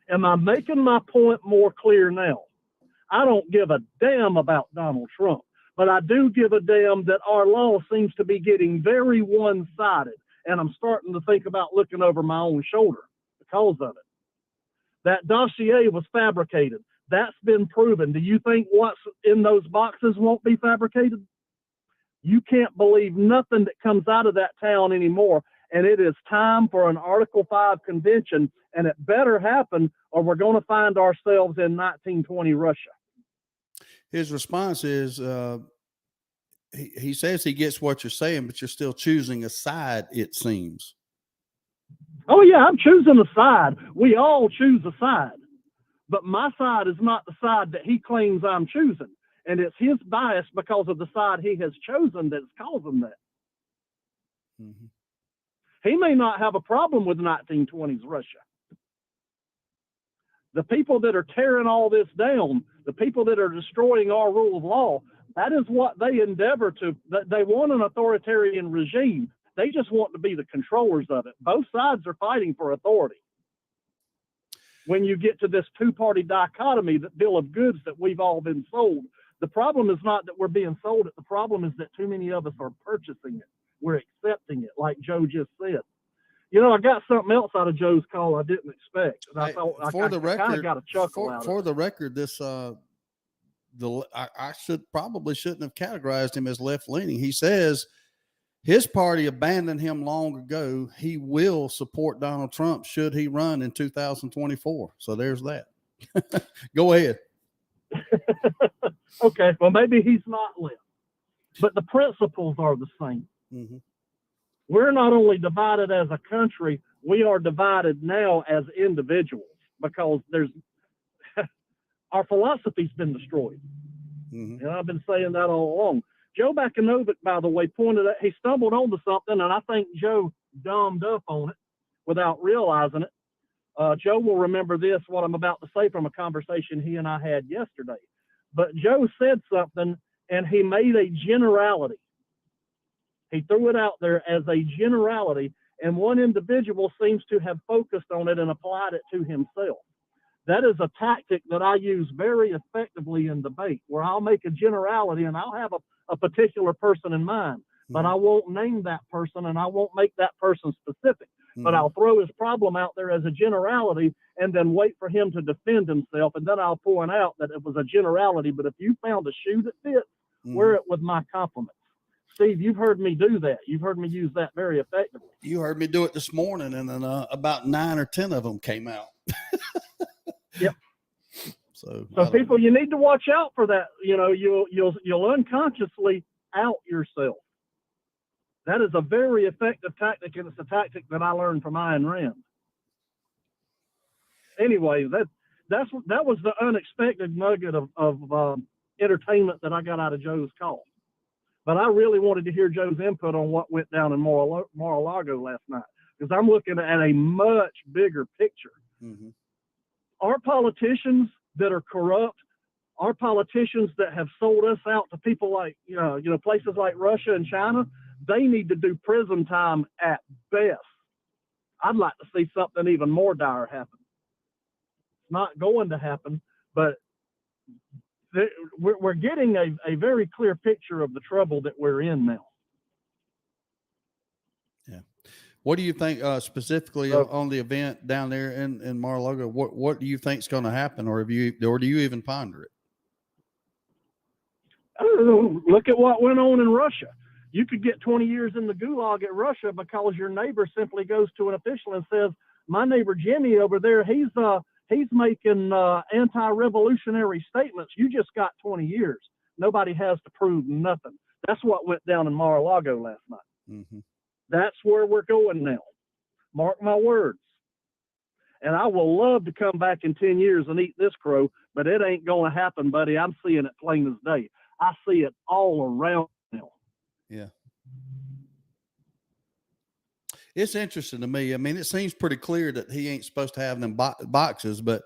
Am I making my point more clear now? I don't give a damn about Donald Trump, but I do give a damn that our law seems to be getting very one-sided, and I'm starting to think about looking over my own shoulder because of it. That dossier was fabricated. That's been proven. Do you think what's in those boxes won't be fabricated? You can't believe nothing that comes out of that town anymore. And it is time for an Article 5 convention, and it better happen or we're going to find ourselves in 1920 Russia. His response is, he says he gets what you're saying, but you're still choosing a side, it seems. Oh, yeah, I'm choosing a side. We all choose a side. But my side is not the side that he claims I'm choosing. And it's his bias because of the side he has chosen that's causing that. Mm-hmm. He may not have a problem with 1920s Russia. The people that are tearing all this down, the people that are destroying our rule of law, that is what they endeavor to. They want an authoritarian regime. They just want to be the controllers of it. Both sides are fighting for authority. When you get to this two-party dichotomy, that bill of goods that we've all been sold, the problem is not that we're being sold it. The problem is that too many of us are purchasing it. We're accepting it, like Joe just said. You know, I got something else out of Joe's call I didn't expect. I thought I kind of got a chuckle out of it. For the record, this I shouldn't have categorized him as left-leaning. He says his party abandoned him long ago. He will support Donald Trump should he run in 2024. So there's that. Go ahead. Okay, well, maybe he's not left, but the principles are the same. Mm-hmm. We're not only divided as a country, we are divided now as individuals because our philosophy's been destroyed. Mm-hmm. And I've been saying that all along. Joe Bakanovic, by the way, pointed out, he stumbled onto something, and I think Joe dumbed up on it without realizing it. Joe will remember this, what I'm about to say, from a conversation he and I had yesterday. But Joe said something, and he made a generality. He threw it out there as a generality, and one individual seems to have focused on it and applied it to himself. That is a tactic that I use very effectively in debate, where I'll make a generality and I'll have a particular person in mind, but I won't name that person and I won't make that person specific. But I'll throw his problem out there as a generality and then wait for him to defend himself. And then I'll point out that it was a generality, but if you found a shoe that fits, wear it with my compliments. Steve, you've heard me do that. You've heard me use that very effectively. You heard me do it this morning, and then about 9 or 10 of them came out. Yep. So people, you need to watch out for that. You know, you'll unconsciously out yourself. That is a very effective tactic, and it's a tactic that I learned from Ayn Rand. Anyway, that was the unexpected nugget of entertainment that I got out of Joe's call. But I really wanted to hear Joe's input on what went down in Mar-a-Lago last night, because I'm looking at a much bigger picture. Mm-hmm. Our politicians that are corrupt, our politicians that have sold us out to people like, places like Russia and China, they need to do prison time at best. I'd like to see something even more dire happen. It's not going to happen, but we're getting a very clear picture of the trouble that we're in now. Yeah. What do you think specifically on the event down there in Mar-a-Lago? What do you think is going to happen, or do you even ponder it? Look at what went on in Russia. You could get 20 years in the gulag at Russia because your neighbor simply goes to an official and says, "My neighbor Jimmy over there, he's making anti-revolutionary statements. You just got 20 years. Nobody has to prove nothing." That's what went down in Mar-a-Lago last night. Mm-hmm. That's where we're going now. Mark my words. And I will love to come back in 10 years and eat this crow, but it ain't going to happen, buddy. I'm seeing it plain as day. I see it all around now. Yeah. It's interesting to me. I mean, it seems pretty clear that he ain't supposed to have them boxes, but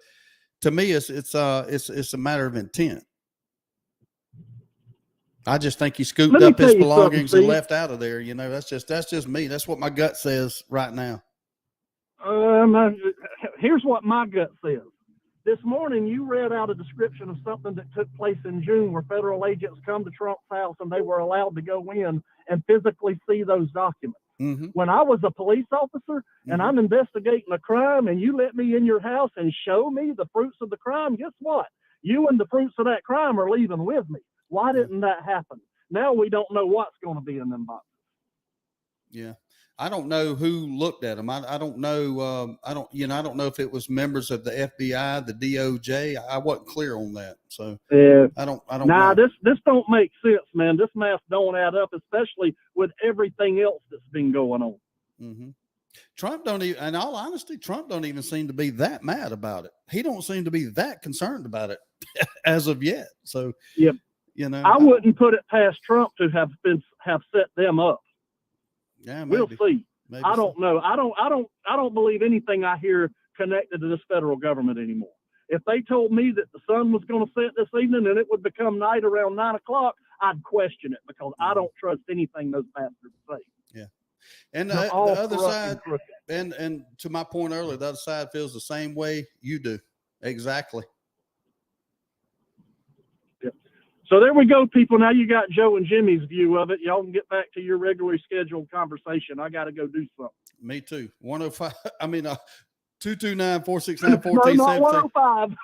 to me, it's a matter of intent. I just think he scooped up his belongings and left out of there. You know, that's just me. That's what my gut says right now. Here's what my gut says. This morning, you read out a description of something that took place in June where federal agents come to Trump's house and they were allowed to go in and physically see those documents. Mm-hmm. When I was a police officer and I'm investigating a crime and you let me in your house and show me the fruits of the crime, guess what? You and the fruits of that crime are leaving with me. Why didn't that happen? Now we don't know what's going to be in them boxes. Yeah. I don't know who looked at them. I don't know. I don't know if it was members of the FBI, the DOJ. I wasn't clear on that. So I don't know. This don't make sense, man. This math don't add up, especially with everything else that's been going on. Mm-hmm. Trump don't even, in all honesty, Trump don't even seem to be that mad about it. He don't seem to be that concerned about it as of yet. So, yep. I wouldn't put it past Trump to have set them up. Yeah, maybe. We'll see. Maybe I don't know. I don't believe anything I hear connected to this federal government anymore. If they told me that the sun was going to set this evening and it would become night around 9 o'clock, I'd question it because I don't trust anything those bastards say. Yeah. And the other side, and to my point earlier, the other side feels the same way you do. Exactly. So there we go, people. Now you got Joe and Jimmy's view of it. Y'all can get back to your regularly scheduled conversation. I got to go do something. Me too. 105. 229-469-1417. No, not 105.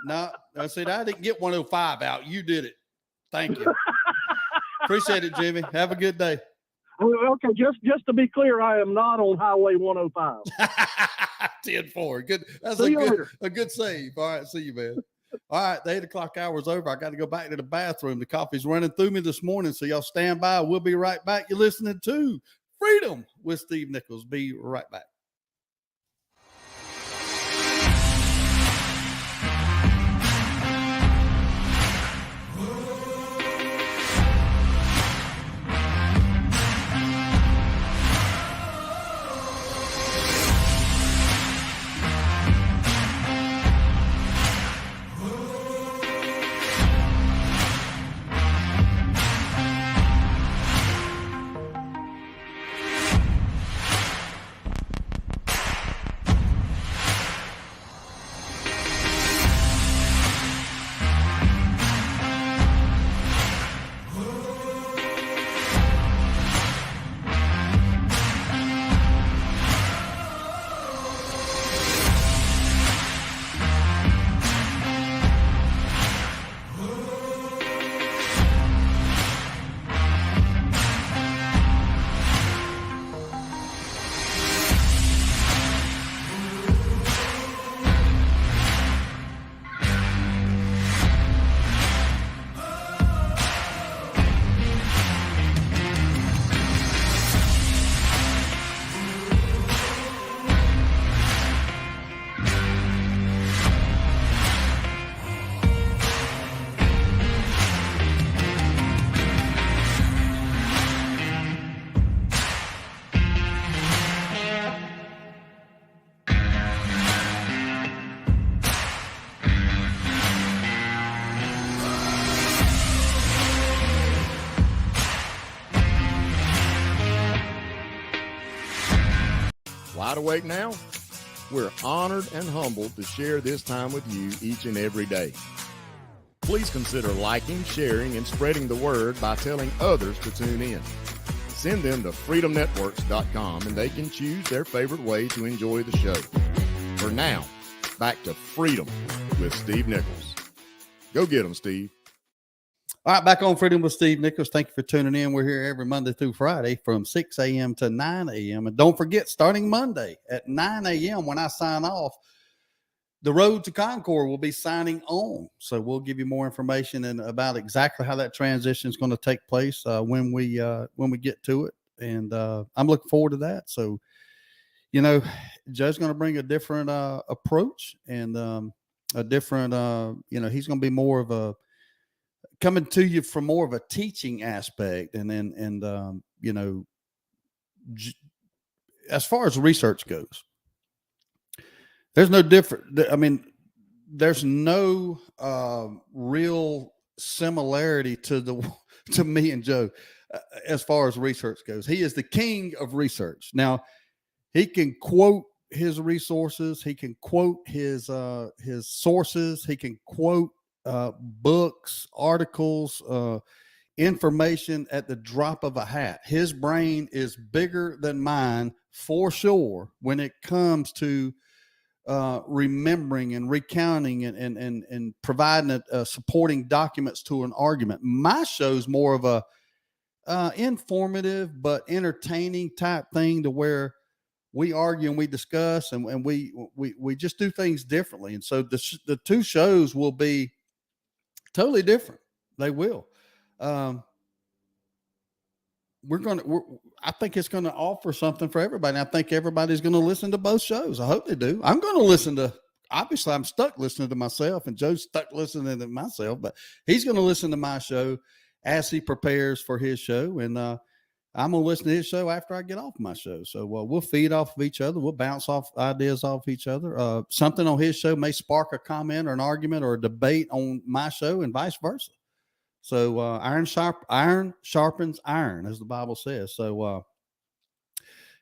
No. I said I didn't get 105 out. You did it. Thank you. Appreciate it, Jimmy. Have a good day. Okay, just to be clear, I am not on Highway 105. 10-4. Good. That's a good save. All right. See you, man. All right, the 8 o'clock hour is over. I got to go back to the bathroom. The coffee's running through me this morning, so y'all stand by. We'll be right back. You're listening to Freedom with Steve Nichols. Be right back. Wide awake now? We're honored and humbled to share this time with you each and every day. Please consider liking, sharing, and spreading the word by telling others to tune in. Send them to freedomnetworks.com and they can choose their favorite way to enjoy the show. For now, back to Freedom with Steve Nichols. Go get them, Steve. All right, back on Freedom with Steve Nichols. Thank you for tuning in. We're here every Monday through Friday from 6 a.m. to 9 a.m. And don't forget, starting Monday at 9 a.m. when I sign off, the Road to Concord will be signing on. So we'll give you more information and about exactly how that transition is going to take place when we get to it. And I'm looking forward to that. So, you know, Joe's going to bring a different approach and a different, he's going to be more of a coming to you from more of a teaching aspect. And as far as research goes, there's no different. I mean, there's no real similarity to me and Joe as far as research goes. He is the king of research. Now, he can quote his resources. He can quote his sources. He can quote books, articles, information at the drop of a hat. His brain is bigger than mine for sure when it comes to remembering and recounting and providing supporting documents to an argument. My show's more of a informative but entertaining type thing to where we argue and we discuss and we just do things differently. And so the two shows will be totally different. They will. I think it's going to offer something for everybody. I think everybody's going to listen to both shows. I hope they do. I'm going to listen to, obviously I'm stuck listening to myself and Joe's stuck listening to myself, but he's going to listen to my show as he prepares for his show. And I'm going to listen to his show after I get off my show. So we'll feed off of each other. We'll bounce off ideas off each other. Something on his show may spark a comment or an argument or a debate on my show and vice versa. So iron sharpens iron, as the Bible says. So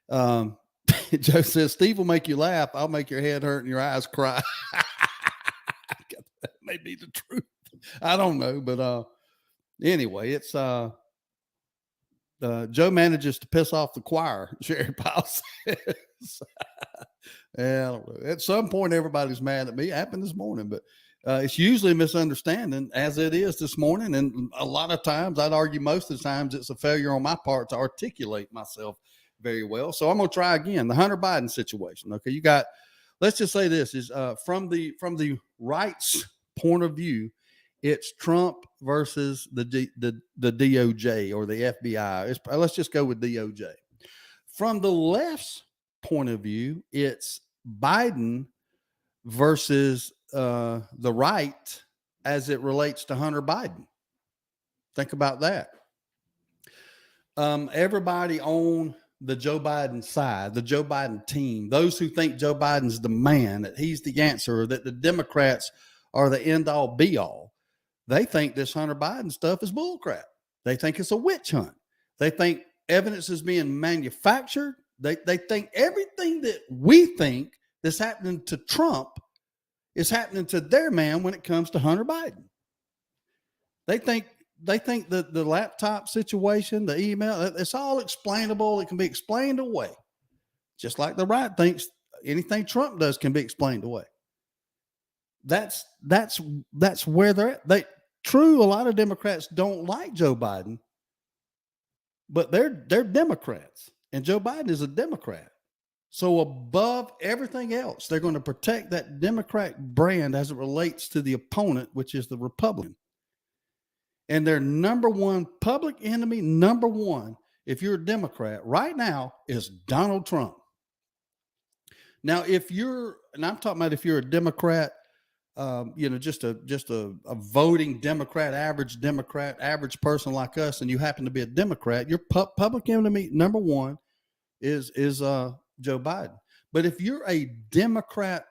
Joe says, Steve will make you laugh. I'll make your head hurt and your eyes cry. That may be the truth. I don't know. But anyway, it's Joe manages to piss off the choir, Sherry Powell says. Yeah, I don't know. At some point, everybody's mad at me. It happened this morning, but it's usually a misunderstanding, as it is this morning. And a lot of times, I'd argue most of the times, it's a failure on my part to articulate myself very well. So I'm going to try again. The Hunter Biden situation. Okay, you got, let's just say this is from the right's point of view, it's Trump versus the DOJ or the FBI. Let's just go with DOJ. From the left's point of view, it's Biden versus the right as it relates to Hunter Biden. Think about that. Everybody on the Joe Biden side, the Joe Biden team, those who think Joe Biden's the man, that he's the answer, that the Democrats are the end all be all, they think this Hunter Biden stuff is bullcrap. They think it's a witch hunt. They think evidence is being manufactured. They think everything that we think that's happening to Trump is happening to their man when it comes to Hunter Biden. They think that the laptop situation, the email, it's all explainable. It can be explained away. Just like the right thinks anything Trump does can be explained away. That's where they're at. A lot of Democrats don't like Joe Biden, but they're Democrats, and Joe Biden is a Democrat. So above everything else, they're going to protect that Democrat brand as it relates to the opponent, which is the Republican. And their number one public enemy, number one, if you're a Democrat right now, is Donald Trump. Now, and I'm talking about if you're a Democrat, just a voting Democrat, average person like us, and you happen to be a Democrat, your public enemy number one is Joe Biden. But if you're a Democrat,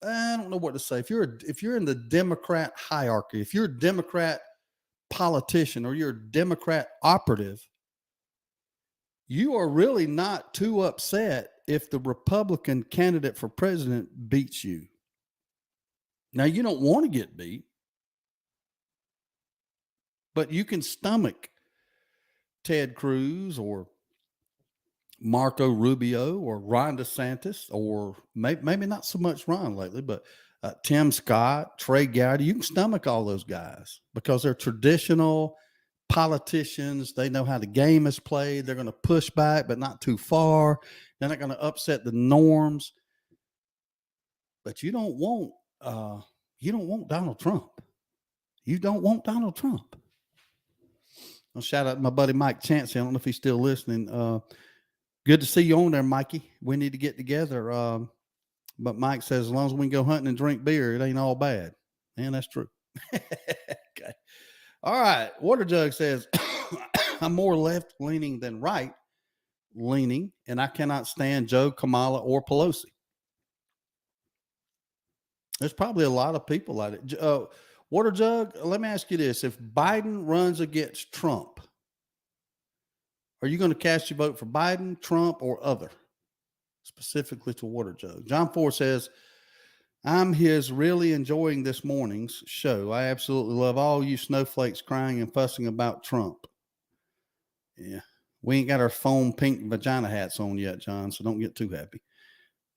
I don't know what to say. If you're in the Democrat hierarchy, if you're a Democrat politician or you're a Democrat operative, you are really not too upset if the Republican candidate for president beats you. Now, you don't want to get beat, but you can stomach Ted Cruz or Marco Rubio or Ron DeSantis, or maybe not so much Ron lately, but Tim Scott, Trey Gowdy. You can stomach all those guys because they're traditional politicians. They know how the game is played. They're going to push back, but not too far. They're not going to upset the norms. But you don't want Donald Trump. You don't want Donald Trump. I'll shout out to my buddy Mike Chancey. I don't know if he's still listening. Good to see you on there, Mikey. We need to get together. But Mike says, as long as we can go hunting and drink beer, it ain't all bad. Man, that's true. Okay. All right. Water Jug says, I'm more left leaning than right leaning, and I cannot stand Joe, Kamala, or Pelosi. There's probably a lot of people like it. Water Jug, let me ask you this. If Biden runs against Trump, are you going to cast your vote for Biden, Trump, or other? Specifically to Water Jug. John Ford says, I'm really enjoying this morning's show. I absolutely love all you snowflakes crying and fussing about Trump. Yeah. We ain't got our foam pink vagina hats on yet, John, so don't get too happy.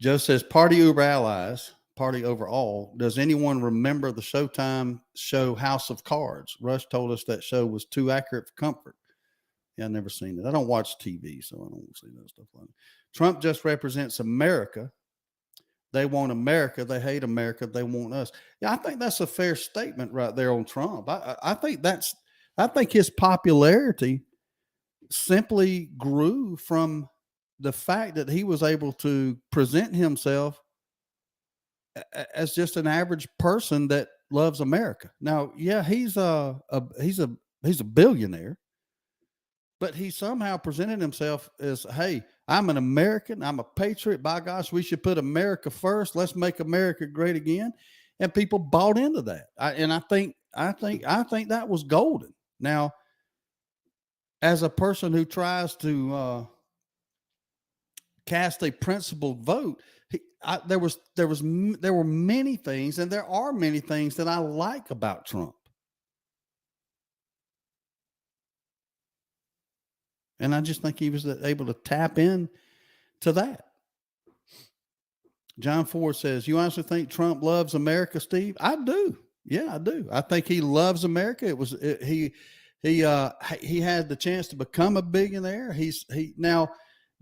Joe says, party Uber allies, party overall. Does anyone remember the Showtime show House of Cards? Rush told us that show was too accurate for comfort. Yeah, I've never seen it. I don't watch TV, so I don't see that stuff like that. Trump just represents America. They want America. They hate America. They want us. Yeah, I think that's a fair statement right there on Trump. I think his popularity simply grew from the fact that he was able to present himself as just an average person that loves America. Now, yeah, he's a billionaire, but he somehow presented himself as, hey, I'm an American. I'm a patriot. By gosh, we should put America first. Let's make America great again. And people bought into that. I think that was golden. Now, as a person who tries to cast a principled vote, there were many things, and there are many things that I like about Trump. And I just think he was able to tap in to that. John Ford says, you honestly think Trump loves America, Steve? I do. Yeah, I do. I think he loves America. He had the chance to become a billionaire. Now,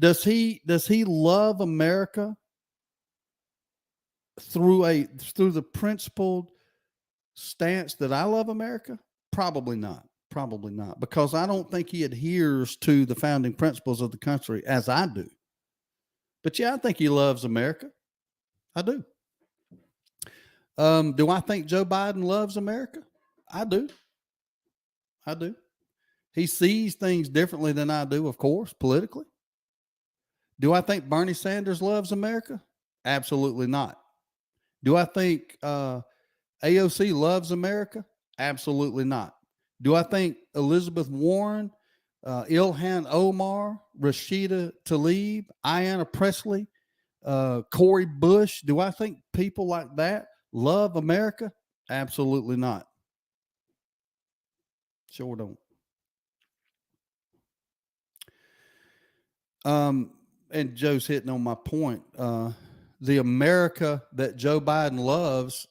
does he love America through the principled stance that I love America? Probably not. Probably not, because I don't think he adheres to the founding principles of the country as I do. But yeah, I think he loves America. I do. Do I think Joe Biden loves America? I do. I do. He sees things differently than I do, of course, politically. Do I think Bernie Sanders loves America? Absolutely not. Do I think AOC loves America? Absolutely not. Do I think Elizabeth Warren, Ilhan Omar, Rashida Tlaib, Ayanna Pressley, Cori Bush, do I think people like that love America? Absolutely not. Sure don't. And Joe's hitting on my point. The America that Joe Biden loves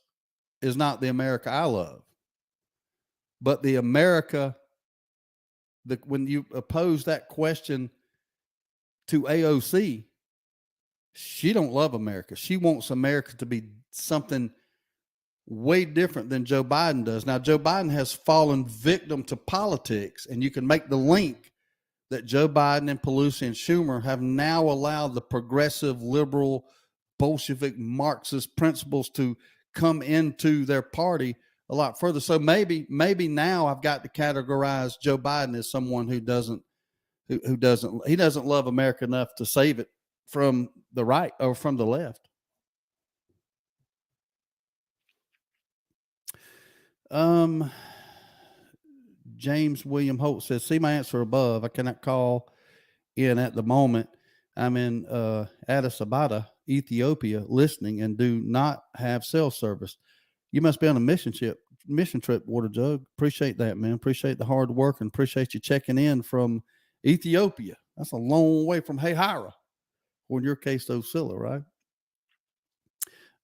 is not the America I love. But the America, when you pose that question to AOC, she don't love America. She wants America to be something way different than Joe Biden does. Now, Joe Biden has fallen victim to politics, and you can make the link that Joe Biden and Pelosi and Schumer have now allowed the progressive, liberal, Bolshevik, Marxist principles to come into their party a lot further. So maybe now I've got to categorize Joe Biden as someone who doesn't love America enough to save it from the right or from the left. James William Holt says, see my answer above. I cannot call in at the moment. I'm in Addis Ababa, Ethiopia, listening and do not have cell service. You must be on a mission trip, Water Jug. Appreciate that, man. Appreciate the hard work and appreciate you checking in from Ethiopia. That's a long way from Hayhira, or in your case, Ocilla, right?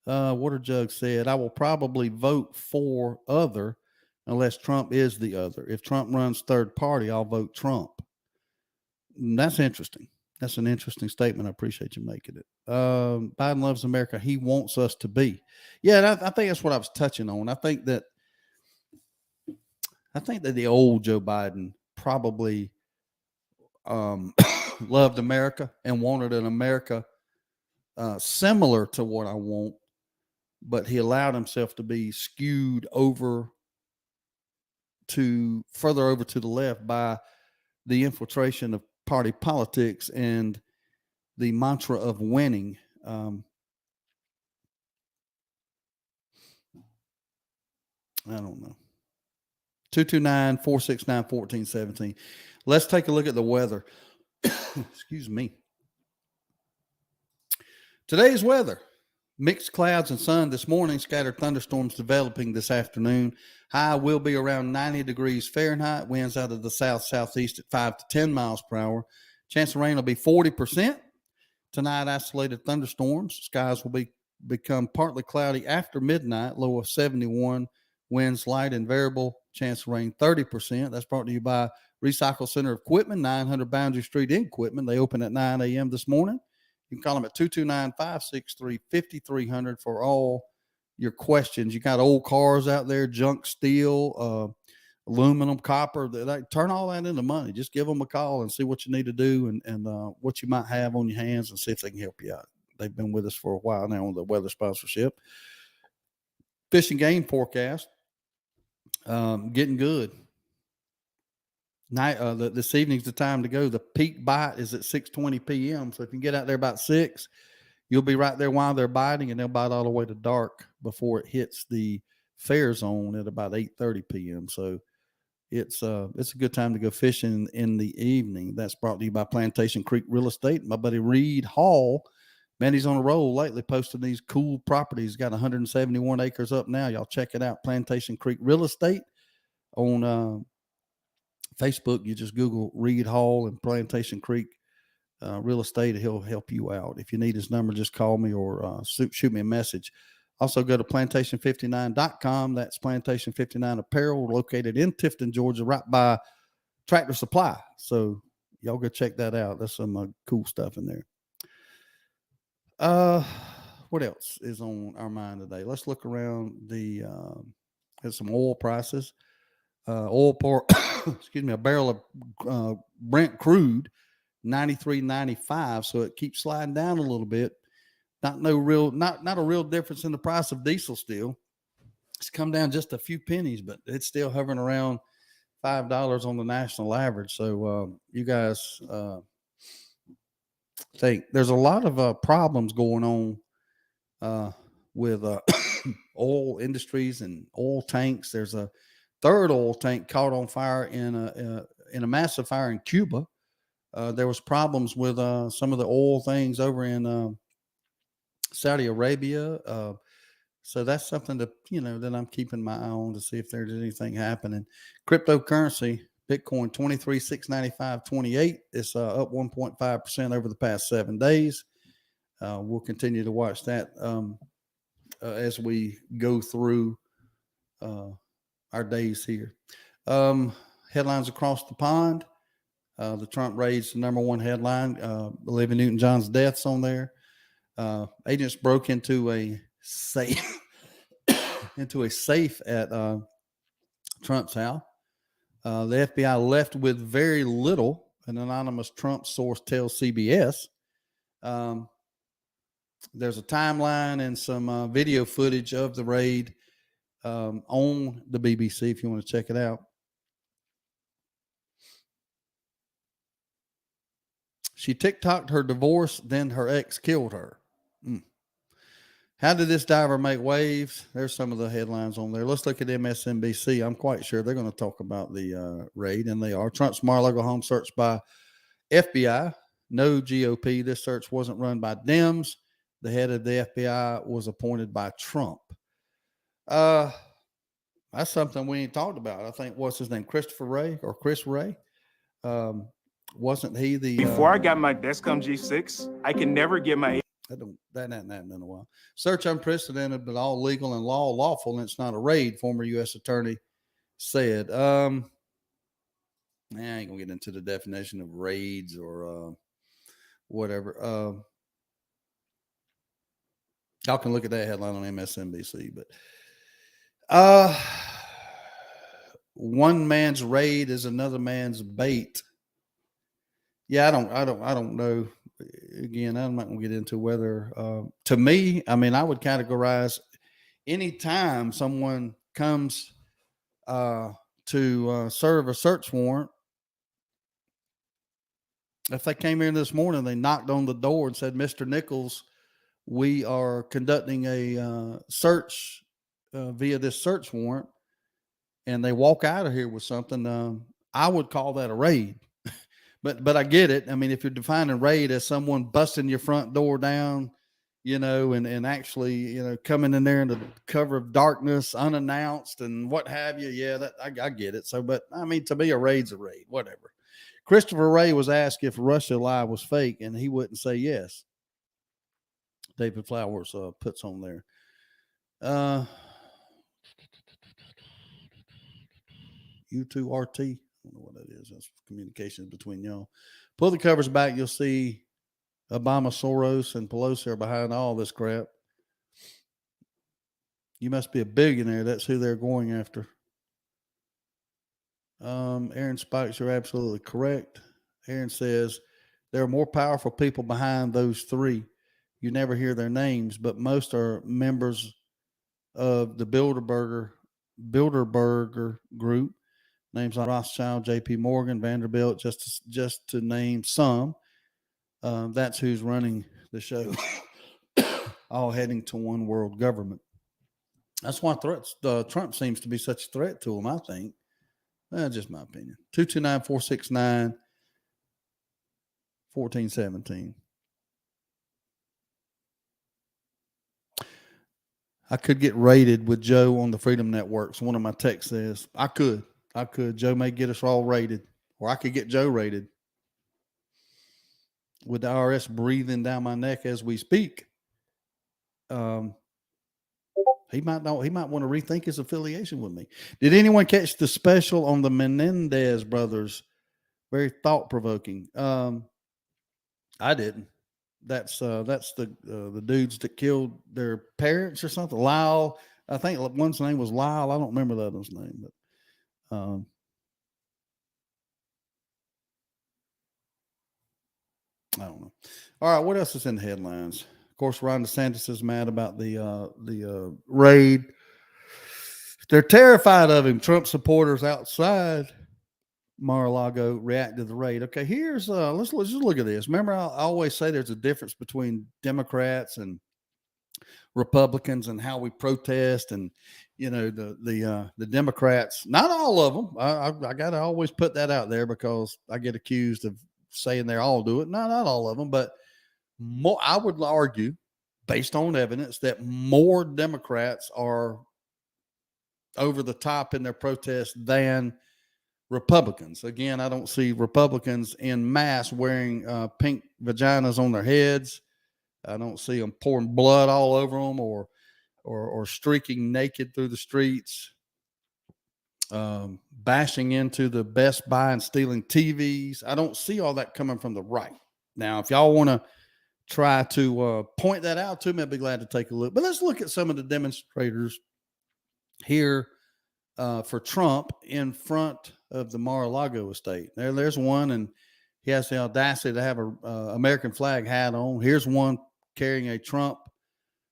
Water Jug said, I will probably vote for other unless Trump is the other. If Trump runs third party, I'll vote Trump. That's interesting. That's an interesting statement. I appreciate you making it. Biden loves America. He wants us to be. Yeah, I think that's what I was touching on. I think that the old Joe Biden probably loved America and wanted an America similar to what I want, but he allowed himself to be skewed further over to the left by the infiltration of party politics and the mantra of winning. I don't know. 229-469-1417. Let's take a look at the weather. Excuse me. Today's weather. Mixed clouds and sun this morning, scattered thunderstorms developing this afternoon. High will be around 90 degrees Fahrenheit. Winds out of the south-southeast at 5 to 10 miles per hour. Chance of rain will be 40%. Tonight, isolated thunderstorms. Skies will become partly cloudy after midnight, low of 71. Winds light and variable. Chance of rain 30%. That's brought to you by Recycle Center Equipment, 900 Boundary Street in Quitman. They open at 9 a.m. this morning. You can call them at 229-563-5300 for all your questions. You got old cars out there, junk steel, aluminum, copper. Turn all that into money. Just give them a call and see what you need to do and what you might have on your hands and see if they can help you out. They've been with us for a while now on the weather sponsorship. Fish and game forecast. Getting good. This evening's the time to go. The peak bite is at 6:20 p.m. So if you can get out there about 6, you'll be right there while they're biting, and they'll bite all the way to dark before it hits the fair zone at about 8:30 p.m. So it's a good time to go fishing in the evening. That's brought to you by Plantation Creek Real Estate. My buddy Reed Hall, man, he's on a roll lately, posting these cool properties. Got 171 acres up now. Y'all check it out. Plantation Creek Real Estate on Facebook. You just Google Reed Hall and Plantation Creek Real Estate. He'll help you out. If you need his number, just call me or shoot me a message. Also go to plantation59.com. That's Plantation 59 Apparel, located in Tifton, Georgia, right by Tractor Supply. So y'all go check that out. There's some cool stuff in there. What else is on our mind today? Let's look around there's some oil prices. A barrel of Brent crude, $93.95. So it keeps sliding down a little bit. Not a real difference in the price of diesel still. It's come down just a few pennies, but it's still hovering around $5 on the national average. So you guys think there's a lot of problems going on with oil industries and oil tanks. There's a third oil tank caught on fire in a massive fire in Cuba. There was problems with some of the oil things over in Saudi Arabia. So that's something that I'm keeping my eye on to see if there's anything happening. Cryptocurrency, Bitcoin 23,695.28. It's up 1.5% over the past 7 days. We'll continue to watch that as we go through our days here. Headlines across the pond. The Trump raids, the number one headline. Olivia Newton-John's death's on there. Agents broke into a safe at Trump's house. The FBI left with very little, an anonymous Trump source tells CBS. There's a timeline and some video footage of the raid on the BBC if you want to check it out. She TikToked her divorce, then her ex killed her. How did this diver make waves? There's some of the headlines on there. Let's look at MSNBC. I'm quite sure they're going to talk about the raid, and they are. Trump's Mar-a-Lago home searched by FBI. No GOP. This search wasn't run by Dems. The head of the FBI was appointed by Trump. That's something we ain't talked about. I think, what's his name? Christopher Wray or Chris Wray. Wasn't he the Before I got my Descom G6, I could never get my that hasn't happened in a while. Search unprecedented, but all legal and lawful, and it's not a raid, former U.S. attorney said. I ain't gonna get into the definition of raids or whatever. Y'all can look at that headline on MSNBC, but one man's raid is another man's bait. Yeah, I don't know. Again, I'm not going to get into whether, to me, I mean, I would categorize anytime someone comes to serve a search warrant. If they came in this morning, they knocked on the door and said, Mr. Nichols, we are conducting a search via this search warrant, and they walk out of here with something, I would call that a raid. But I get it. I mean, if you're defining raid as someone busting your front door down, and actually, coming in there in the cover of darkness, unannounced and what have you. Yeah, that I get it. So, but I mean, to me, a raid's a raid, whatever. Christopher Wray was asked if Russia lie was fake, and he wouldn't say yes. David Flowers puts on there. U2RT. I don't know what that is. That's communications between y'all. Pull the covers back. You'll see Obama, Soros, and Pelosi are behind all this crap. You must be a billionaire. That's who they're going after. Aaron Spikes, you're absolutely correct. Aaron says there are more powerful people behind those three. You never hear their names, but most are members of the Bilderberger group. Names like Rothschild, J.P. Morgan, Vanderbilt, just to name some. That's who's running the show, all heading to one world government. That's why Trump seems to be such a threat to him, I think. That's just my opinion. 229-469-1417. I could get raided with Joe on the Freedom Network. So one of my texts says, I could. Joe may get us all raided, or I could get Joe raided with the IRS breathing down my neck as we speak. He might want to rethink his affiliation with me. Did anyone catch the special on the Menendez brothers? Very thought provoking. I didn't. That's the dudes that killed their parents or something. Lyle, I think one's name was Lyle. I don't remember the other's name, but I don't know. All right, what else is in the headlines? Of course, Ron DeSantis is mad about the raid. They're terrified of him. Trump supporters outside Mar-a-Lago react to the raid. Okay, here's let's just look at this. Remember, I always say there's a difference between Democrats and Republicans and how we protest, and the Democrats. Not all of them. I got to always put that out there because I get accused of saying they all do it. Not all of them, but more. I would argue, based on evidence, that more Democrats are over the top in their protests than Republicans. Again, I don't see Republicans en masse wearing pink vaginas on their heads. I don't see them pouring blood all over them or streaking naked through the streets, bashing into the Best Buy and stealing TVs. I don't see all that coming from the right. Now, if y'all want to try to point that out to me, I'd be glad to take a look. But let's look at some of the demonstrators here for Trump in front of the Mar-a-Lago estate. There's one, and he has the audacity to have a American flag hat on. Here's one carrying a Trump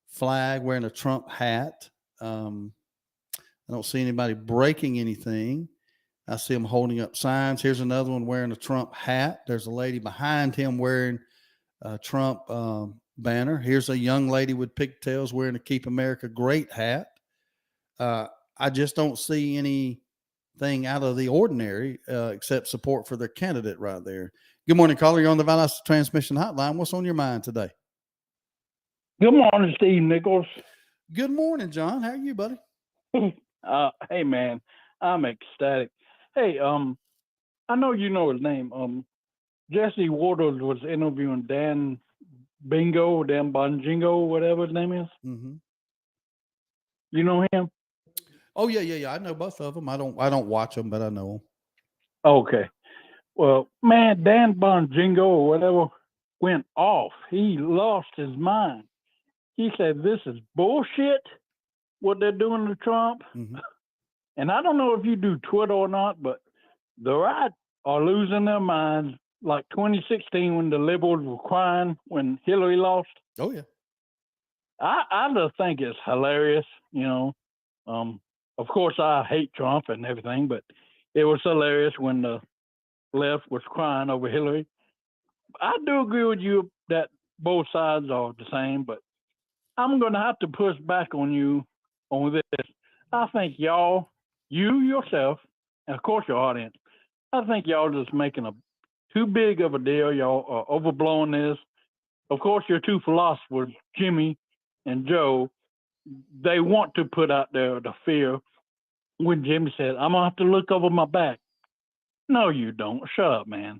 flag, wearing a Trump hat. I don't see anybody breaking anything. I see him holding up signs. Here's another one wearing a Trump hat. There's a lady behind him wearing a Trump banner. Here's a young lady with pigtails wearing a Keep America Great hat. I just don't see anything out of the ordinary except support for their candidate right there. Good morning, caller. You're on the Valdosta Transmission Hotline. What's on your mind today? Good morning, Steve Nichols. Good morning, John. How are you, buddy? Hey, man, I'm ecstatic. Hey, I know you know his name. Jesse Waters was interviewing Dan Bongingo, whatever his name is. Mm-hmm. You know him? Oh yeah. I know both of them. I don't watch them, but I know them. Okay. Well, man, Dan Bongingo or whatever went off. He lost his mind. He said, "This is bullshit, what they're doing to Trump." Mm-hmm. And I don't know if you do Twitter or not, but the right are losing their minds, like 2016 when the liberals were crying when Hillary lost. Oh yeah. I just think it's hilarious, you know. Of course, I hate Trump and everything, but it was hilarious when the left was crying over Hillary. I do agree with you that both sides are the same, but I'm going to have to push back on you on this. I think y'all, you yourself, and of course your audience, I think y'all just making too big of a deal. Y'all are overblowing this. Of course, your two philosophers, Jimmy and Joe, they want to put out there the fear when Jimmy said, "I'm going to have to look over my back." No, you don't. Shut up, man.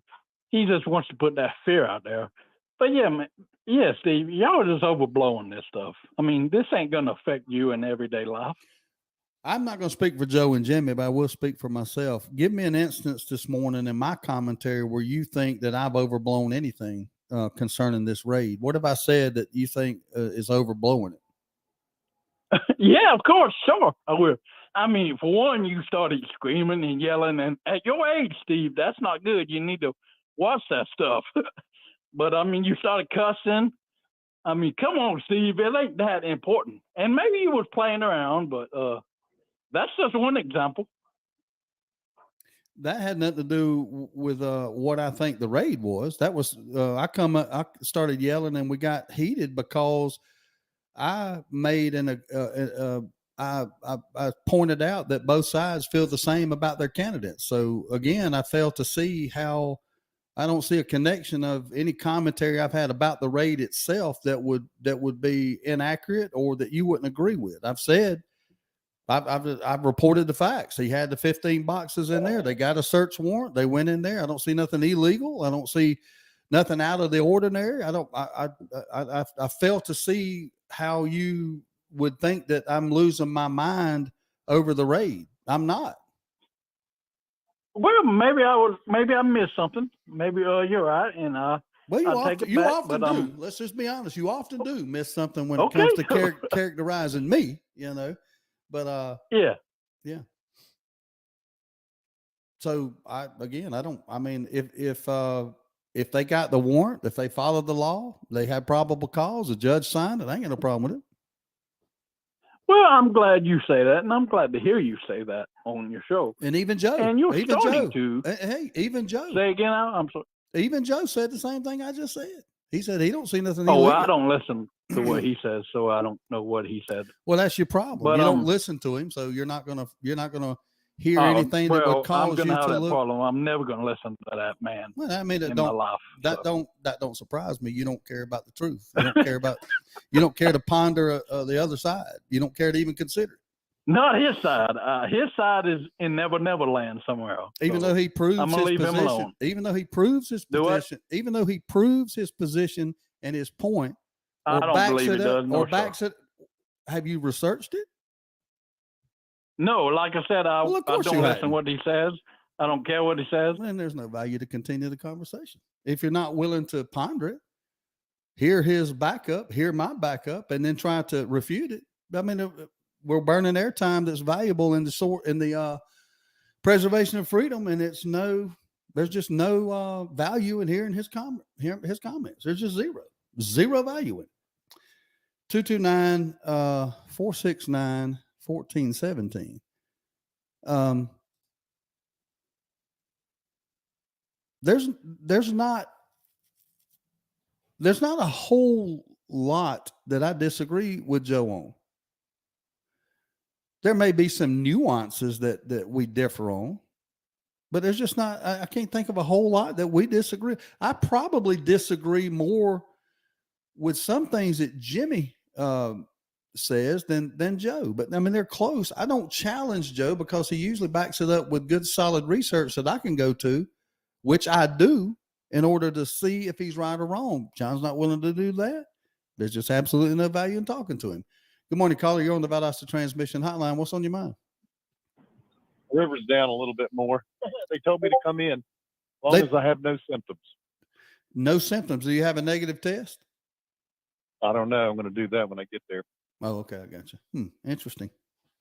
He just wants to put that fear out there. But yeah, man, yeah, Steve, y'all are just overblowing this stuff. I mean, this ain't going to affect you in everyday life. I'm not going to speak for Joe and Jimmy, but I will speak for myself. Give me an instance this morning in my commentary where you think that I've overblown anything concerning this raid. What have I said that you think is overblowing it? Yeah, of course, sure, I will. I mean, for one, you started screaming and yelling, and at your age, Steve, that's not good. You need to watch that stuff. But I mean, you started cussing. I mean, come on, Steve, it ain't that important. And maybe you was playing around, but that's just one example. That had nothing to do with what I think the raid was. That was I started yelling and we got heated because I made I pointed out that both sides feel the same about their candidates. So again, I failed to see how I don't see a connection of any commentary I've had about the raid itself that would be inaccurate or that you wouldn't agree with. I've said I've reported the facts. He had the 15 boxes in there. They got a search warrant. They went in there. I don't see nothing illegal. I don't see nothing out of the ordinary. I fail to see how you would think that I'm losing my mind over the raid. I'm not. Well, maybe I missed something. Maybe you're right, and well, you often do. do. Let's just be honest. You often do miss something when it comes to characterizing me. You know, but yeah. So if they got the warrant, if they followed the law, they had probable cause, the judge signed it, I ain't got no problem with it. Well, I'm glad you say that, and I'm glad to hear you say that on your show. And even Joe. And you're even starting Joe. to. Hey, even Joe. Say again, I'm sorry. Even Joe said the same thing I just said. He said he don't see nothing. Oh, well, I don't listen to what he says, so I don't know what he said. Well, that's your problem. But, you don't listen to him, so you're not gonna hear anything that would cause you to have that look. problem. I'm never gonna listen to that man. Well, I mean, in my life, that don't surprise me. You don't care about the truth. You don't care about. You don't care to ponder the other side. You don't care to even consider it. Not his side. His side is in Never Land somewhere else. Even though he proves I'm gonna his leave position, him alone. even though he proves his position, even though he proves his position and his point, I don't believe it does. Or backs it. Have you researched it? No, like I said, I don't listen hadn't. to what he says. I don't care what he says. Then there's no value to continue the conversation. If you're not willing to ponder it, hear his backup, hear my backup, and then try to refute it. I mean, we're burning airtime that's valuable in the preservation of freedom, and there's just no value in hearing his comments. There's just zero value in it. 229-469-1417. There's not a whole lot that I disagree with Joe on. There may be some nuances that we differ on, but there's just not, I can't think of a whole lot that we disagree. I probably disagree more with some things that Jimmy says than Joe, but I mean, they're close. I don't challenge Joe because he usually backs it up with good, solid research that I can go to, which I do in order to see if he's right or wrong. John's not willing to do that. There's just absolutely no value in talking to him. Good morning, caller. You're on the Valdosta Transmission Hotline. What's on your mind? River's down a little bit more. They told me to come in as long as I have no symptoms. No symptoms. Do you have a negative test? I don't know. I'm going to do that when I get there. Oh, okay. I got you. Interesting.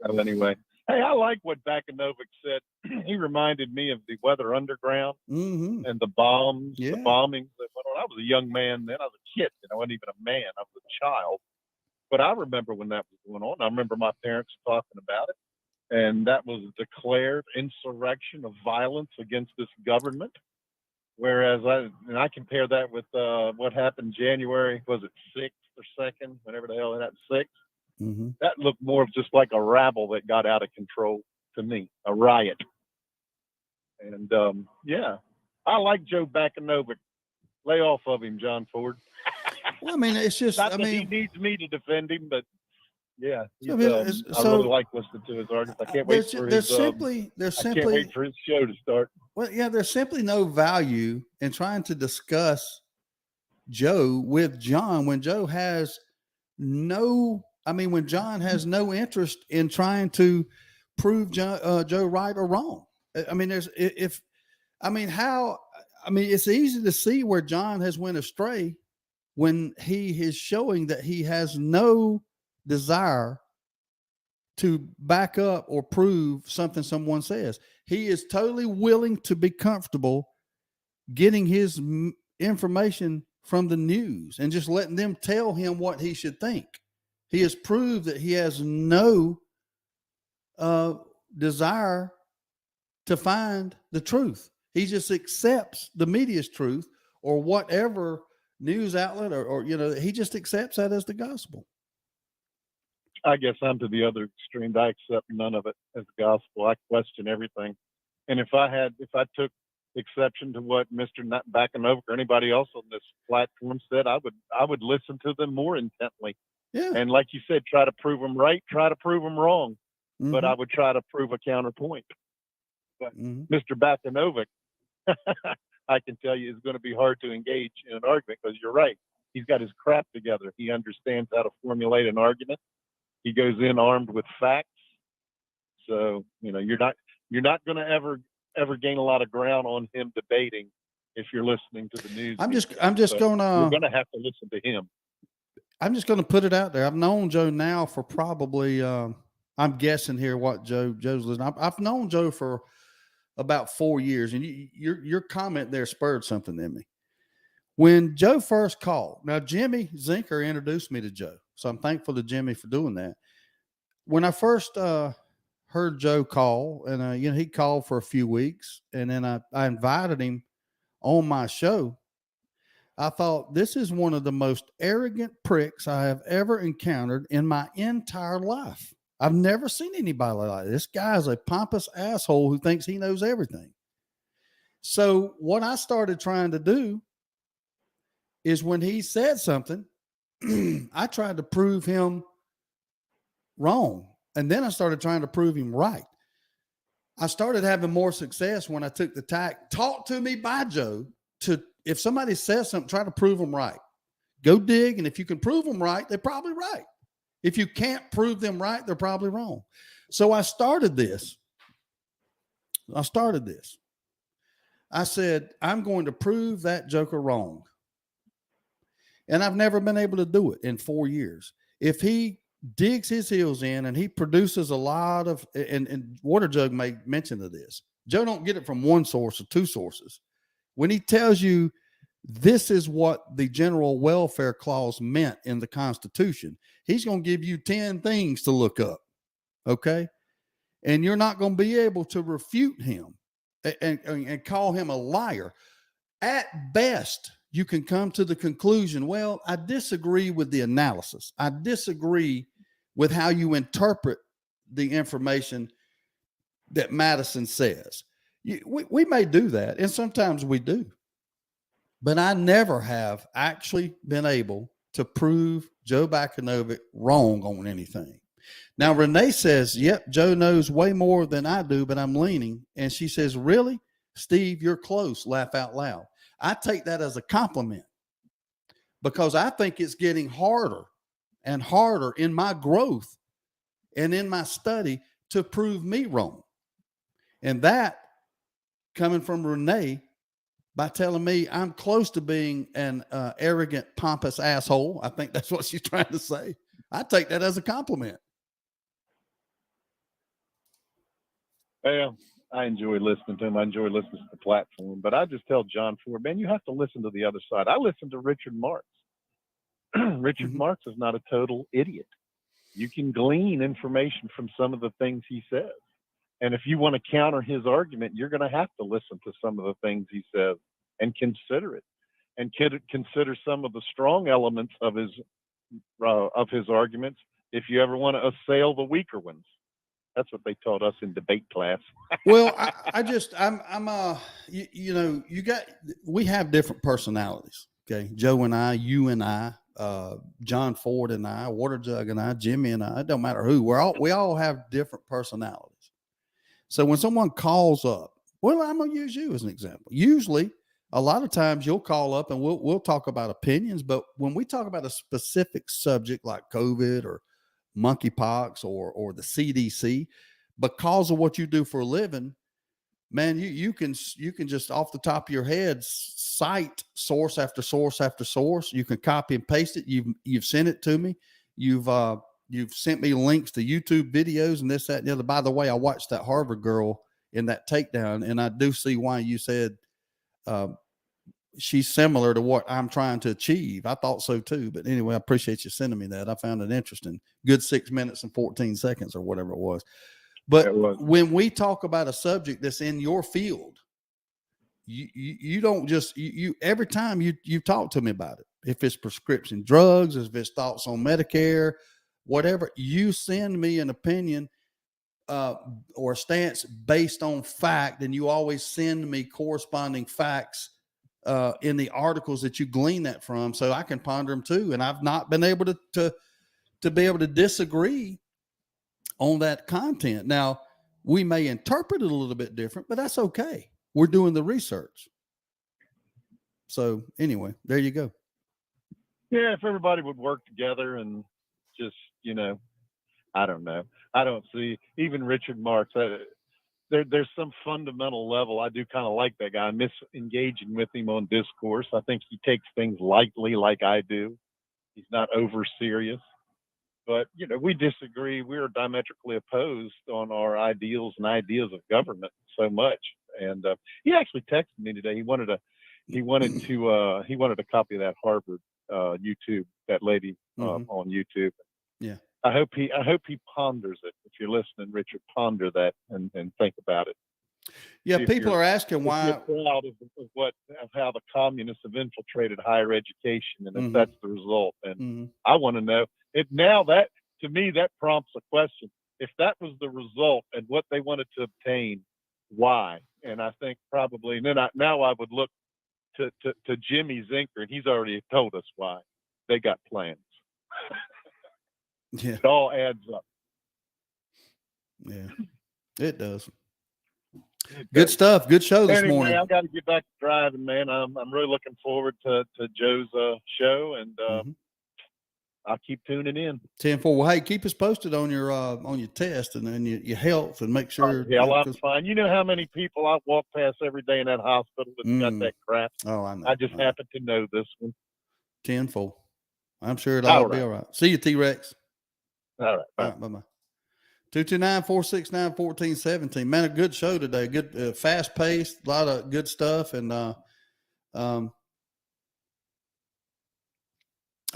So anyway, hey, I like what Bakanovic said. He reminded me of the Weather Underground and the bombs, the bombings that went on. I was a young man then. I was a kid. I wasn't even a man. I was a child. But I remember when that was going on. I remember my parents talking about it. And that was a declared insurrection of violence against this government. Whereas I compare that with what happened January, was it 6th or 2nd, whenever the hell it happened, 6th? That looked more of just like a rabble that got out of control to me, a riot. And I like Joe Bakanovic. Lay off of him, John Ford. Well, I mean, it's just, Not I that mean, he needs me to defend him, but yeah, I mean, I really like listening to his arguments. I can't wait for his. I can't wait for his show to start. Well, yeah, there's simply no value in trying to discuss Joe with John when Joe has when John has no interest in trying to prove Joe right or wrong. I mean, it's easy to see where John has went astray when he is showing that he has no desire to back up or prove something someone says. He is totally willing to be comfortable getting his information from the news and just letting them tell him what he should think. He has proved that he has no desire to find the truth. He just accepts the media's truth or whatever news outlet or he just accepts that as the gospel. I guess I'm to the other extreme. I accept none of it as gospel. I question everything. And if I took exception to what Mr. Bakanovic or anybody else on this platform said, I would listen to them more intently. Yeah. And like you said, try to prove them right, try to prove them wrong. But I would try to prove a counterpoint. But Mr. Bakanovic, I can tell you, is going to be hard to engage in an argument because you're right. He's got his crap together. He understands how to formulate an argument. He goes in armed with facts. So, you're not going to ever gain a lot of ground on him debating if you're listening to the news. I'm just you're going to have to listen to him. I'm just going to put it out there. I've known Joe now for probably, I'm guessing here what Joe's listening. I've known Joe for about 4 years, and your comment there spurred something in me. When Joe first called, now Jimmy Zinker introduced me to Joe, so I'm thankful to Jimmy for doing that. When I first heard Joe call, and he called for a few weeks, and then I invited him on my show. I thought, this is one of the most arrogant pricks I have ever encountered in my entire life. I've never seen anybody like this. This guy's a pompous asshole who thinks he knows everything. So what I started trying to do is when he said something, I tried to prove him wrong. And then I started trying to prove him right. I started having more success when I took the tack, taught to me by Joe, to if somebody says something, try to prove them right. Go dig, and if you can prove them right, they're probably right. If you can't prove them right, they're probably wrong. So I started this. I said, I'm going to prove that joker wrong. And I've never been able to do it in 4 years. If he digs his heels in and he produces a lot of, and Water Jug made mention of this, Joe don't get it from one source or two sources. When he tells you this is what the general welfare clause meant in the Constitution, he's going to give you 10 things to look up. Okay. And you're not going to be able to refute him and call him a liar. At best, you can come to the conclusion, well, I disagree with the analysis. I disagree with how you interpret the information that Madison says. We may do that, and sometimes we do. But I never have actually been able to prove Joe Bakanovic wrong on anything. Now, Renee says, yep, Joe knows way more than I do, but I'm leaning. And she says, really? Steve, you're close. Laugh out loud. I take that as a compliment because I think it's getting harder and harder in my growth and in my study to prove me wrong. And that coming from Renee by telling me I'm close to being an arrogant, pompous asshole. I think that's what she's trying to say. I take that as a compliment. Well, I enjoy listening to him. I enjoy listening to the platform. But I just tell John Ford, man, you have to listen to the other side. I listen to Richard Marks. Richard Marks is not a total idiot. You can glean information from some of the things he says. And if you want to counter his argument, you're going to have to listen to some of the things he says and consider it, and consider some of the strong elements of his arguments if you ever want to assail the weaker ones. That's what they taught us in debate class. Well, we have different personalities. Okay. Joe and I, you and I, John Ford and I, Water Jug and I, Jimmy and I, it don't matter who, we all have different personalities. So when someone calls up, well, I'm going to use you as an example. Usually a lot of times you'll call up and we'll talk about opinions, but when we talk about a specific subject like COVID or monkeypox or the CDC, because of what you do for a living, man, you can just off the top of your head cite source after source after source. You can copy and paste it. You've sent it to me. You've sent me links to YouTube videos and this, that, and the other. By the way, I watched that Harvard girl in that takedown, and I do see why you said she's similar to what I'm trying to achieve. I thought so too. But anyway, I appreciate you sending me that. I found it interesting. Good 6 minutes and 14 seconds or whatever it was. But when we talk about a subject that's in your field, you don't just, every time you talk to me about it, if it's prescription drugs, if it's thoughts on Medicare, whatever, you send me an opinion or a stance based on fact, and you always send me corresponding facts in the articles that you glean that from, so I can ponder them too. And I've not been able to be able to disagree on that content. Now, we may interpret it a little bit different, but that's okay. We're doing the research. So anyway, there you go. Yeah, if everybody would work together and just, I don't know. I don't see even Richard Marks. There's some fundamental level. I do kind of like that guy. I miss engaging with him on discourse. I think he takes things lightly like I do. He's not over serious. But, we disagree. We're diametrically opposed on our ideals and ideas of government so much. And he actually texted me today. He wanted a copy of that Harvard YouTube, that lady on YouTube. Yeah. I hope he ponders it. If you're listening, Richard, ponder that and think about it. Yeah, people are asking why. You're proud of how the communists have infiltrated higher education, and if that's the result. And I want to know it now. That to me, that prompts a question. If that was the result and what they wanted to obtain, why? And I think probably now I would look to Jimmy Zinker, and he's already told us why. They got plans. Yeah. It all adds up. Yeah, it does. Good stuff. Good show this morning. I got to get back to driving, man. I'm really looking forward to Joe's show, and I'll keep tuning in. 10-4. Well, hey, keep us posted on your test and then your health, and make sure. Yeah, I'm fine. You know how many people I walk past every day in that hospital that's got that crap? Oh, I know. I just happen to know this one. 10-4. I'm sure it'll all be all right. See you, T-Rex. All right. All right. Bye-bye. 229-469-1417. Man, a good show today. Good, fast paced, a lot of good stuff. And I've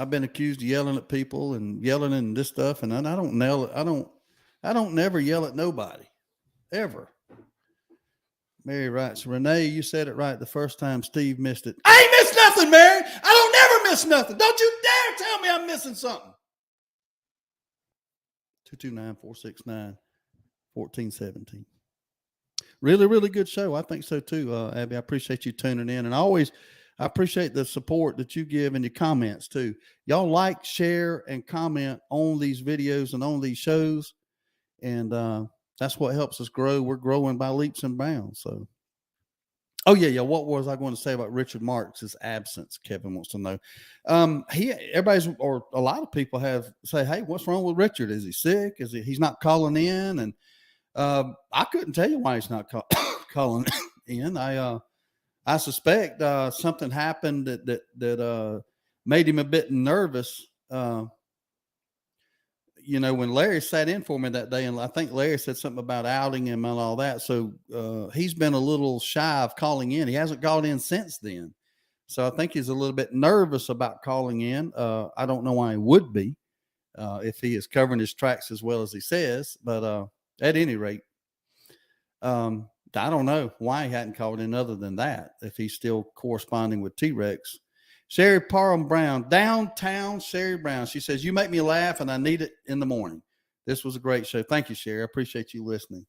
been accused of yelling at people and yelling and this stuff, and I don't never yell at nobody, ever. Mary writes, Renee, you said it right the first time. Steve missed it. I ain't missed nothing, Mary. I don't never miss nothing. Don't you dare tell me I'm missing something. 229-469-1417. Really, really good show. I think so too, Abby. I appreciate you tuning in, and I appreciate the support that you give in your comments too. Y'all like, share, and comment on these videos and on these shows, and that's what helps us grow. We're growing by leaps and bounds. So, oh yeah. What was I going to say about Richard Marks' absence? Kevin wants to know. Or a lot of people say, hey, what's wrong with Richard? Is he sick? He's not calling in? And I couldn't tell you why he's not calling in. I suspect something happened that made him a bit nervous. When Larry sat in for me that day, and I think Larry said something about outing him and all that. So he's been a little shy of calling in. He hasn't called in since then. So I think he's a little bit nervous about calling in. I don't know why he would be if he is covering his tracks as well as he says. But at any rate, I don't know why he hadn't called in other than that, if he's still corresponding with T-Rex. Sherry Parham Brown, downtown Sherry Brown. She says, you make me laugh and I need it in the morning. This was a great show. Thank you, Sherry. I appreciate you listening.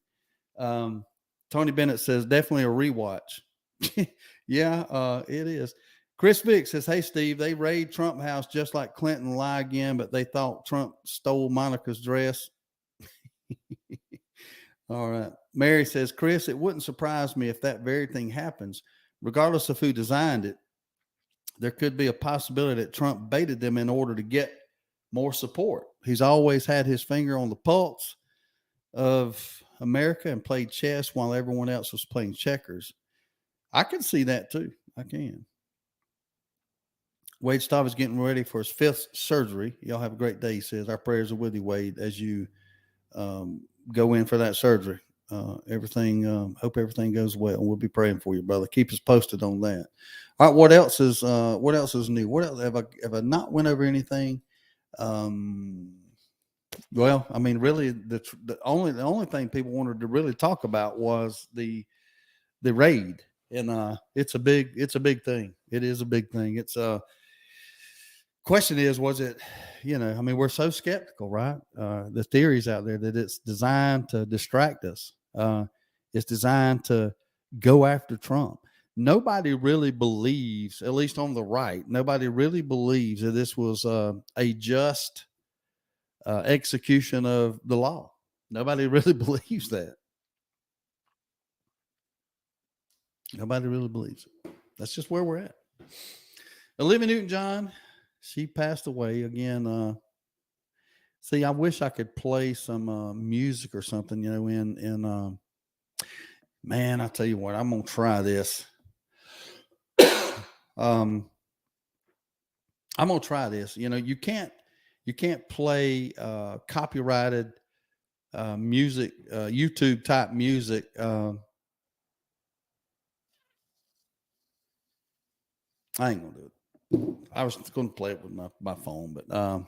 Tony Bennett says, definitely a rewatch. Yeah, it is. Chris Vick says, hey, Steve, they raid Trump house just like Clinton lie again, but they thought Trump stole Monica's dress. All right. Mary says, Chris, it wouldn't surprise me if that very thing happens, regardless of who designed it. There could be a possibility that Trump baited them in order to get more support. He's always had his finger on the pulse of America and played chess while everyone else was playing checkers. I can see that too. I can. Wade Staub is getting ready for his 5th surgery. Y'all have a great day, he says. Our prayers are with you, Wade, as you go in for that surgery. Hope everything goes well. We'll be praying for you, brother. Keep us posted on that. All right. What else is new? What else have I not went over anything? Well, I mean, really the only thing people wanted to really talk about was the raid. And it's a big thing. It is a big thing. It's question is, was it, we're so skeptical, right? The theories out there that it's designed to distract us. It's designed to go after Trump. Nobody really believes, at least on the right, nobody really believes that this was a just execution of the law. Nobody really believes that. Nobody really believes it. That's just where we're at. Olivia Newton-John, she passed away again. See, I wish I could play some music or something, man, I tell you what, I'm going to try this. I'm going to try this. You can't play copyrighted music, YouTube type music. I ain't going to do it. I was going to play it with my phone, but I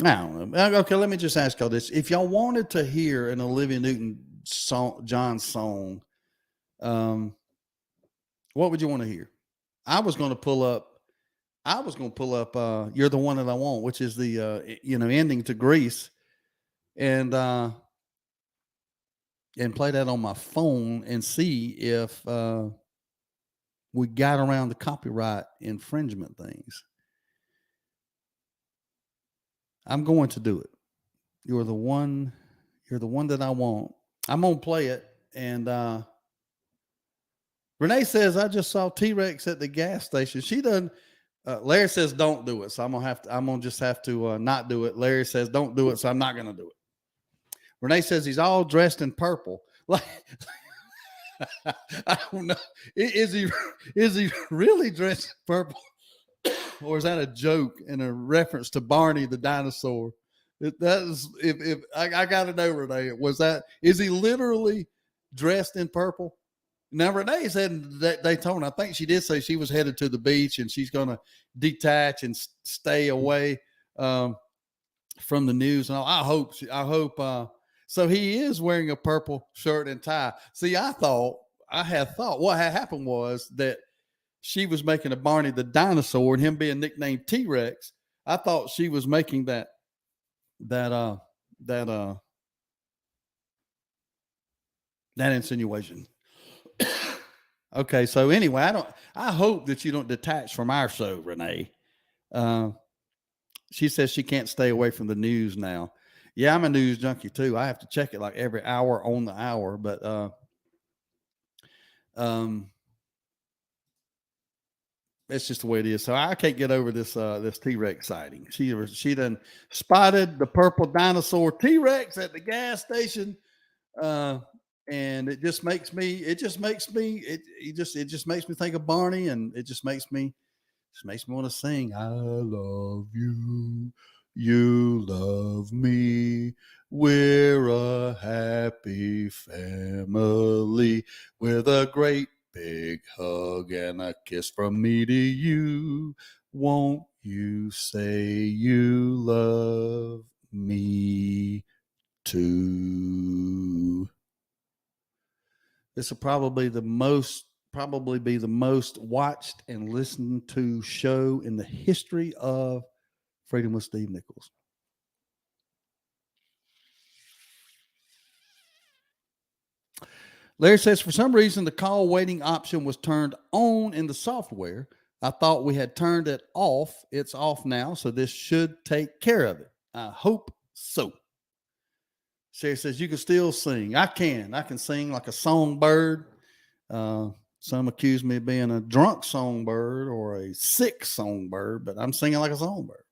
don't know. Okay, let me just ask y'all this. If y'all wanted to hear an Olivia Newton-John song, what would you want to hear? I was going to pull up You're the One That I Want, which is the ending to Grease, and play that on my phone and see if we got around the copyright infringement things. I'm going to do it. You're the one that I want. I'm going to play it. And Renee says, I just saw T-Rex at the gas station. She doesn't. Larry says, don't do it. So I'm going to just have to not do it. Larry says, don't do it. So I'm not going to do it. Renee says he's all dressed in purple. Like, I don't know. Is he really dressed in purple? Or is that a joke and a reference to Barney the dinosaur? I got to know, Renee, is he literally dressed in purple? Now, Renee said that Daytona, I think she did say she was headed to the beach and she's going to detach and stay away from the news. And I hope, so he is wearing a purple shirt and tie. See, I had thought what had happened was that she was making a Barney the dinosaur and him being nicknamed T-Rex. I thought she was making that That insinuation. Okay, so anyway, I hope that you don't detach from our show, Renee. She says she can't stay away from the news now. Yeah, I'm a news junkie too. I have to check it like every hour on the hour, but it's just the way it is. So I can't get over this T-Rex sighting. She done spotted the purple dinosaur T-Rex at the gas station. And it just makes me think of Barney, and it just makes me want to sing. I love you. You love me. We're a happy family with a great big hug and a kiss from me to you. Won't you say you love me too? This will probably be the most watched and listened to show in the history of Freedom with Steve Nichols. Larry says, for some reason, the call waiting option was turned on in the software. I thought we had turned it off. It's off now, so this should take care of it. I hope so. Sherry says, you can still sing. I can sing like a songbird. Some accuse me of being a drunk songbird or a sick songbird, but I'm singing like a songbird.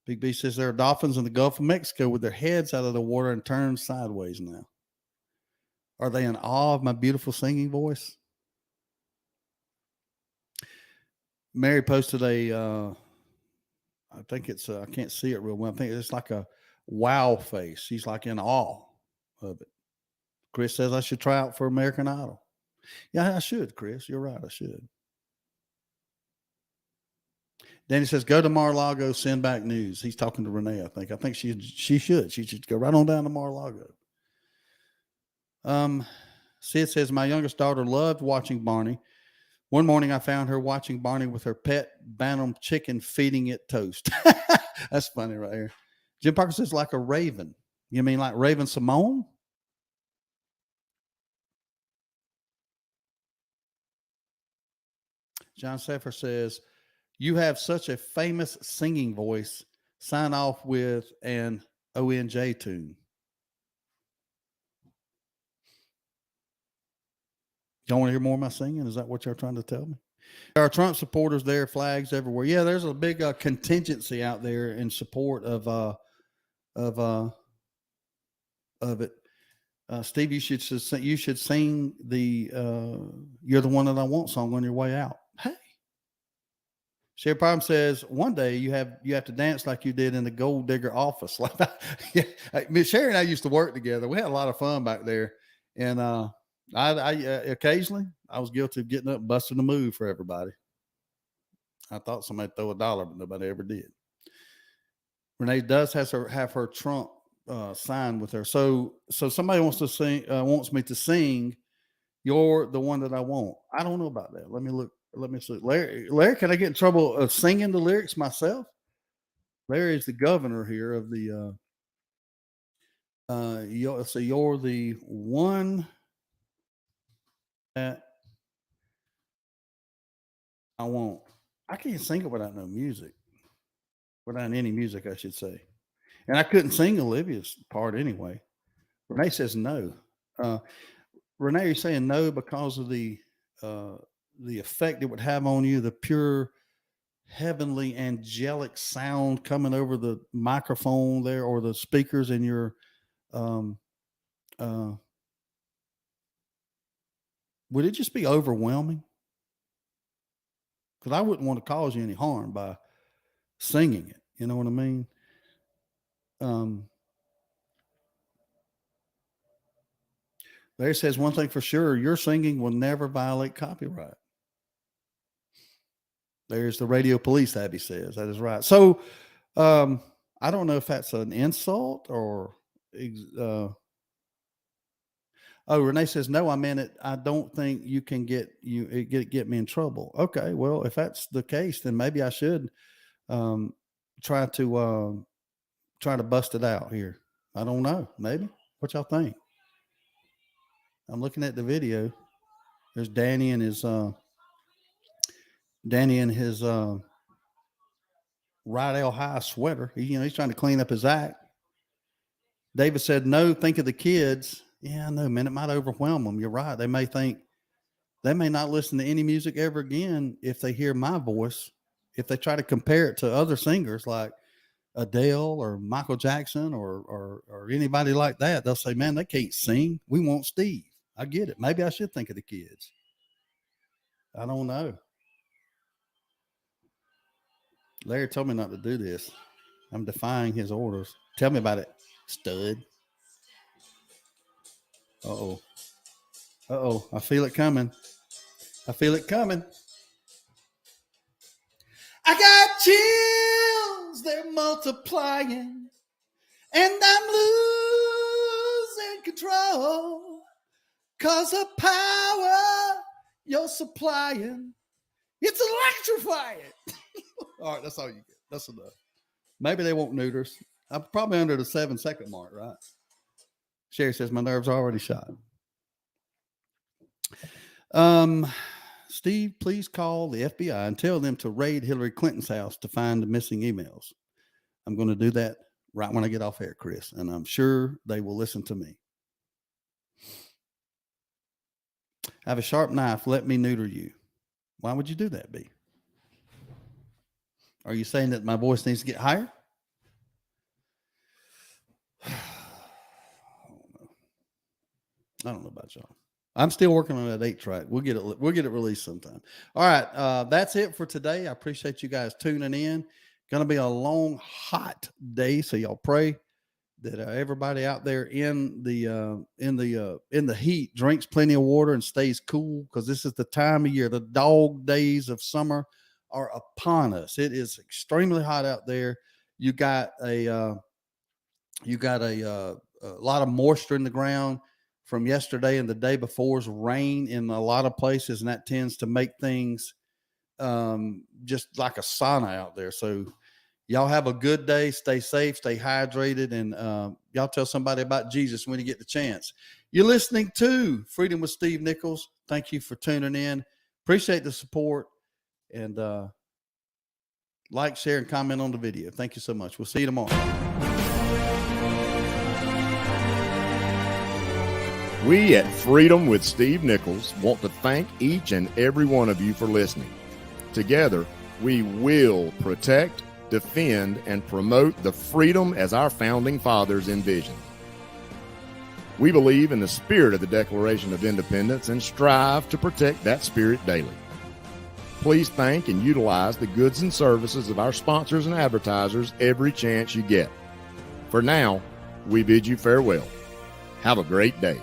Big B says there are dolphins in the Gulf of Mexico with their heads out of the water and turned sideways now. Are they in awe of my beautiful singing voice? Mary posted I think it's, I can't see it real well. I think it's like a wow face. She's like in awe of it. Chris says I should try out for American Idol. Yeah, I should, Chris. You're right. I should. Danny says, go to Mar-a-Lago, send back news. He's talking to Renee, I think. I think she should. She should go right on down to Mar-a-Lago. Sid says, my youngest daughter loved watching Barney. One morning I found her watching Barney with her pet Bantam chicken feeding it toast. That's funny right here. Jim Parker says, like a raven. You mean like Raven Simone? John Seffer says, you have such a famous singing voice. Sign off with an ONJ tune. Y'all want to hear more of my singing? Is that what you're trying to tell me? There are Trump supporters there, flags everywhere. Yeah, there's a big contingency out there in support of it. Steve, you should sing the "You're the One That I Want" song on your way out. Hey, Sherry Palm says one day you have to dance like you did in the Gold Digger office. Like yeah, Miss Sherry and I used to work together. We had a lot of fun back there, and I occasionally I was guilty of getting up and busting a move for everybody. I thought somebody'd throw $1, but nobody ever did. Renee does have her Trump sign with her. So somebody wants me to sing "You're the One That I Want." I don't know about that. Let me look. Let me see. Larry, can I get in trouble of singing the lyrics myself? Larry is the governor here of the you're the one that I want. I can't sing it without no music. Without any music, I should say. And I couldn't sing Olivia's part anyway. Renee says no. Renee, you're saying no because of the effect it would have on you, the pure heavenly angelic sound coming over the microphone there or the speakers in your would it just be overwhelming? Because I wouldn't want to cause you any harm by singing it. You know what I mean? Larry says one thing for sure, your singing will never violate copyright. There's the radio police, Abby says. That is right. So I don't know if that's an insult or Renee says, no, I meant it. I don't think you can get me in trouble. Okay, well, if that's the case, then maybe I should try to bust it out here. I don't know. Maybe. What y'all think? I'm looking at the video. There's Danny and his Rydell High sweater. He's trying to clean up his act. David said, no, think of the kids. Yeah, no, man, it might overwhelm them. You're right. They may think they may not listen to any music ever again if they hear my voice. If they try to compare it to other singers like Adele or Michael Jackson or anybody like that, they'll say, man, they can't sing. We want Steve. I get it. Maybe I should think of the kids. I don't know. Larry told me not to do this. I'm defying his orders. Tell me about it, stud. Uh-oh. I feel it coming. I got chills. They're multiplying. And I'm losing control. 'Cause the power you're supplying, it's electrifying. All right, that's all you get. That's enough. Maybe they won't neuters. I'm probably under the 7-second mark, right? Sherry says my nerves are already shot. Steve, please call the FBI and tell them to raid Hillary Clinton's house to find the missing emails. I'm going to do that right when I get off air, Chris, and I'm sure they will listen to me. I have a sharp knife. Let me neuter you. Why would you do that, B? Are you saying that my voice needs to get higher? I don't know about y'all. I'm still working on that 8-track. We'll get it released sometime. All right. That's it for today. I appreciate you guys tuning in. Going to be a long, hot day. So y'all pray that everybody out there in the heat drinks plenty of water and stays cool, because this is the time of year. The dog days of summer are upon us. It is extremely hot out there. You got a lot of moisture in the ground from yesterday and the day before's rain in a lot of places, and that tends to make things just like a sauna out there. So y'all have a good day. Stay safe, stay hydrated, and y'all tell somebody about Jesus when you get the chance. You're listening to Freedom with Steve Nichols. Thank you for tuning in. Appreciate the support, and like, share, and comment on the video. Thank you so much. We'll see you tomorrow. We at Freedom with Steve Nichols want to thank each and every one of you for listening. Together, we will protect, defend, and promote the freedom as our founding fathers envisioned. We believe in the spirit of the Declaration of Independence and strive to protect that spirit daily. Please thank and utilize the goods and services of our sponsors and advertisers every chance you get. For now, we bid you farewell. Have a great day.